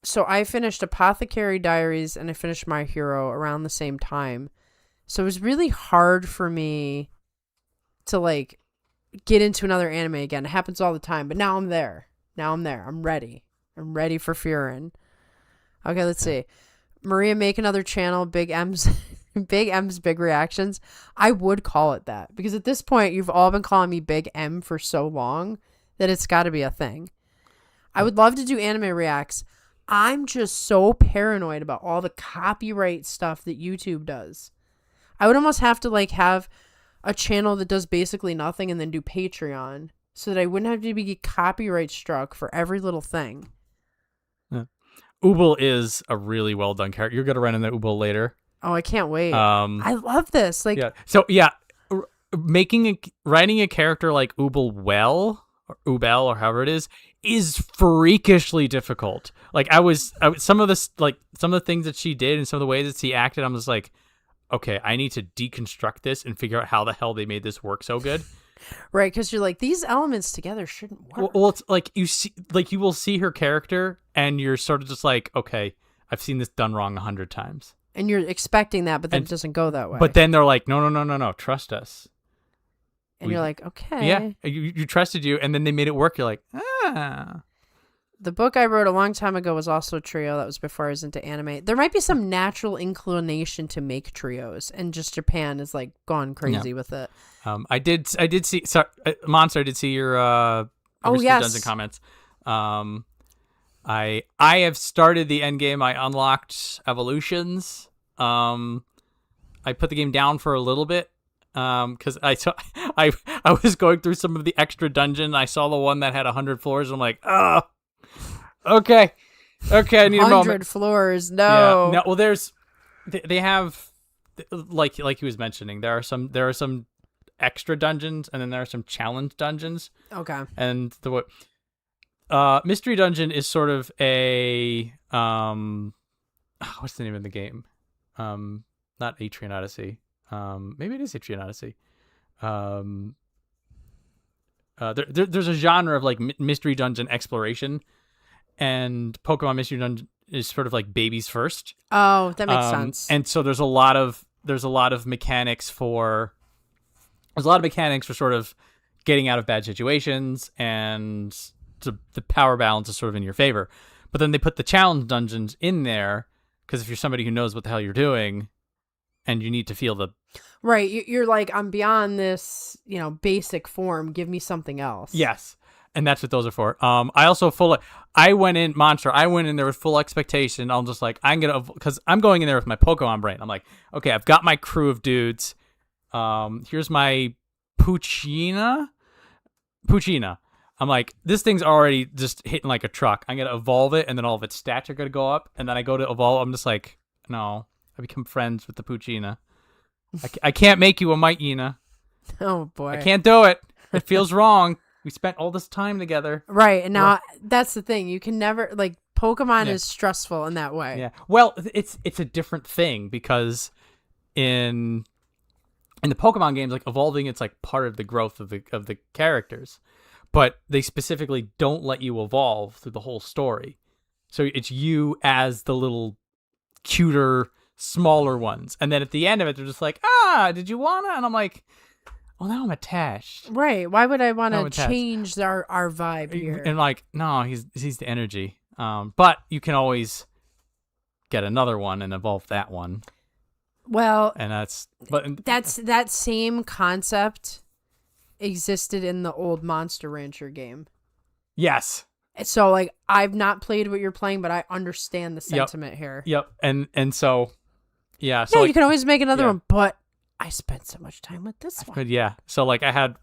so I finished Apothecary Diaries and I finished My Hero around the same time, so it was really hard for me to like get into another anime again. It happens all the time, but now I'm there. I'm ready. I'm ready for Frieren. Okay, let's see. Maria, make another channel, Big M's Big Reactions. I would call it that because at this point you've all been calling me Big M for so long that it's got to be a thing. I would love to do anime reacts. I'm just so paranoid about all the copyright stuff that YouTube does. I would almost have to like have a channel that does basically nothing and then do Patreon so that I wouldn't have to be copyright struck for every little thing. Ubel is a really well done character. You're gonna run into Ubel later. Oh, I can't wait. I love this. Like, yeah. So yeah, writing a character like Ubel or Ubel or however it is freakishly difficult. Like some of the things that she did and some of the ways that she acted, I'm just like, okay, I need to deconstruct this and figure out how the hell they made this work so good. Right, because you're like, these elements together shouldn't work. Well, it's like you will see her character and you're sort of just like, okay, I've seen this done wrong 100 times. And you're expecting that, but then it doesn't go that way. But then they're like, no, trust us. And you're like, okay. Yeah, you trusted you, and then they made it work. You're like, ah. The book I wrote a long time ago was also a trio. That was before I was into anime. There might be some natural inclination to make trios, and just Japan is like gone crazy with it. I did see, sorry, Monster. I did see your yes, Dungeon comments. I have started the end game. I unlocked evolutions. I put the game down for a little bit because I was going through some of the extra dungeon. I saw the one that had 100 floors. And I'm like, oh, okay, I need a moment. 100 floors, no. Yeah. No, well, they have like he was mentioning. There are some extra dungeons, and then there are some challenge dungeons. Okay. And the mystery dungeon is sort of a what's the name of the game? Not Atrian Odyssey. Maybe it is Atrian Odyssey. There's a genre of like mystery dungeon exploration, and Pokemon Mystery Dungeon is sort of like babies first. Oh, that makes sense. And so there's a lot of mechanics for sort of getting out of bad situations, and the power balance is sort of in your favor. But then they put the challenge dungeons in there because if you're somebody who knows what the hell you're doing, and you need to feel the right, you're like, I'm beyond this, basic form. Give me something else. Yes. And that's what those are for. I went in there with full expectation. I'm just like, because I'm going in there with my Pokemon brain. I'm like, okay, I've got my crew of dudes. Here's my Puccina. I'm like, this thing's already just hitting like a truck. I'm going to evolve it, and then all of its stats are going to go up. And then I go to evolve. I'm just like, no, I become friends with the Puccina. I can't make you a Mightyena. Oh, boy. I can't do it. It feels wrong. We spent all this time together. Right. And now that's the thing. You can never, like, Pokemon is stressful in that way. Yeah. Well, it's a different thing because in the Pokemon games, like, evolving, it's like part of the growth of the characters. But they specifically don't let you evolve through the whole story. So it's you as the little cuter, smaller ones. And then at the end of it, they're just like, did you wanna? And I'm like, well, now I'm attached. Right. Why would I want to change our vibe here? And like, no, he's the energy. But you can always get another one and evolve that one. Well, and that's that same concept existed in the old Monster Rancher game. Yes. So like, I've not played what you're playing, but I understand the sentiment here. Yep. And so, yeah. So you can always make another one, but I spent so much time with this one. Yeah. So like I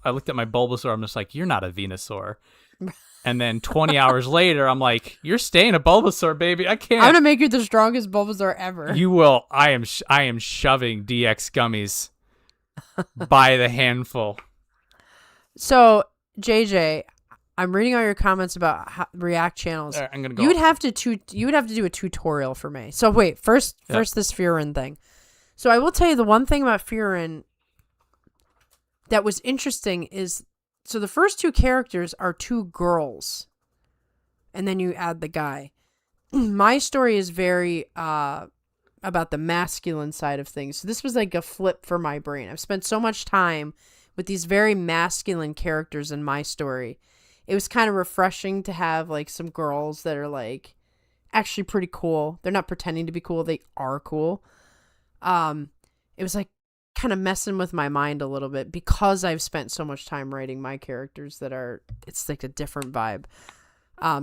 looked at my Bulbasaur. I'm just like, you're not a Venusaur. And then 20 hours later, I'm like, you're staying a Bulbasaur, baby. I can't. I'm gonna make you the strongest Bulbasaur ever. You will. I am shoving DX gummies by the handful. So JJ, I'm reading all your comments about React channels. I'm gonna go. You would have to do a tutorial for me. So wait, first this Furin thing. So I will tell you the one thing about Furin that was interesting is, so the first two characters are two girls, and then you add the guy. My story is very about the masculine side of things. So this was like a flip for my brain. I've spent so much time with these very masculine characters in my story. It was kind of refreshing to have like some girls that are like actually pretty cool. They're not pretending to be cool. They are cool. It was like kind of messing with my mind a little bit because I've spent so much time writing my characters it's like a different vibe.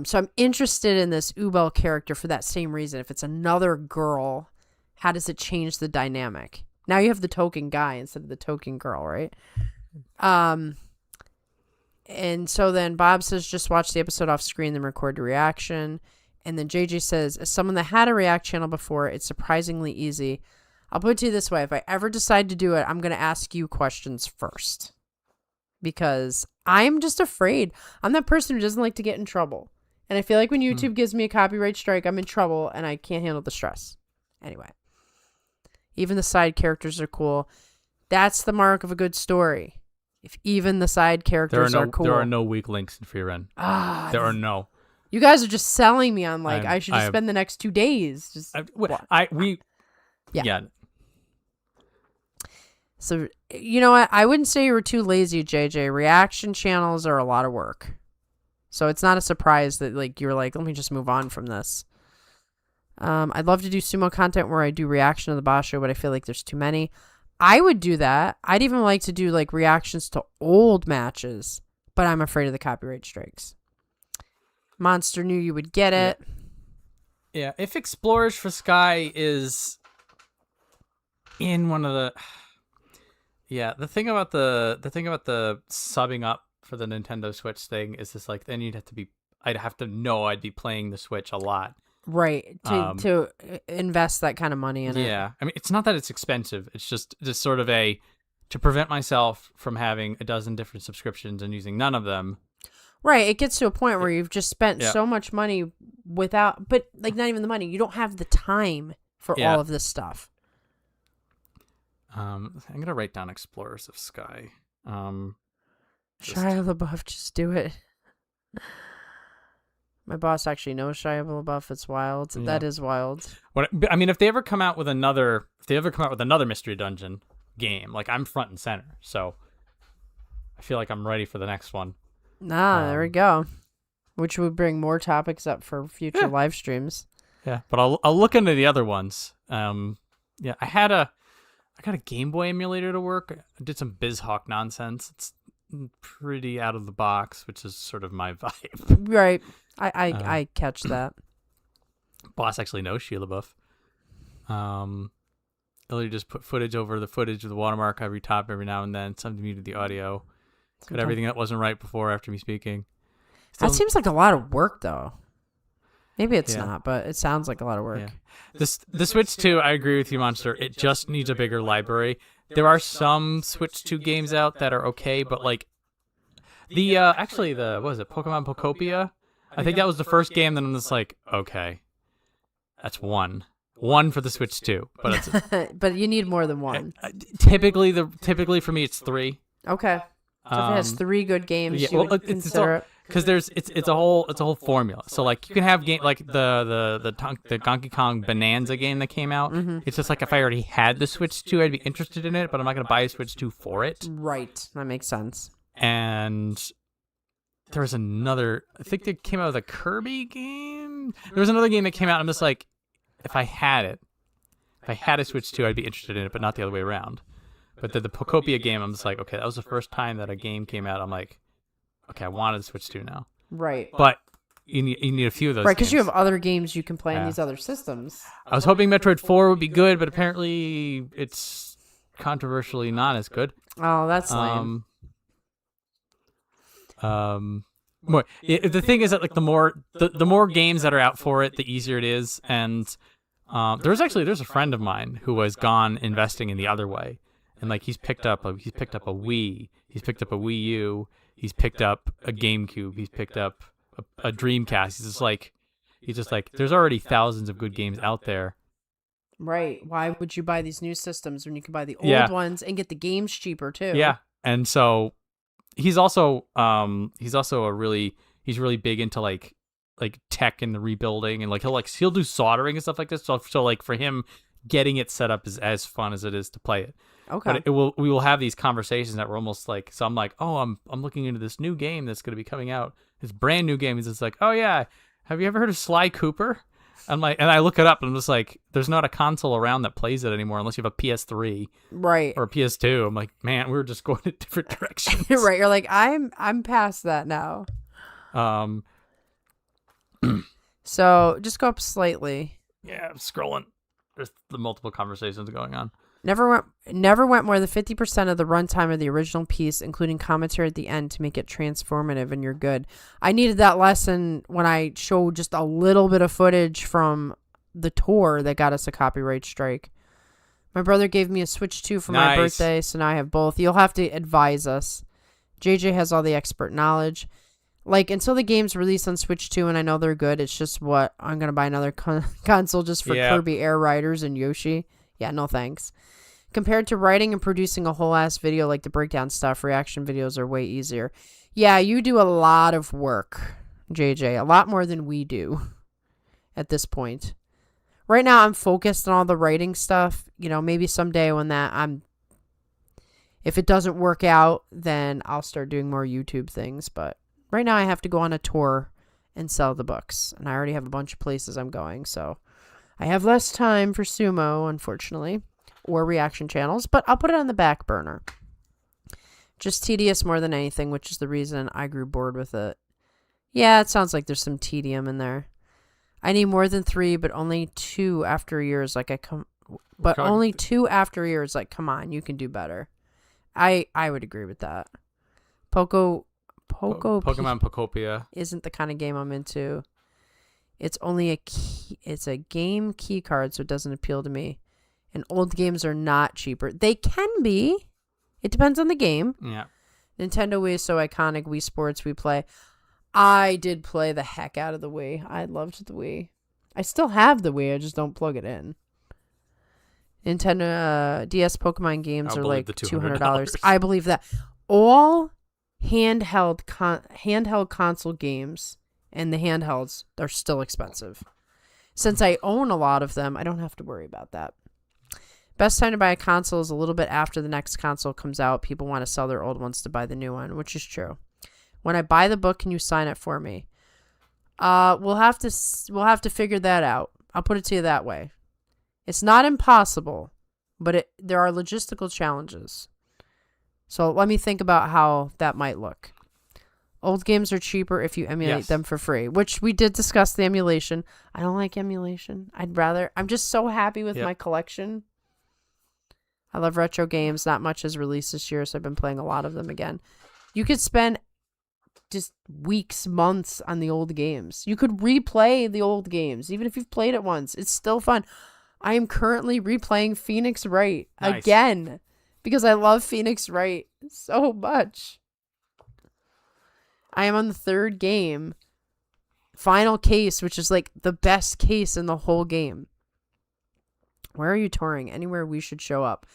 So I'm interested in this Ubel character for that same reason. If it's another girl, how does it change the dynamic? Now you have the token guy instead of the token girl, right? And so then Bob says, just watch the episode off screen, then record the reaction. And then JJ says, as someone that had a React channel before, it's surprisingly easy. I'll put it to you this way. If I ever decide to do it, I'm going to ask you questions first. Because I'm just afraid. I'm that person who doesn't like to get in trouble. And I feel like when YouTube gives me a copyright strike, I'm in trouble and I can't handle the stress. Anyway. Even the side characters are cool. That's the mark of a good story. If even the side characters are cool. There are no weak links in Freerun. There are no. You guys are just selling me on like I should just spend the next 2 days. Yeah. So, you know what? I wouldn't say you were too lazy, JJ. Reaction channels are a lot of work. So it's not a surprise that like you're like, let me just move on from this. I'd love to do sumo content where I do reaction to the boss show, but I feel like there's too many. I would do that. I'd even like to do like reactions to old matches, but I'm afraid of the copyright strikes. Monster knew you would get it. Yeah, if Explorers for Sky is in one of the the thing about the subbing up for the Nintendo Switch thing is just like then I'd have to know I'd be playing the Switch a lot. Right, to invest that kind of money in it. Yeah, I mean, it's not that it's expensive. It's just sort of to prevent myself from having a dozen different subscriptions and using none of them. Right, it gets to a point where you've just spent so much money without, but like not even the money. You don't have the time for all of this stuff. I'm gonna write down Explorers of Sky. Shia LaBeouf, just do it. My boss actually knows Shia LaBeouf. It's wild. Yeah. That is wild. I mean, if they ever come out with another Mystery Dungeon game, like I'm front and center, so I feel like I'm ready for the next one. There we go. Which would bring more topics up for future live streams. Yeah, but I'll look into the other ones. I got a Game Boy emulator to work. I did some BizHawk nonsense. It's pretty out of the box, which is sort of my vibe. Right. I catch that. Boss actually knows Shia LaBeouf. Literally just put footage over the footage of the watermark. I retop every now and then. Some muted the audio. Got everything that wasn't right before after me speaking. That seems like a lot of work, though. Maybe it's not, but it sounds like a lot of work. Yeah. The Switch 2, I agree with you, Monster. It just needs a bigger library. There are some Switch 2 games out that are okay, but like what was it, Pokemon Pokopia? I think that was the first game. Then I'm just like, okay, that's one for the Switch 2, but it's but you need more than one. Typically for me, it's 3. Okay. So if it has 3 good games, you would consider it. Because it's a whole formula. So like you can have game like the Donkey Kong Bonanza game that came out. Mm-hmm. It's just like if I already had the Switch 2, I'd be interested in it, but I'm not gonna buy a Switch 2 for it. Right, that makes sense. And there was another. I think they came out with a Kirby game. There was another game that came out. I'm just like, if I had a Switch 2, I'd be interested in it, but not the other way around. But the Pokopia game, I'm just like, okay, that was the first time that a game came out. I'm like, okay, I wanted to Switch 2 now. Right. But you need a few of those. Right, because you have other games you can play in these other systems. I was hoping Metroid 4 would be good, but apparently it's controversially not as good. Oh, that's lame. The thing is that like the more games that are out for it, the easier it is. And there's a friend of mine who has gone investing in the other way. And like he's picked up a Wii, he's picked up a Wii U, he's picked up a GameCube, he's picked up a Dreamcast. He's just like there's already thousands of good games out there. Right. Why would you buy these new systems when you can buy the old ones and get the games cheaper too? Yeah. And so he's also he's really big into like tech and the rebuilding, and like he'll do soldering and stuff like this. So like for him, getting it set up is as fun as it is to play it. Okay. But we will have these conversations that we're almost like, so I'm like, oh, I'm looking into this new game that's going to be coming out. This brand new game. He's just like, oh yeah, have you ever heard of Sly Cooper? I'm like, and I look it up and I'm just like, there's not a console around that plays it anymore unless you have a PS3, right, or a PS2. I'm like, man, we're just going in different directions. Right. You're like, I'm past that now. So just go up slightly. Yeah, I'm scrolling. There's the multiple conversations going on. Never went more than 50% of the runtime of the original piece, including commentary at the end to make it transformative, and you're good. I needed that lesson when I showed just a little bit of footage from the tour that got us a copyright strike. My brother gave me a Switch 2 for my birthday, so now I have both. You'll have to advise us. JJ has all the expert knowledge. Like, until the game's released on Switch 2 and I know they're good, it's just what? I'm going to buy another console just for Kirby Air Riders and Yoshi? Yeah, no thanks. Compared to writing and producing a whole ass video like the breakdown stuff, reaction videos are way easier. Yeah, you do a lot of work, JJ. A lot more than we do at this point. Right now, I'm focused on all the writing stuff. You know, maybe someday when that If it doesn't work out, then I'll start doing more YouTube things. But right now I have to go on a tour and sell the books. And I already have a bunch of places I'm going. So I have less time for Sumo, unfortunately, or reaction channels. But I'll put it on the back burner. Just tedious more than anything, which is the reason I grew bored with it. Yeah, it sounds like there's some tedium in there. I need more than 3, but only 2 after years. Only 2 after years. Like, come on, you can do better. I would agree with that. Pokemon Pokopia isn't the kind of game I'm into. It's only it's a game key card, so it doesn't appeal to me. And old games are not cheaper. They can be. It depends on the game. Yeah. Nintendo Wii is so iconic. Wii Sports, we play. I did play the heck out of the Wii. I loved the Wii. I still have the Wii. I just don't plug it in. Nintendo DS Pokemon games are like $200. I believe that. All handheld console games and the handhelds are still expensive. Since I own a lot of them, I don't have to worry about that. Best time to buy a console is a little bit after the next console comes out. People want to sell their old ones to buy the new one, which is true. When I buy the book, can you sign it for me? We'll have to figure that out. I'll put it to you that way. It's not impossible, but there are logistical challenges. So let me think about how that might look. Old games are cheaper if you emulate them for free, which we did discuss the emulation. I don't like emulation. I'm just so happy with my collection. I love retro games. Not much has released this year, so I've been playing a lot of them again. You could spend just weeks, months on the old games. You could replay the old games. Even if you've played it once, it's still fun. I am currently replaying Phoenix Wright again because I love Phoenix Wright so much. I am on the 3rd game, final case, which is like the best case in the whole game. Where are you touring? Anywhere we should show up.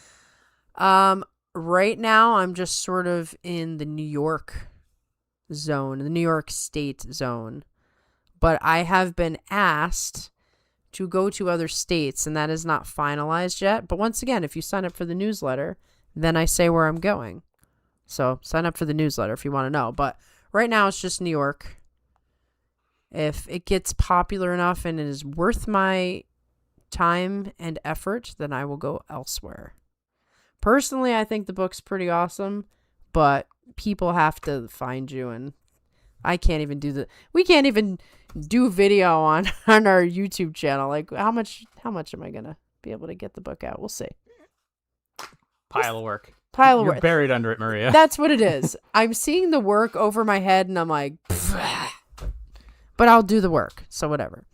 Right now, I'm just sort of in the New York zone, the New York State zone. But I have been asked to go to other states, and that is not finalized yet. But once again, if you sign up for the newsletter, then I say where I'm going. So sign up for the newsletter if you want to know. But right now, it's just New York. If it gets popular enough and it is worth my time and effort, then I will go elsewhere. Personally, I think the book's pretty awesome, but people have to find you, and I can't even we can't even do video on our YouTube channel. Like, how much am I gonna be able to get the book out? We'll see. Pile of work. You're buried under it, Maria. That's what it is. I'm seeing the work over my head, and I'm like, but I'll do the work, so whatever.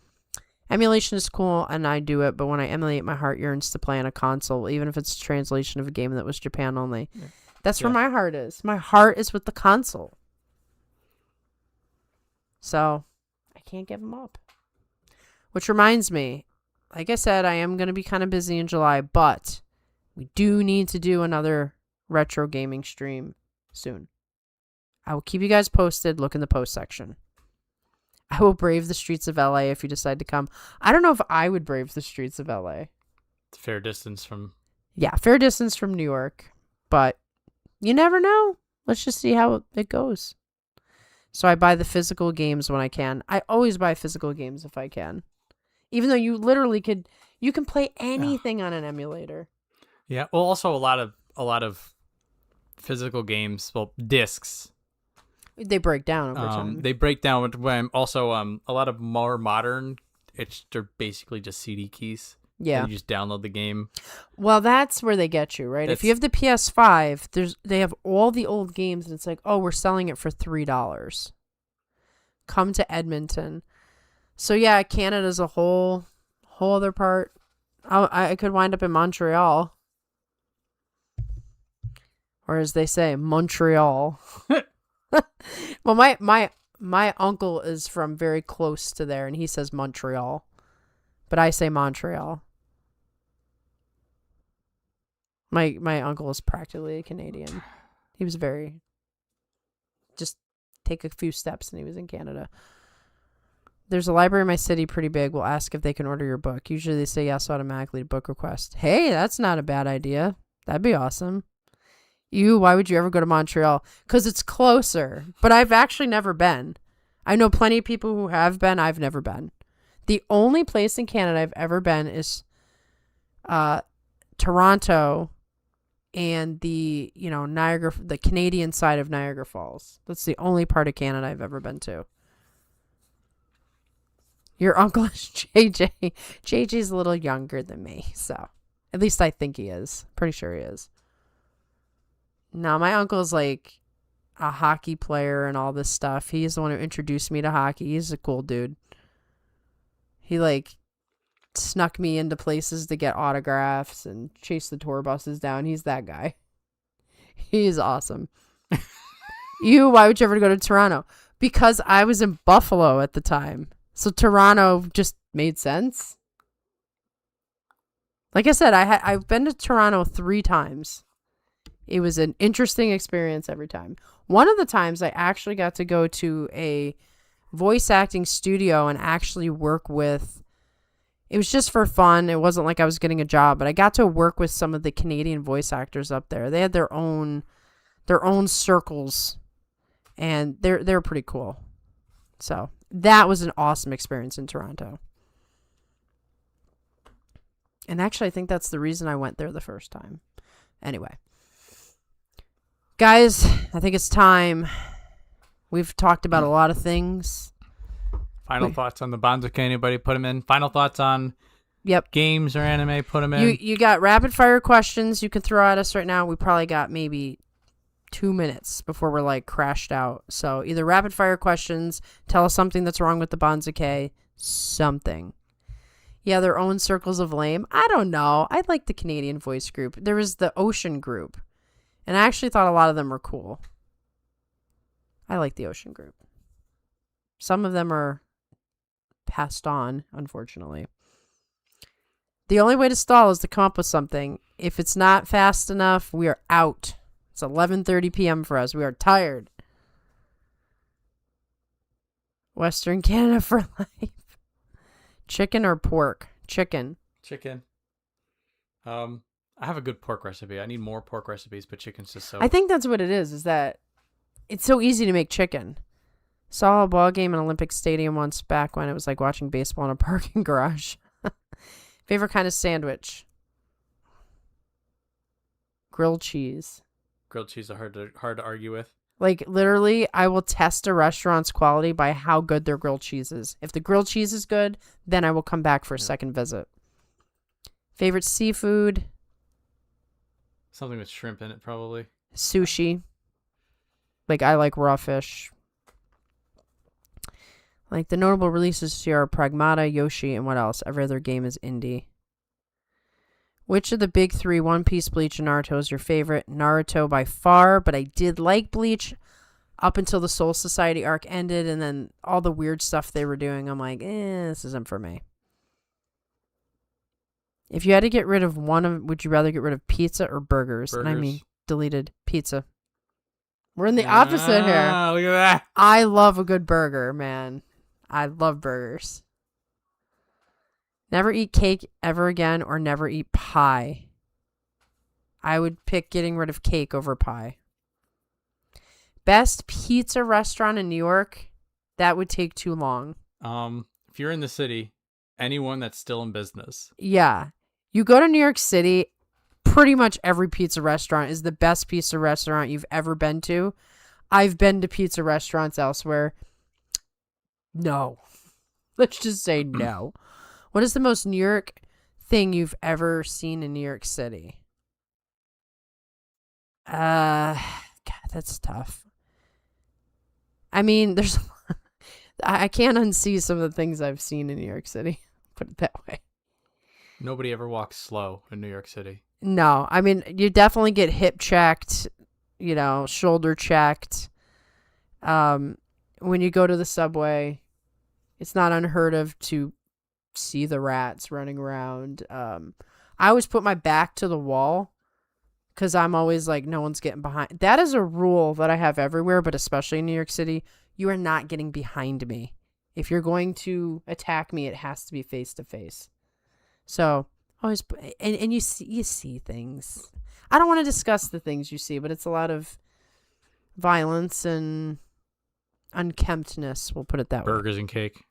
Emulation is cool, and I do it, but when I emulate, my heart yearns to play on a console, even if it's a translation of a game that was Japan only. Yeah. That's where my heart is. My heart is with the console. So, I can't give them up. Which reminds me, like I said, I am going to be kind of busy in July, but we do need to do another retro gaming stream soon. I will keep you guys posted. Look in the post section. I will brave the streets of LA if you decide to come. I don't know if I would brave the streets of LA. It's fair distance from... Yeah, fair distance from New York. But you never know. Let's just see how it goes. So I buy the physical games when I can. I always buy physical games if I can. Even though you literally you can play anything on an emulator. Yeah, well, also a lot of physical games, discs. They break down over time. They break down when also a lot of more modern. They're basically just CD keys. Yeah, you just download the game. Well, that's where they get you, right? If you have the PS5, they have all the old games, and it's like, oh, we're selling it for $3. Come to Edmonton. So yeah, Canada's a whole other part. I could wind up in Montreal, or as they say, Montreal. Well, my uncle is from very close to there, and he says Montreal, but I say Montreal. My uncle is practically a Canadian. He was just take a few steps, and he was in Canada. There's a library in my city, pretty big. We'll ask if they can order your book. Usually they say yes automatically to book request. Hey, that's not a bad idea. That'd be awesome. Why would you ever go to Montreal? Because it's closer. But I've actually never been. I know plenty of people who have been. I've never been. The only place in Canada I've ever been is Toronto and the Canadian side of Niagara Falls. That's the only part of Canada I've ever been to. Your uncle is JJ. JJ's a little younger than me, so at least I think he is. Pretty sure he is. No, my uncle's like a hockey player and all this stuff. He's the one who introduced me to hockey. He's a cool dude. He like snuck me into places to get autographs and chase the tour buses down. He's that guy. He's awesome. Why would you ever go to Toronto? Because I was in Buffalo at the time. So Toronto just made sense. Like I said, I've been to Toronto 3 times. It was an interesting experience every time. One of the times I actually got to go to a voice acting studio and actually work with, it was just for fun. It wasn't like I was getting a job, but I got to work with some of the Canadian voice actors up there. They had their own circles, and they're pretty cool. So that was an awesome experience in Toronto. And actually, I think that's the reason I went there the first time. Anyway. Guys, I think it's time. We've talked about a lot of things. Final thoughts on the Banzuke, anybody put them in? Final thoughts on games or anime, put them in? You got rapid fire questions you can throw at us right now. We probably got maybe 2 minutes before we're like crashed out. So either rapid fire questions, tell us something that's wrong with the Banzuke, something. Yeah, their own circles of lame. I don't know. I like the Canadian voice group. There was the Ocean group. And I actually thought a lot of them were cool. I like the Ocean group. Some of them are passed on, unfortunately. The only way to stall is to come up with something. If it's not fast enough, we are out. It's 11:30 p.m. for us. We are tired. Western Canada for life. Chicken or pork? Chicken. I have a good pork recipe. I need more pork recipes, but chicken's just so... I think that's what it is that it's so easy to make chicken. Saw a ball game in Olympic Stadium once back when it was like watching baseball in a parking garage. Favorite kind of sandwich? Grilled cheese. Grilled cheese are hard to argue with. Like, literally, I will test a restaurant's quality by how good their grilled cheese is. If the grilled cheese is good, then I will come back for a second visit. Favorite seafood? Something with shrimp in it, probably. Sushi. Like, I like raw fish. Like, the notable releases here are Pragmata, Yoshi, and what else? Every other game is indie. Which of the big 3, One Piece, Bleach, and Naruto is your favorite? Naruto by far, but I did like Bleach up until the Soul Society arc ended, and then all the weird stuff they were doing, I'm like, this isn't for me. If you had to get rid of would you rather get rid of pizza or burgers? And I mean, deleted pizza. We're in the opposite here. Look at that. I love a good burger, man. I love burgers. Never eat cake ever again or never eat pie. I would pick getting rid of cake over pie. Best pizza restaurant in New York? That would take too long. If you're in the city, anyone that's still in business. Yeah. You go to New York City, pretty much every pizza restaurant is the best pizza restaurant you've ever been to. I've been to pizza restaurants elsewhere. No. Let's just say no. What is the most New York thing you've ever seen in New York City? God, that's tough. I mean, I can't unsee some of the things I've seen in New York City. Put it that way. Nobody ever walks slow in New York City. No, I mean, you definitely get hip checked, shoulder checked. When you go to the subway, it's not unheard of to see the rats running around. I always put my back to the wall because I'm always like, no one's getting behind. That is a rule that I have everywhere, but especially in New York City. You are not getting behind me. If you're going to attack me, it has to be face to face. So Always, and you see things. I don't want to discuss the things you see, but it's a lot of violence and unkemptness. We'll put it that way. Burgers and cake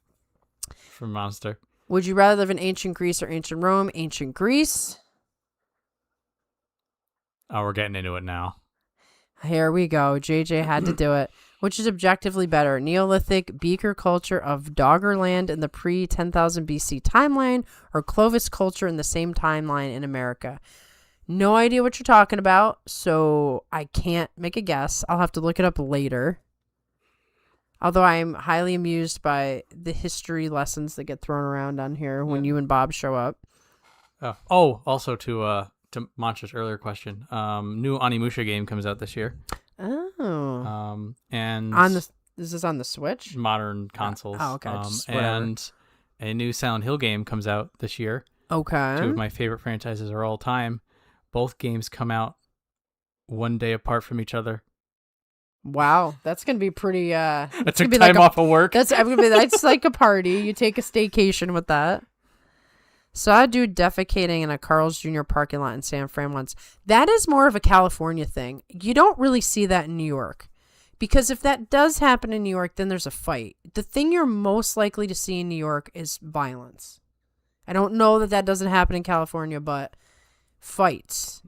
from Monster. Would you rather live in ancient Greece or ancient Rome? Ancient Greece. Oh, we're getting into it now. Here we go. JJ had to do it. Which is objectively better? Neolithic beaker culture of Doggerland in the pre-10,000 BC timeline or Clovis culture in the same timeline in America? No idea what you're talking about, so I can't make a guess. I'll have to look it up later. Although I'm highly amused by the history lessons that get thrown around on here when you and Bob show up. Also to Mantra's earlier question, new Onimusha game comes out this year. Oh. And is this on the Switch? Modern consoles. Oh, okay. And a new Silent Hill game comes out this year. Okay. 2 of my favorite franchises of all time. Both games come out one day apart from each other. Wow, that's gonna be pretty. I took time off of work. That's like a party. You take a staycation with that. Saw a dude defecating in a Carl's Jr. parking lot in San Fran once. That is more of a California thing. You don't really see that in New York. Because if that does happen in New York, then there's a fight. The thing you're most likely to see in New York is violence. I don't know that doesn't happen in California, but fights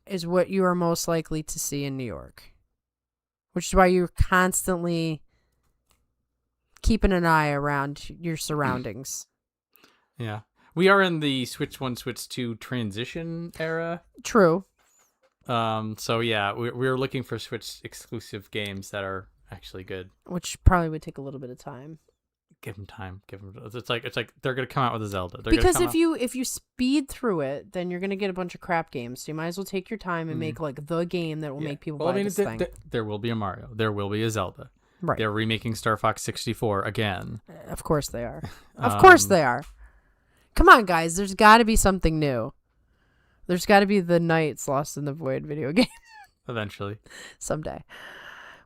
is what you are most likely to see in New York. Which is why you're constantly keeping an eye around your surroundings. Yeah. We are in the Switch 1, Switch 2 transition era. True. So yeah, we're looking for Switch exclusive games that are actually good. Which probably would take a little bit of time. Give them time. It's like they're gonna come out with a Zelda. Because if you speed through it, then you're gonna get a bunch of crap games. So you might as well take your time and make like the game that will make people buy this thing. There will be a Mario. There will be a Zelda. Right. They're remaking Star Fox 64 again. Of course they are. Of course they are. Come on, guys. There's got to be something new. There's got to be the Knights Lost in the Void video game. Eventually. Someday.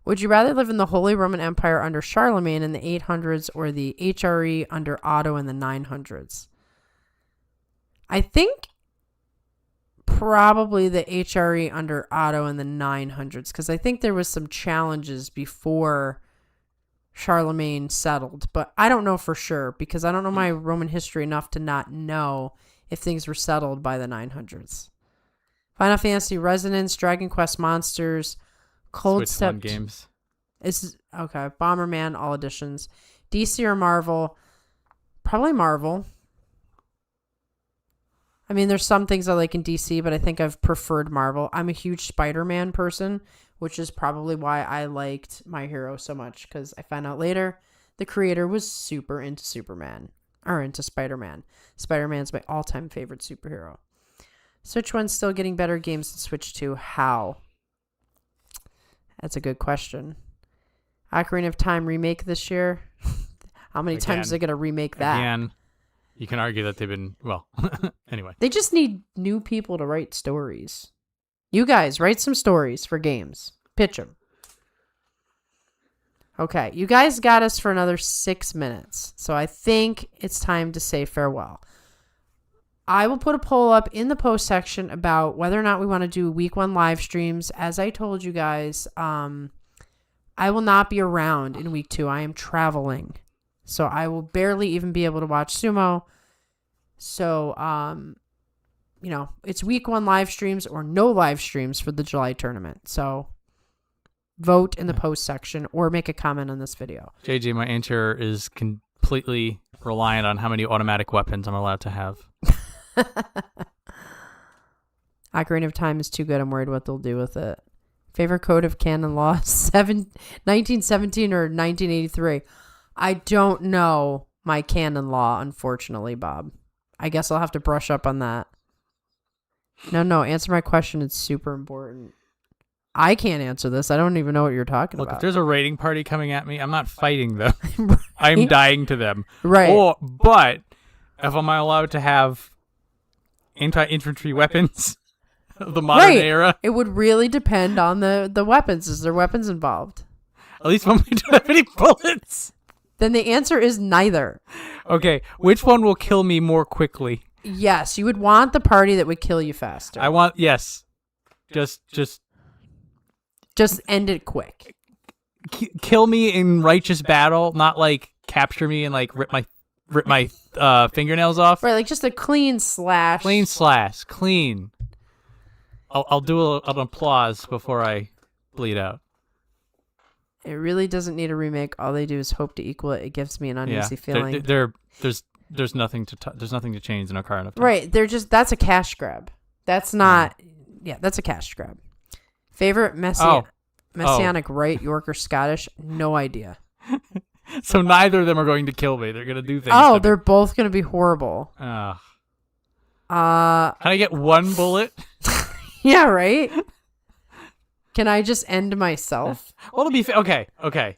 Would you rather live in the Holy Roman Empire under Charlemagne in the 800s or the HRE under Otto in the 900s? I think probably the HRE under Otto in the 900s because I think there was some challenges before Charlemagne settled, but I don't know for sure because I don't know my Roman history enough to not know if things were settled by the 900s. Final Fantasy Resonance, Dragon Quest Monsters, Cold Step games. Is okay. Bomberman, all editions. DC or Marvel? Probably Marvel. I mean, there's some things I like in DC, but I think I've preferred Marvel. I'm a huge Spider-Man person, which is probably why I liked My Hero so much, because I found out later the creator was super into Superman, or into Spider-Man. Spider-Man's my all-time favorite superhero. Switch 1's still getting better games than Switch 2. How? That's a good question. Ocarina of Time remake this year? How many times are they going to remake that? Again, you can argue that they've been, well, anyway. They just need new people to write stories. You guys, write some stories for games. Pitch them. Okay, you guys got us for another 6 minutes. So I think it's time to say farewell. I will put a poll up in the post section about whether or not we want to do week 1 live streams. As I told you guys, I will not be around in week 2. I am traveling. So I will barely even be able to watch Sumo. So, it's week 1 live streams or no live streams for the July tournament. So vote in the post section or make a comment on this video. JJ, my answer is completely reliant on how many automatic weapons I'm allowed to have. Ocarina of Time is too good. I'm worried what they'll do with it. Favorite code of canon law, 1917 or 1983? I don't know my canon law, unfortunately, Bob. I guess I'll have to brush up on that. No, answer my question. It's super important. I can't answer this. I don't even know what you're talking Look, about. if there's a raiding party coming at me, I'm not fighting them. Right? I'm dying to them. Right. But if I'm allowed to have anti-infantry weapons of the modern era. It would really depend on the weapons. Is there weapons involved? At least when we don't have any bullets. Then the answer is neither. Okay, which one will kill me more quickly? Yes, you would want the party that would kill you faster. I want, yes. Just end it quick. Kill me in righteous battle, not like capture me and like rip my fingernails off. Right, like just a clean slash. Clean. I'll do an applause before I bleed out. It really doesn't need a remake. All they do is hope to equal it. It gives me an uneasy feeling. There's nothing to change in a car enough time. Right, that's a cash grab. That's not. Yeah, that's a cash grab. Favorite Messianic right, York or Scottish? No idea. So neither of them are going to kill me. They're going to do things. Oh, they're both going to be horrible. Can I get one bullet? Yeah, right? Can I just end myself? Well, it'll be okay.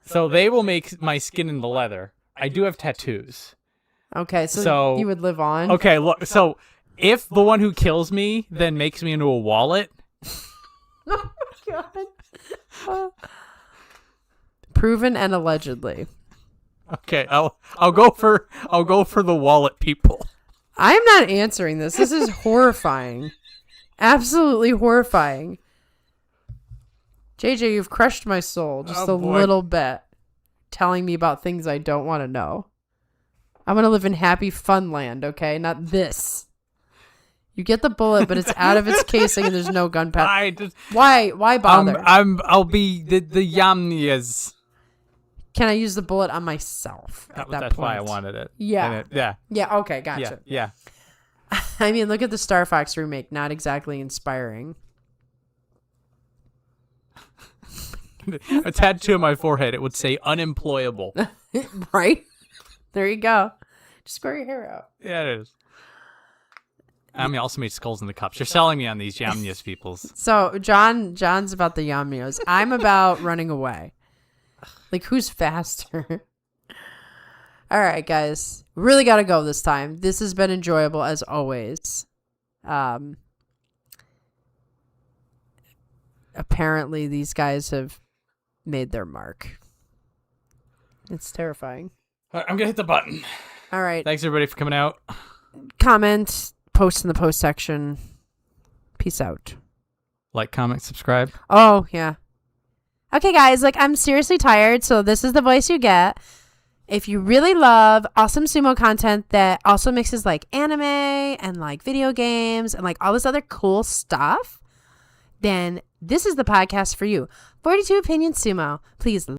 So they will make my skin in the leather. I do have tattoos. Okay, so you would live on? Okay, look. So if the one who kills me then makes me into a wallet. Oh my god. Proven and allegedly. Okay, I'll go for the wallet people. I'm not answering this. This is horrifying. Absolutely horrifying. JJ, you've crushed my soul just little bit, telling me about things I don't want to know. I want to live in happy fun land, okay? Not this. You get the bullet, but it's out of its casing and there's no gunpowder. Why bother? I'll be the Yamnias. Can I use the bullet on myself at that point? That's why I wanted it. Yeah. Yeah, okay, gotcha. Yeah. I mean, look at the Star Fox remake. Not exactly inspiring. A tattoo on my forehead. It would say unemployable. Right? There you go. Just grow your hair out. Yeah, it is. I mean, also made skulls in the cups. You're selling me on these Yamnios peoples. So John's about the Yamnios. I'm about running away. Like, who's faster? All right, guys. Really got to go this time. This has been enjoyable as always. Apparently, these guys have made their mark. It's terrifying. All right, I'm going to hit the button. All right. Thanks, everybody, for coming out. Comment, post in the post section. Peace out. Like, comment, subscribe. Oh, yeah. Okay, guys, I'm seriously tired, so this is the voice you get. If you really love awesome sumo content that also mixes anime and video games and all this other cool stuff, then this is the podcast for you. 42 Opinion Sumo. Please